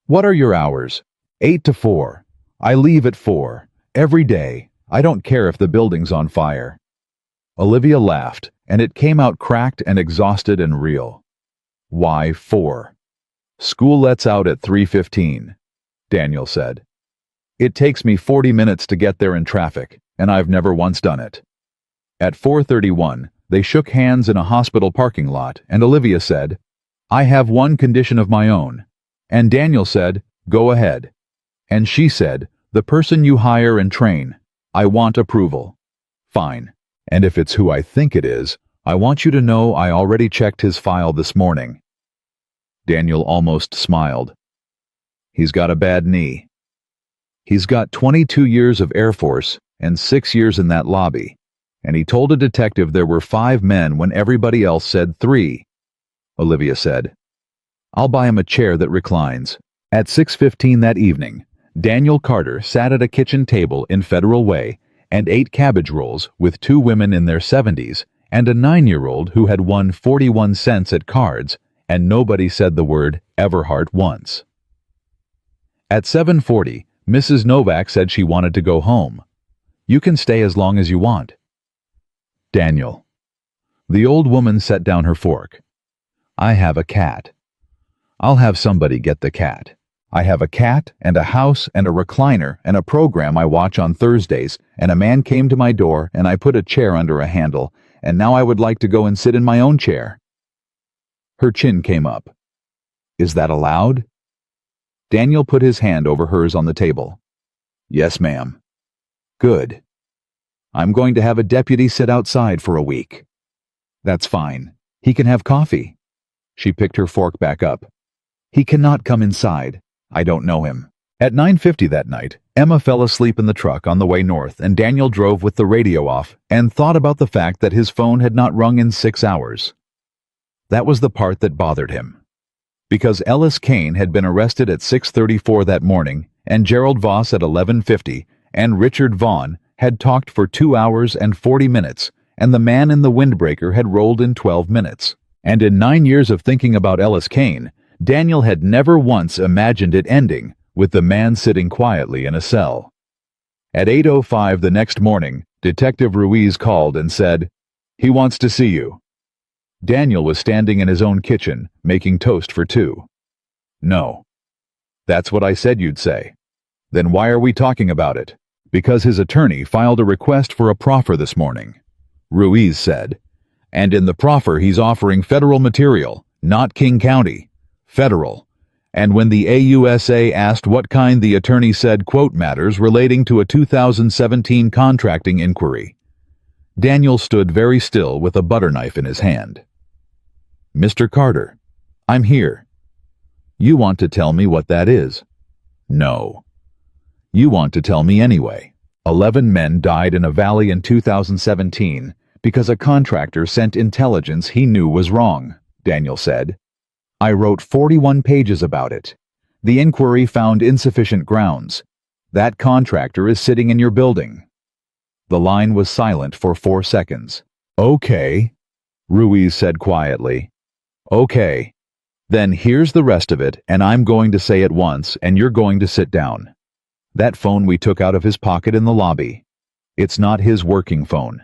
"What are your hours?" 8 to 4. I leave at 4. Every day. I don't care if the building's on fire. Olivia laughed, and it came out cracked and exhausted and real. "Why 4? School lets out at 3:15, Daniel said. "It takes me 40 minutes to get there in traffic, and I've never once done it." At 4:31, they shook hands in a hospital parking lot, and Olivia said, "I have one condition of my own." And Daniel said, "Go ahead." And she said, "The person you hire and train, I want approval." "Fine. And if it's who I think it is, I want you to know I already checked his file this morning." Daniel almost smiled. "He's got a bad knee. He's got 22 years of Air Force and 6 years in that lobby, and he told a detective there were 5 men when everybody else said 3. Olivia said, "I'll buy him a chair that reclines." At 6:15 that evening, Daniel Carter sat at a kitchen table in Federal Way and ate cabbage rolls with 2 women in their 70s and a 9-year-old who had won 41 cents at cards, and nobody said the word Everhart once. At 7:40, Mrs. Novak said she wanted to go home. "You can stay as long as you want." Daniel. The old woman set down her fork. "I have a cat. I'll have somebody get the cat. I have a cat and a house and a recliner and a program I watch on Thursdays, and a man came to my door and I put a chair under a handle, and now I would like to go and sit in my own chair." Her chin came up. "Is that allowed?" Daniel put his hand over hers on the table. "Yes, ma'am." "Good. I'm going to have a deputy sit outside for a week." "That's fine. He can have coffee." She picked her fork back up. "He cannot come inside. I don't know him." At 9:50 that night, Emma fell asleep in the truck on the way north, and Daniel drove with the radio off and thought about the fact that his phone had not rung in 6 hours. That was the part that bothered him. Because Ellis Kane had been arrested at 6:34 that morning, and Gerald Voss at 11:50, and Richard Vaughn had talked for 2 hours and 40 minutes, and the man in the windbreaker had rolled in 12 minutes. And in 9 years of thinking about Ellis Kane, Daniel had never once imagined it ending with the man sitting quietly in a cell. At 8:05 the next morning, Detective Ruiz called and said, "He wants to see you." Daniel was standing in his own kitchen, making toast for 2. "No." "That's what I said you'd say." "Then why are we talking about it?" "Because his attorney filed a request for a proffer this morning," Ruiz said. "And in the proffer he's offering federal material, not King County. Federal. And when the AUSA asked what kind, the attorney said, quote, matters relating to a 2017 contracting inquiry. Daniel stood very still with a butter knife in his hand. "Mr. Carter, I'm here. You want to tell me what that is?" "No." "You want to tell me anyway." 11 men died in a valley in 2017 because a contractor sent intelligence he knew was wrong, Daniel said. "I wrote 41 pages about it. The inquiry found insufficient grounds. That contractor is sitting in your building." The line was silent for 4 seconds. "Okay," Ruiz said quietly. "Okay. Then here's the rest of it, and I'm going to say it once, and you're going to sit down. That phone we took out of his pocket in the lobby. It's not his working phone.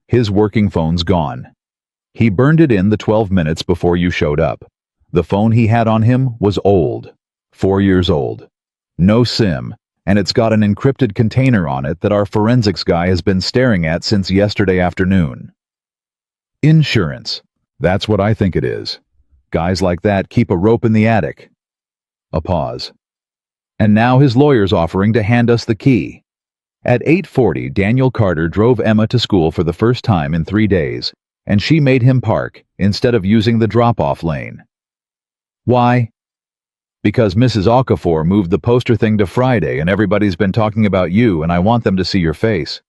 His working phone's gone. He burned it in the 12 minutes before you showed up. The phone he had on him was old. 4 years old. No SIM, and it's got an encrypted container on it that our forensics guy has been staring at since yesterday afternoon. Insurance. That's what I think it is. Guys like that keep a rope in the attic. A pause. And now his lawyer's offering to hand us the key. At 8:40, Daniel Carter drove Emma to school for the first time in 3 days, and she made him park instead of using the drop-off lane. Why? Because Mrs. Okafor moved the poster thing to Friday and everybody's been talking about you and I want them to see your face.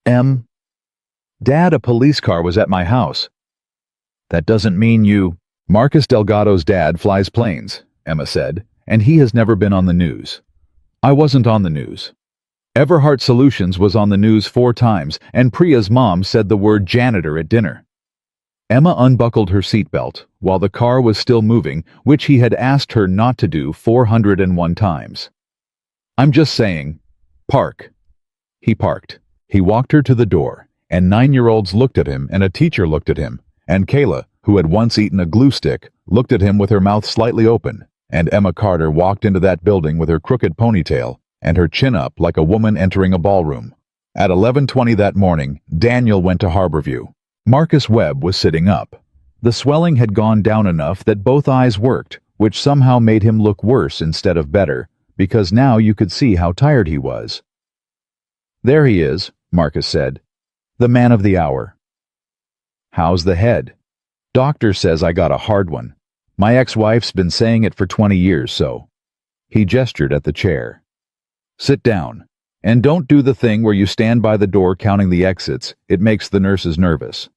Dad, a police car was at my house. That doesn't mean you... Marcus Delgado's dad flies planes, Emma said, and he has never been on the news. I wasn't on the news. Everhart Solutions was on the news 4 times, and Priya's mom said the word janitor at dinner. Emma unbuckled her seatbelt while the car was still moving, which he had asked her not to do 401 times. I'm just saying, park. He parked. He walked her to the door, and 9-year-olds looked at him and a teacher looked at him, and Kayla, who had once eaten a glue stick, looked at him with her mouth slightly open, and Emma Carter walked into that building with her crooked ponytail and her chin up like a woman entering a ballroom. At 11:20 that morning, Daniel went to Harborview. Marcus Webb was sitting up. The swelling had gone down enough that both eyes worked, which somehow made him look worse instead of better, because now you could see how tired he was. There he is, Marcus said. The man of the hour. How's the head? Doctor says I got a hard one. My ex-wife's been saying it for 20 years, so. He gestured at the chair. Sit down. And don't do the thing where you stand by the door counting the exits. It makes the nurses nervous.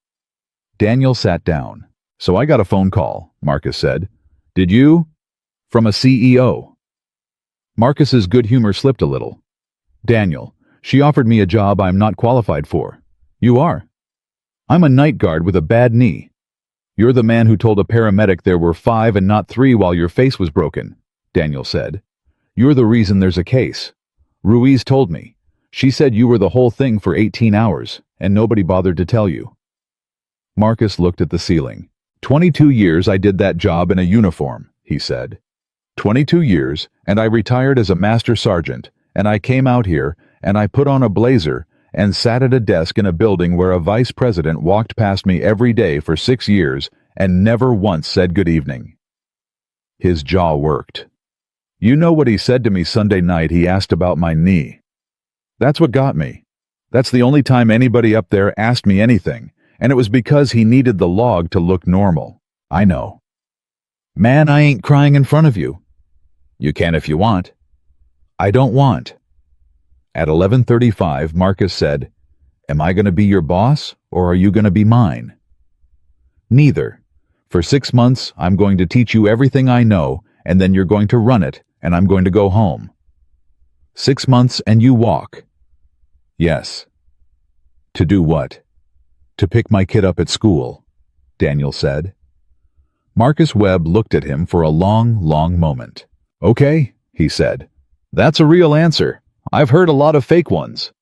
Daniel sat down. So I got a phone call, Marcus said. Did you? From a CEO. Marcus's good humor slipped a little. Daniel, she offered me a job I'm not qualified for. You are. I'm a night guard with a bad knee. You're the man who told a paramedic there were 5 and not 3 while your face was broken, Daniel said. You're the reason there's a case. Ruiz told me. She said you were the whole thing for 18 hours, and nobody bothered to tell you. Marcus looked at the ceiling. 22 years I did that job in a uniform, he said. 22 years, and I retired as a master sergeant, and I came out here, and I put on a blazer, and sat at a desk in a building where a vice president walked past me every day for 6 years and never once said good evening. His jaw worked. You know what he said to me Sunday night? He asked about my knee. That's what got me. That's the only time anybody up there asked me anything, and it was because he needed the log to look normal. I know. Man, I ain't crying in front of you. You can if you want. I don't want. At 11:35, Marcus said, Am I going to be your boss, or are you going to be mine? Neither. For 6 months, I'm going to teach you everything I know, and then you're going to run it, and I'm going to go home. 6 months and you walk. Yes. To do what? To pick my kid up at school, Daniel said. Marcus Webb looked at him for a long, long moment. Okay, he said. That's a real answer. I've heard a lot of fake ones.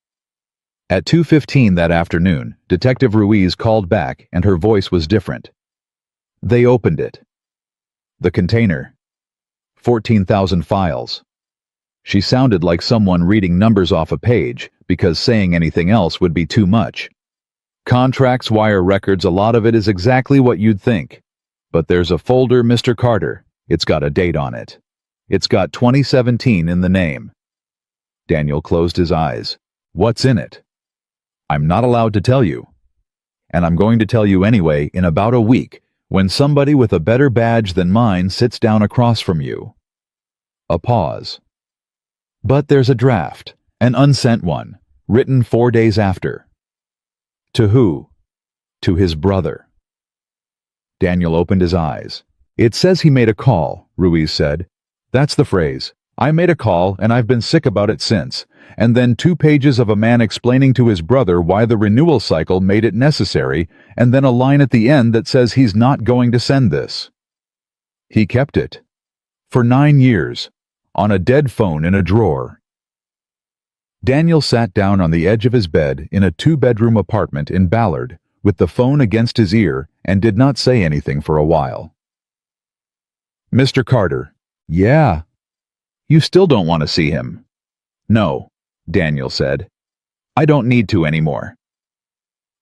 At 2:15 that afternoon, Detective Ruiz called back and her voice was different. They opened it. The container. 14,000 files. She sounded like someone reading numbers off a page because saying anything else would be too much. Contracts, wire records, a lot of it is exactly what you'd think. But there's a folder, Mr. Carter. It's got a date on it. It's got 2017 in the name. Daniel closed his eyes. What's in it? I'm not allowed to tell you. And I'm going to tell you anyway in about a week, when somebody with a better badge than mine sits down across from you. A pause. But there's a draft, an unsent one, written 4 days after. To who? To his brother. Daniel opened his eyes. It says he made a call, Ruiz said. That's the phrase. I made a call, and I've been sick about it since. And then 2 pages of a man explaining to his brother why the renewal cycle made it necessary, and then a line at the end that says he's not going to send this. He kept it. For 9 years. On a dead phone in a drawer. Daniel sat down on the edge of his bed in a two-bedroom apartment in Ballard, with the phone against his ear, and did not say anything for a while. Mr. Carter. Yeah. You still don't want to see him? No, Daniel said. I don't need to anymore.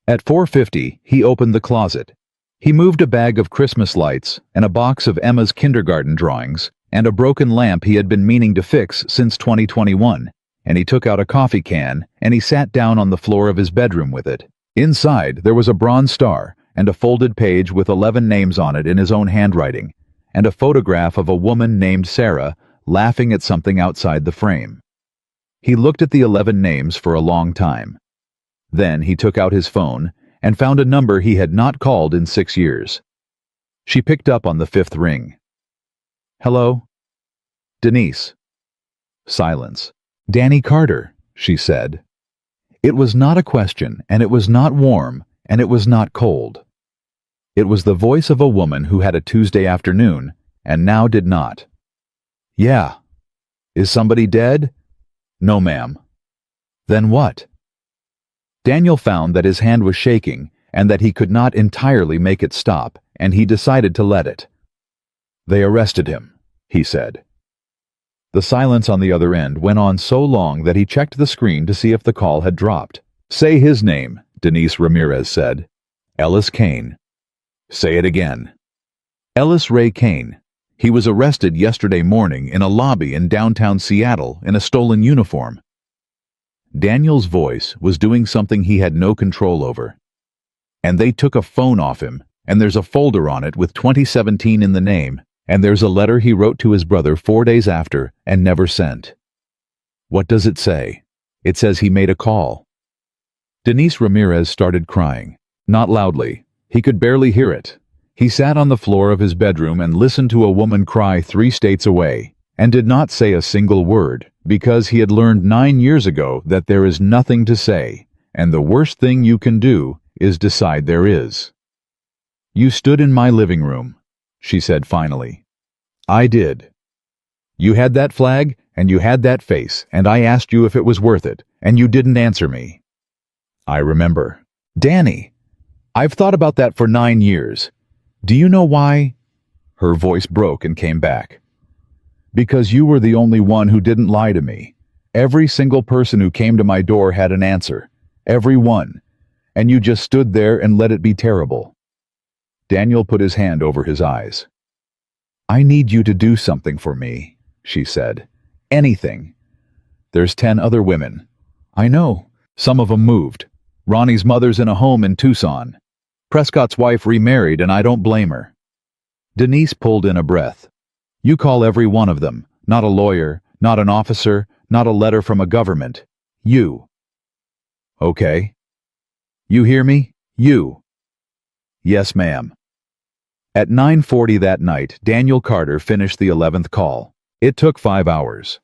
At 4:50, he opened the closet. He moved a bag of Christmas lights and a box of Emma's kindergarten drawings and a broken lamp he had been meaning to fix since 2021, and he took out a coffee can and he sat down on the floor of his bedroom with it. Inside, there was a bronze star and a folded page with 11 names on it in his own handwriting, and a photograph of a woman named Sarah laughing at something outside the frame. He looked at the 11 names for a long time. Then he took out his phone and found a number he had not called in 6 years. She picked up on the 5th ring. Hello? Denise. Silence. Danny Carter, she said. It was not a question, and it was not warm, and it was not cold. It was the voice of a woman who had a Tuesday afternoon, and now did not. Yeah. Is somebody dead? No, ma'am. Then what? Daniel found that his hand was shaking and that he could not entirely make it stop, and he decided to let it. They arrested him, he said. The silence on the other end went on so long that he checked the screen to see if the call had dropped. Say his name, Denise Ramirez said. Ellis Kane. Say it again. Ellis Ray Kane. He was arrested yesterday morning in a lobby in downtown Seattle in a stolen uniform. Daniel's voice was doing something he had no control over. And they took a phone off him, and there's a folder on it with 2017 in the name, and there's a letter he wrote to his brother 4 days after and never sent. What does it say? It says he made a call. Denise Ramirez started crying, not loudly. He could barely hear it. He sat on the floor of his bedroom and listened to a woman cry 3 states away, and did not say a single word, because he had learned 9 years ago that there is nothing to say, and the worst thing you can do is decide there is. You stood in my living room, she said finally. I did. You had that flag, and you had that face, and I asked you if it was worth it, and you didn't answer me. I remember. Danny, I've thought about that for 9 years. Do you know why? Her voice broke and came back. Because you were the only one who didn't lie to me. Every single person who came to my door had an answer. Every one. And you just stood there and let it be terrible. Daniel put his hand over his eyes. I need you to do something for me, she said. Anything. There's 10 other women. I know. Some of them moved. Ronnie's mother's in a home in Tucson. Prescott's wife remarried, and I don't blame her. Denise pulled in a breath. You call every one of them, not a lawyer, not an officer, not a letter from a government. You. Okay. You hear me? You. Yes, ma'am. At 9:40 that night, Daniel Carter finished the 11th call. It took 5 hours.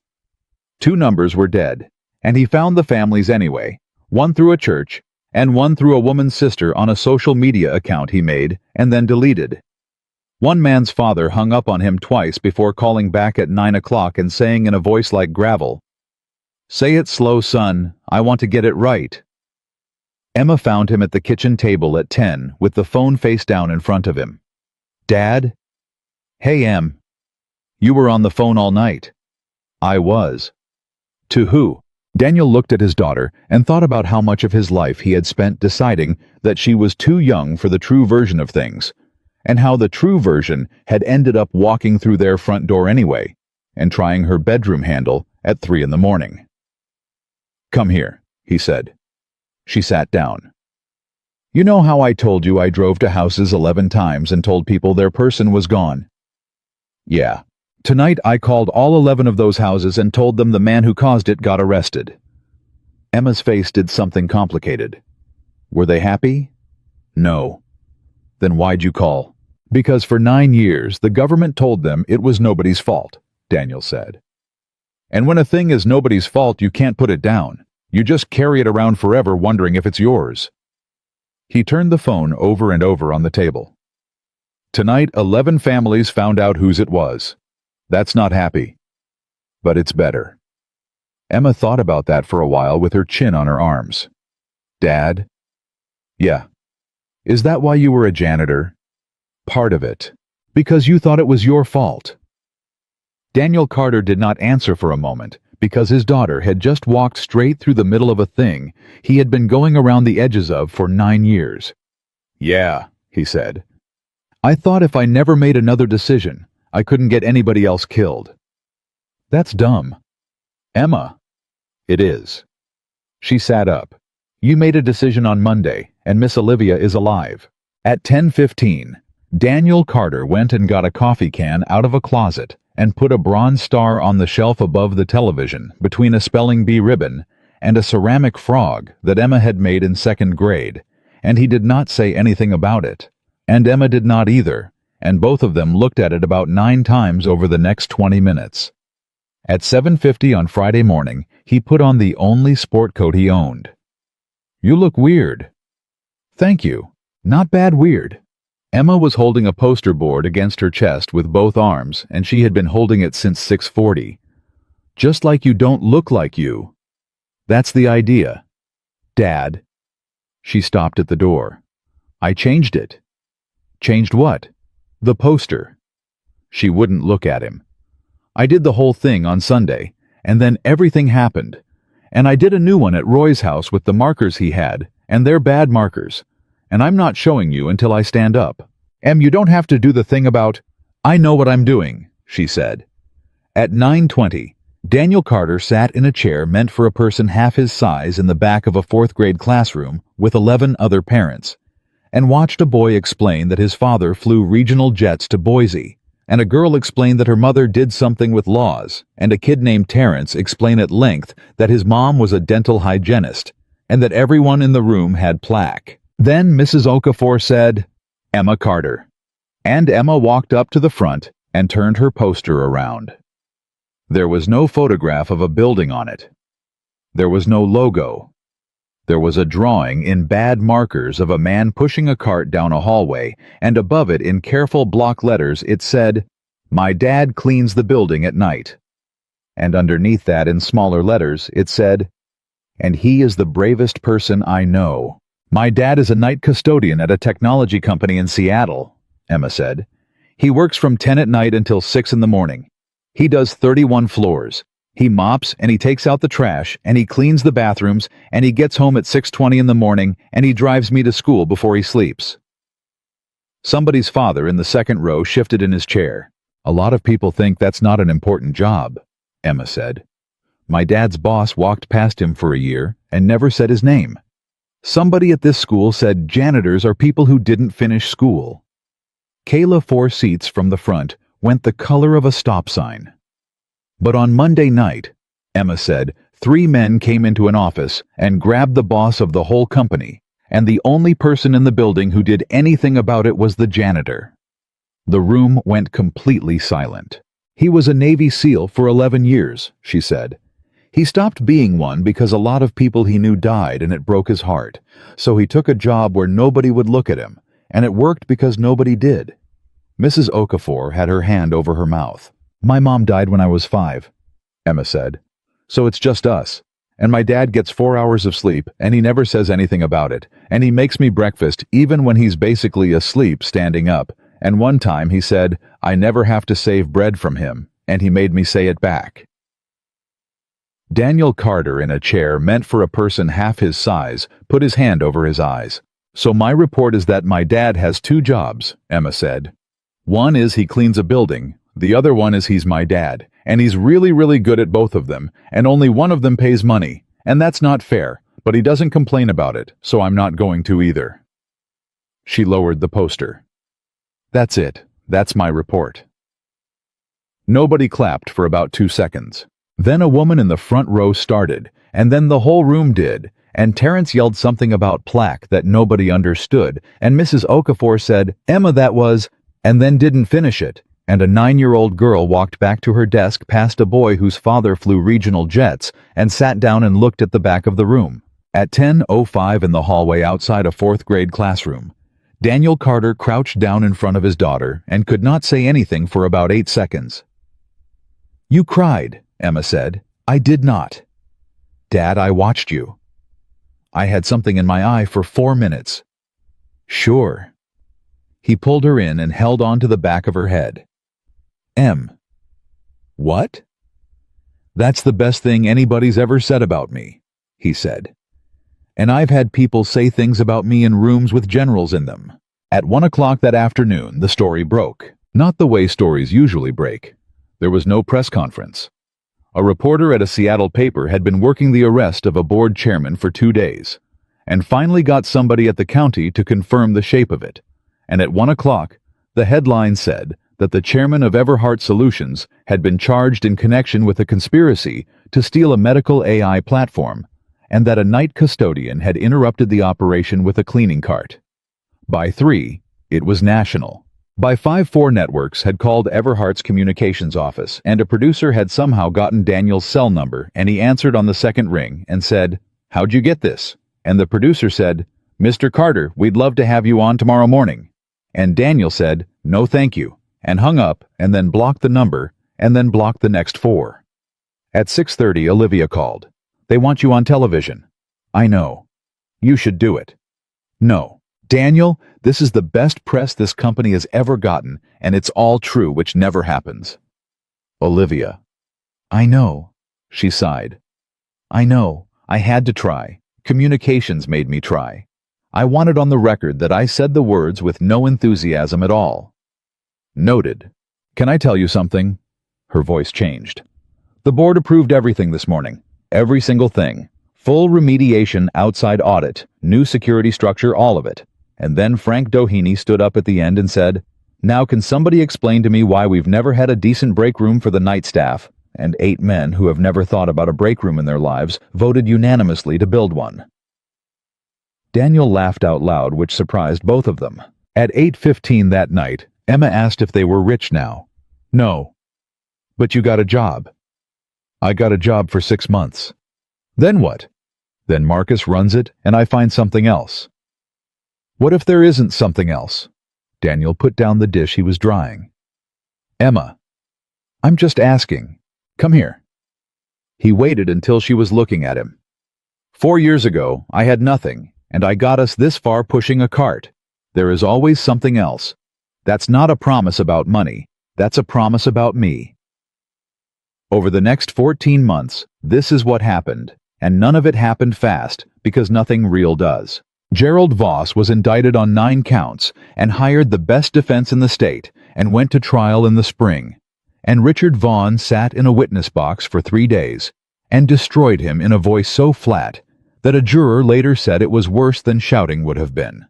2 numbers were dead, and he found the families anyway, one through a church, and one through a woman's sister on a social media account he made and then deleted. One man's father hung up on him twice before calling back at 9 o'clock and saying in a voice like gravel, Say it slow, son. I want to get it right. Emma found him at the kitchen table at 10 with the phone face down in front of him. Dad? Hey, Em. You were on the phone all night. I was. To who? Daniel looked at his daughter and thought about how much of his life he had spent deciding that she was too young for the true version of things, and how the true version had ended up walking through their front door anyway, and trying her bedroom handle at 3 in the morning. Come here, he said. She sat down. You know how I told you I drove to houses 11 times and told people their person was gone? Yeah. Tonight I called all 11 of those houses and told them the man who caused it got arrested. Emma's face did something complicated. Were they happy? No. Then why'd you call? Because for 9 years the government told them it was nobody's fault, Daniel said. And when a thing is nobody's fault, you can't put it down. You just carry it around forever wondering if it's yours. He turned the phone over and over on the table. Tonight 11 families found out whose it was. That's not happy. But it's better. Emma thought about that for a while with her chin on her arms. Dad? Yeah. Is that why you were a janitor? Part of it. Because you thought it was your fault. Daniel Carter did not answer for a moment because his daughter had just walked straight through the middle of a thing he had been going around the edges of for 9 years. Yeah, he said. I thought if I never made another decision, I couldn't get anybody else killed. That's dumb. Emma. It is. She sat up. You made a decision on Monday, and Miss Olivia is alive. At 10:15, Daniel Carter went and got a coffee can out of a closet and put a bronze star on the shelf above the television between a spelling bee ribbon and a ceramic frog that Emma had made in 2nd grade, and he did not say anything about it. And Emma did not either, and both of them looked at it about 9 times over the next 20 minutes. At 7:50 on Friday morning, he put on the only sport coat he owned. You look weird. Thank you. Not bad weird. Emma was holding a poster board against her chest with both arms, and she had been holding it since 6:40. Just like you don't look like you. That's the idea. Dad. She stopped at the door. I changed it. Changed what? The poster. She wouldn't look at him. I did the whole thing on Sunday, and then everything happened. And I did a new one at Roy's house with the markers he had, and they're bad markers. And I'm not showing you until I stand up. You don't have to do the thing about, I know what I'm doing, she said. At 9:20, Daniel Carter sat in a chair meant for a person half his size in the back of a 4th grade classroom with 11 other parents, and watched a boy explain that his father flew regional jets to Boise, and a girl explained that her mother did something with laws, and a kid named Terrence explained at length that his mom was a dental hygienist, and that everyone in the room had plaque. Then Mrs. Okafor said, Emma Carter. And Emma walked up to the front and turned her poster around. There was no photograph of a building on it. There was no logo. There was a drawing in bad markers of a man pushing a cart down a hallway, and above it in careful block letters it said, My dad cleans the building at night. And underneath that in smaller letters it said, And he is the bravest person I know. My dad is a night custodian at a technology company in Seattle, Emma said. He works from 10 at night until 6 in the morning. He does 31 floors. He mops and he takes out the trash and he cleans the bathrooms and he gets home at 6:20 in the morning and he drives me to school before he sleeps. Somebody's father in the 2nd row shifted in his chair. A lot of people think that's not an important job, Emma said. My dad's boss walked past him for a year and never said his name. Somebody at this school said janitors are people who didn't finish school. Kayla 4 seats from the front went the color of a stop sign. But on Monday night, Emma said, 3 men came into an office and grabbed the boss of the whole company, and the only person in the building who did anything about it was the janitor. The room went completely silent. He was a Navy SEAL for 11 years, she said. He stopped being one because a lot of people he knew died and it broke his heart, so he took a job where nobody would look at him, and it worked because nobody did. Mrs. Okafor had her hand over her mouth. My mom died when I was 5, Emma said. So it's just us. And my dad gets 4 hours of sleep, and he never says anything about it, and he makes me breakfast even when he's basically asleep standing up, and one time he said, I never have to save bread from him, and he made me say it back. Daniel Carter in a chair meant for a person half his size put his hand over his eyes. So my report is that my dad has 2 jobs, Emma said. One is he cleans a building, the other one is he's my dad, and he's really, really good at both of them, and only one of them pays money, and that's not fair, but he doesn't complain about it, so I'm not going to either. She lowered the poster. That's it. That's my report. Nobody clapped for about 2 seconds. Then a woman in the front row started, and then the whole room did, and Terrence yelled something about plaque that nobody understood, and Mrs. Okafor said, Emma, that was, and then didn't finish it, and a 9-year-old girl walked back to her desk past a boy whose father flew regional jets and sat down and looked at the back of the room. At 10:05 in the hallway outside a 4th grade classroom, Daniel Carter crouched down in front of his daughter and could not say anything for about 8 seconds. You cried, Emma said. I did not. Dad, I watched you. I had something in my eye for 4 minutes. Sure. He pulled her in and held on to the back of her head. M. What? That's the best thing anybody's ever said about me, he said. And I've had people say things about me in rooms with generals in them. At 1 o'clock that afternoon, the story broke. Not the way stories usually break. There was no press conference. A reporter at a Seattle paper had been working the arrest of a board chairman for 2 days, and finally got somebody at the county to confirm the shape of it. And at 1 o'clock, the headline said that the chairman of Everhart Solutions had been charged in connection with a conspiracy to steal a medical AI platform, and that a night custodian had interrupted the operation with a cleaning cart. By 3, it was national. By 5, 4 networks had called Everhart's communications office, and a producer had somehow gotten Daniel's cell number, and he answered on the second ring and said, "How'd you get this?" And the producer said, "Mr. Carter, we'd love to have you on tomorrow morning." And Daniel said, "No thank you," and hung up, and then blocked the number, and then blocked the next 4. At 6:30, Olivia called. "They want you on television." "I know. You should do it." "No. Daniel, this is the best press this company has ever gotten, and it's all true, which never happens." Olivia. "I know," she sighed. "I know. I had to try. Communications made me try. I wanted on the record that I said the words with no enthusiasm at all." "Noted. Can I tell you something?" Her voice changed. "The board approved everything this morning. Every single thing. Full remediation, outside audit, new security structure, all of it. And then Frank Doheny stood up at the end and said, 'Now can somebody explain to me why we've never had a decent break room for the night staff?' And 8 men who have never thought about a break room in their lives voted unanimously to build one." Daniel laughed out loud, which surprised both of them. At 8:15 that night, Emma asked if they were rich now. "No." "But you got a job." "I got a job for 6 months." "Then what?" "Then Marcus runs it, and I find something else." "What if there isn't something else?" Daniel put down the dish he was drying. "Emma, I'm just asking. Come here." He waited until she was looking at him. 4 years ago, I had nothing, and I got us this far pushing a cart. There is always something else. That's not a promise about money. That's a promise about me." Over the next 14 months, this is what happened, and none of it happened fast, because nothing real does. Gerald Voss was indicted on 9 counts and hired the best defense in the state and went to trial in the spring. And Richard Vaughn sat in a witness box for 3 days and destroyed him in a voice so flat that a juror later said it was worse than shouting would have been.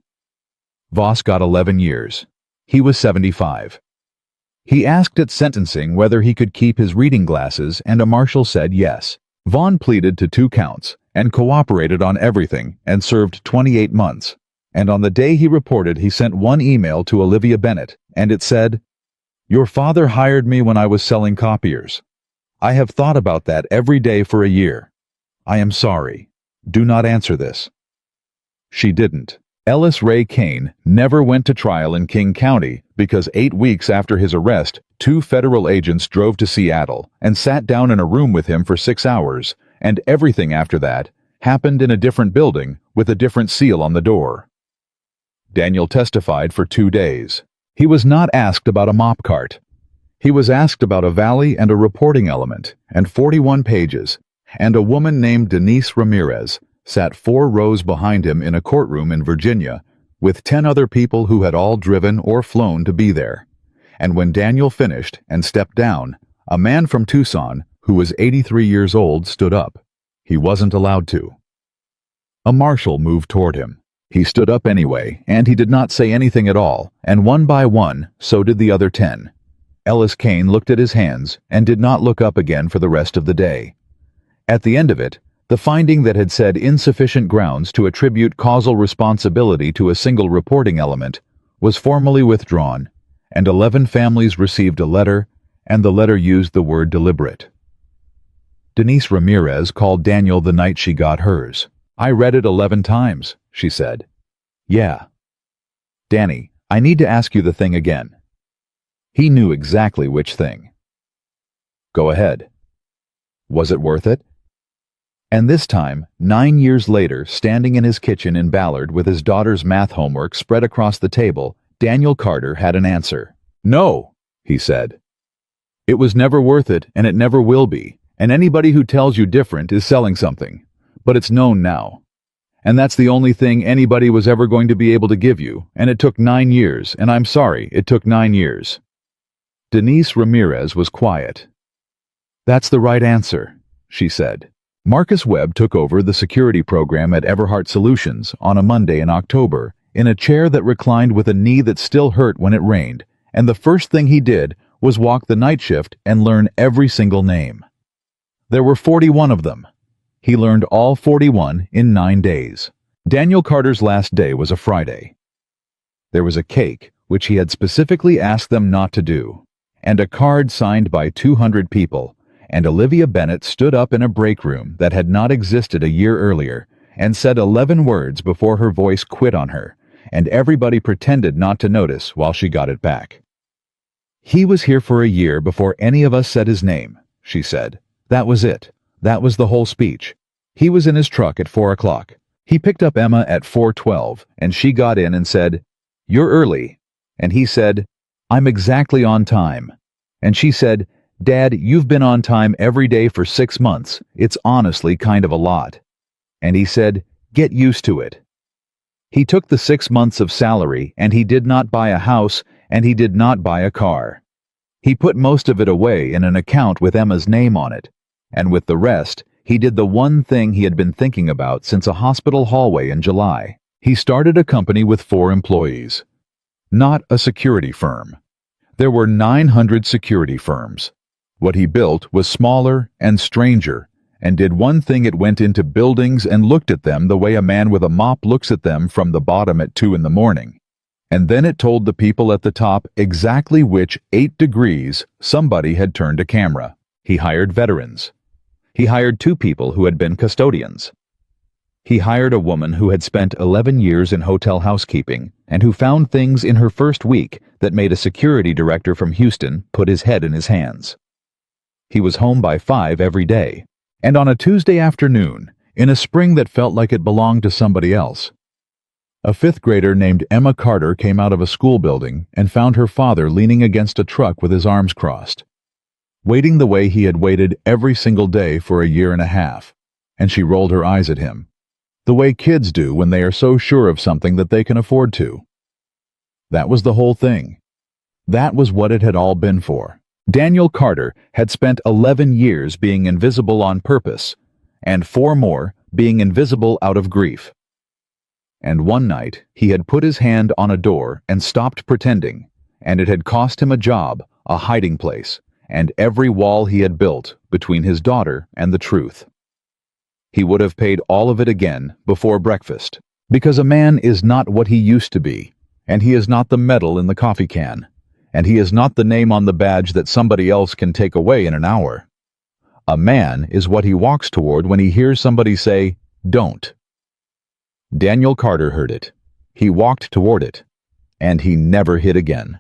Voss got 11 years. He was 75. He asked at sentencing whether he could keep his reading glasses, and a marshal said yes. Vaughn pleaded to 2 counts and cooperated on everything and served 28 months. And on the day he reported, he sent one email to Olivia Bennett, and it said, "Your father hired me when I was selling copiers. I have thought about that every day for a year. I am sorry. Do not answer this." She didn't. Ellis Ray Kane never went to trial in King County because 8 weeks after his arrest, 2 federal agents drove to Seattle and sat down in a room with him for 6 hours, and everything after that happened in a different building with a different seal on the door. Daniel testified for 2 days. He was not asked about a mop cart. He was asked about a valley and a reporting element, and 41 pages, and a woman named Denise Ramirez sat 4 rows behind him in a courtroom in Virginia with 10 other people who had all driven or flown to be there. And when Daniel finished and stepped down, a man from Tucson, who was 83 years old, stood up. He wasn't allowed to. A marshal moved toward him. He stood up anyway, and he did not say anything at all, and one by one, so did the other 10. Ellis Kane looked at his hands and did not look up again for the rest of the day. At the end of it, the finding that had said insufficient grounds to attribute causal responsibility to a single reporting element was formally withdrawn, and 11 families received a letter, and the letter used the word deliberate. Denise Ramirez called Daniel the night she got hers. "I read it 11 times, she said. "Yeah." "Danny, I need to ask you the thing again." He knew exactly which thing. "Go ahead." "Was it worth it?" And this time, 9 years later, standing in his kitchen in Ballard with his daughter's math homework spread across the table, Daniel Carter had an answer. "No," he said. "It was never worth it, and it never will be, and anybody who tells you different is selling something. But it's known now. And that's the only thing anybody was ever going to be able to give you, and it took 9 years, and I'm sorry, it took 9 years." Denise Ramirez was quiet. "That's the right answer," she said. Marcus Webb took over the security program at Everhart Solutions on a Monday in October, in a chair that reclined with a knee that still hurt when it rained, and the first thing he did was walk the night shift and learn every single name. There were 41 of them. He learned all 41 in 9 days. Daniel Carter's last day was a Friday. There was a cake, which he had specifically asked them not to do, and a card signed by 200 people, and Olivia Bennett stood up in a break room that had not existed a year earlier and said 11 words before her voice quit on her, and everybody pretended not to notice while she got it back. "He was here for a year before any of us said his name," she said. "That was it. That was the whole speech. He was in his truck at 4 o'clock. He picked up Emma at 4:12, and she got in and said, 'You're early.' And he said, 'I'm exactly on time.' And she said, 'Dad, you've been on time every day for 6 months. It's honestly kind of a lot.' And he said, 'Get used to it.' He took the 6 months of salary, and he did not buy a house, and he did not buy a car. He put most of it away in an account with Emma's name on it, and with the rest, he did the one thing he had been thinking about since a hospital hallway in July. He started a company with 4 employees. Not a security firm. There were 900 security firms. What he built was smaller and stranger, and did one thing: it went into buildings and looked at them the way a man with a mop looks at them from the bottom at 2 in the morning. And then it told the people at the top exactly which 8 degrees somebody had turned a camera. He hired veterans. He hired 2 people who had been custodians. He hired a woman who had spent 11 years in hotel housekeeping and who found things in her first week that made a security director from Houston put his head in his hands. He was home by 5 every day, and on a Tuesday afternoon, in a spring that felt like it belonged to somebody else, a 5th grader named Emma Carter came out of a school building and found her father leaning against a truck with his arms crossed, waiting the way he had waited every single day for a year and a half, and she rolled her eyes at him, the way kids do when they are so sure of something that they can afford to. That was the whole thing. That was what it had all been for. Daniel Carter had spent 11 years being invisible on purpose, and 4 more being invisible out of grief. And one night he had put his hand on a door and stopped pretending, and it had cost him a job, a hiding place, and every wall he had built between his daughter and the truth. He would have paid all of it again before breakfast, because a man is not what he used to be, and he is not the medal in the coffee can, and he is not the name on the badge that somebody else can take away in an hour. A man is what he walks toward when he hears somebody say, "Don't." Daniel Carter heard it. He walked toward it, and he never hid again.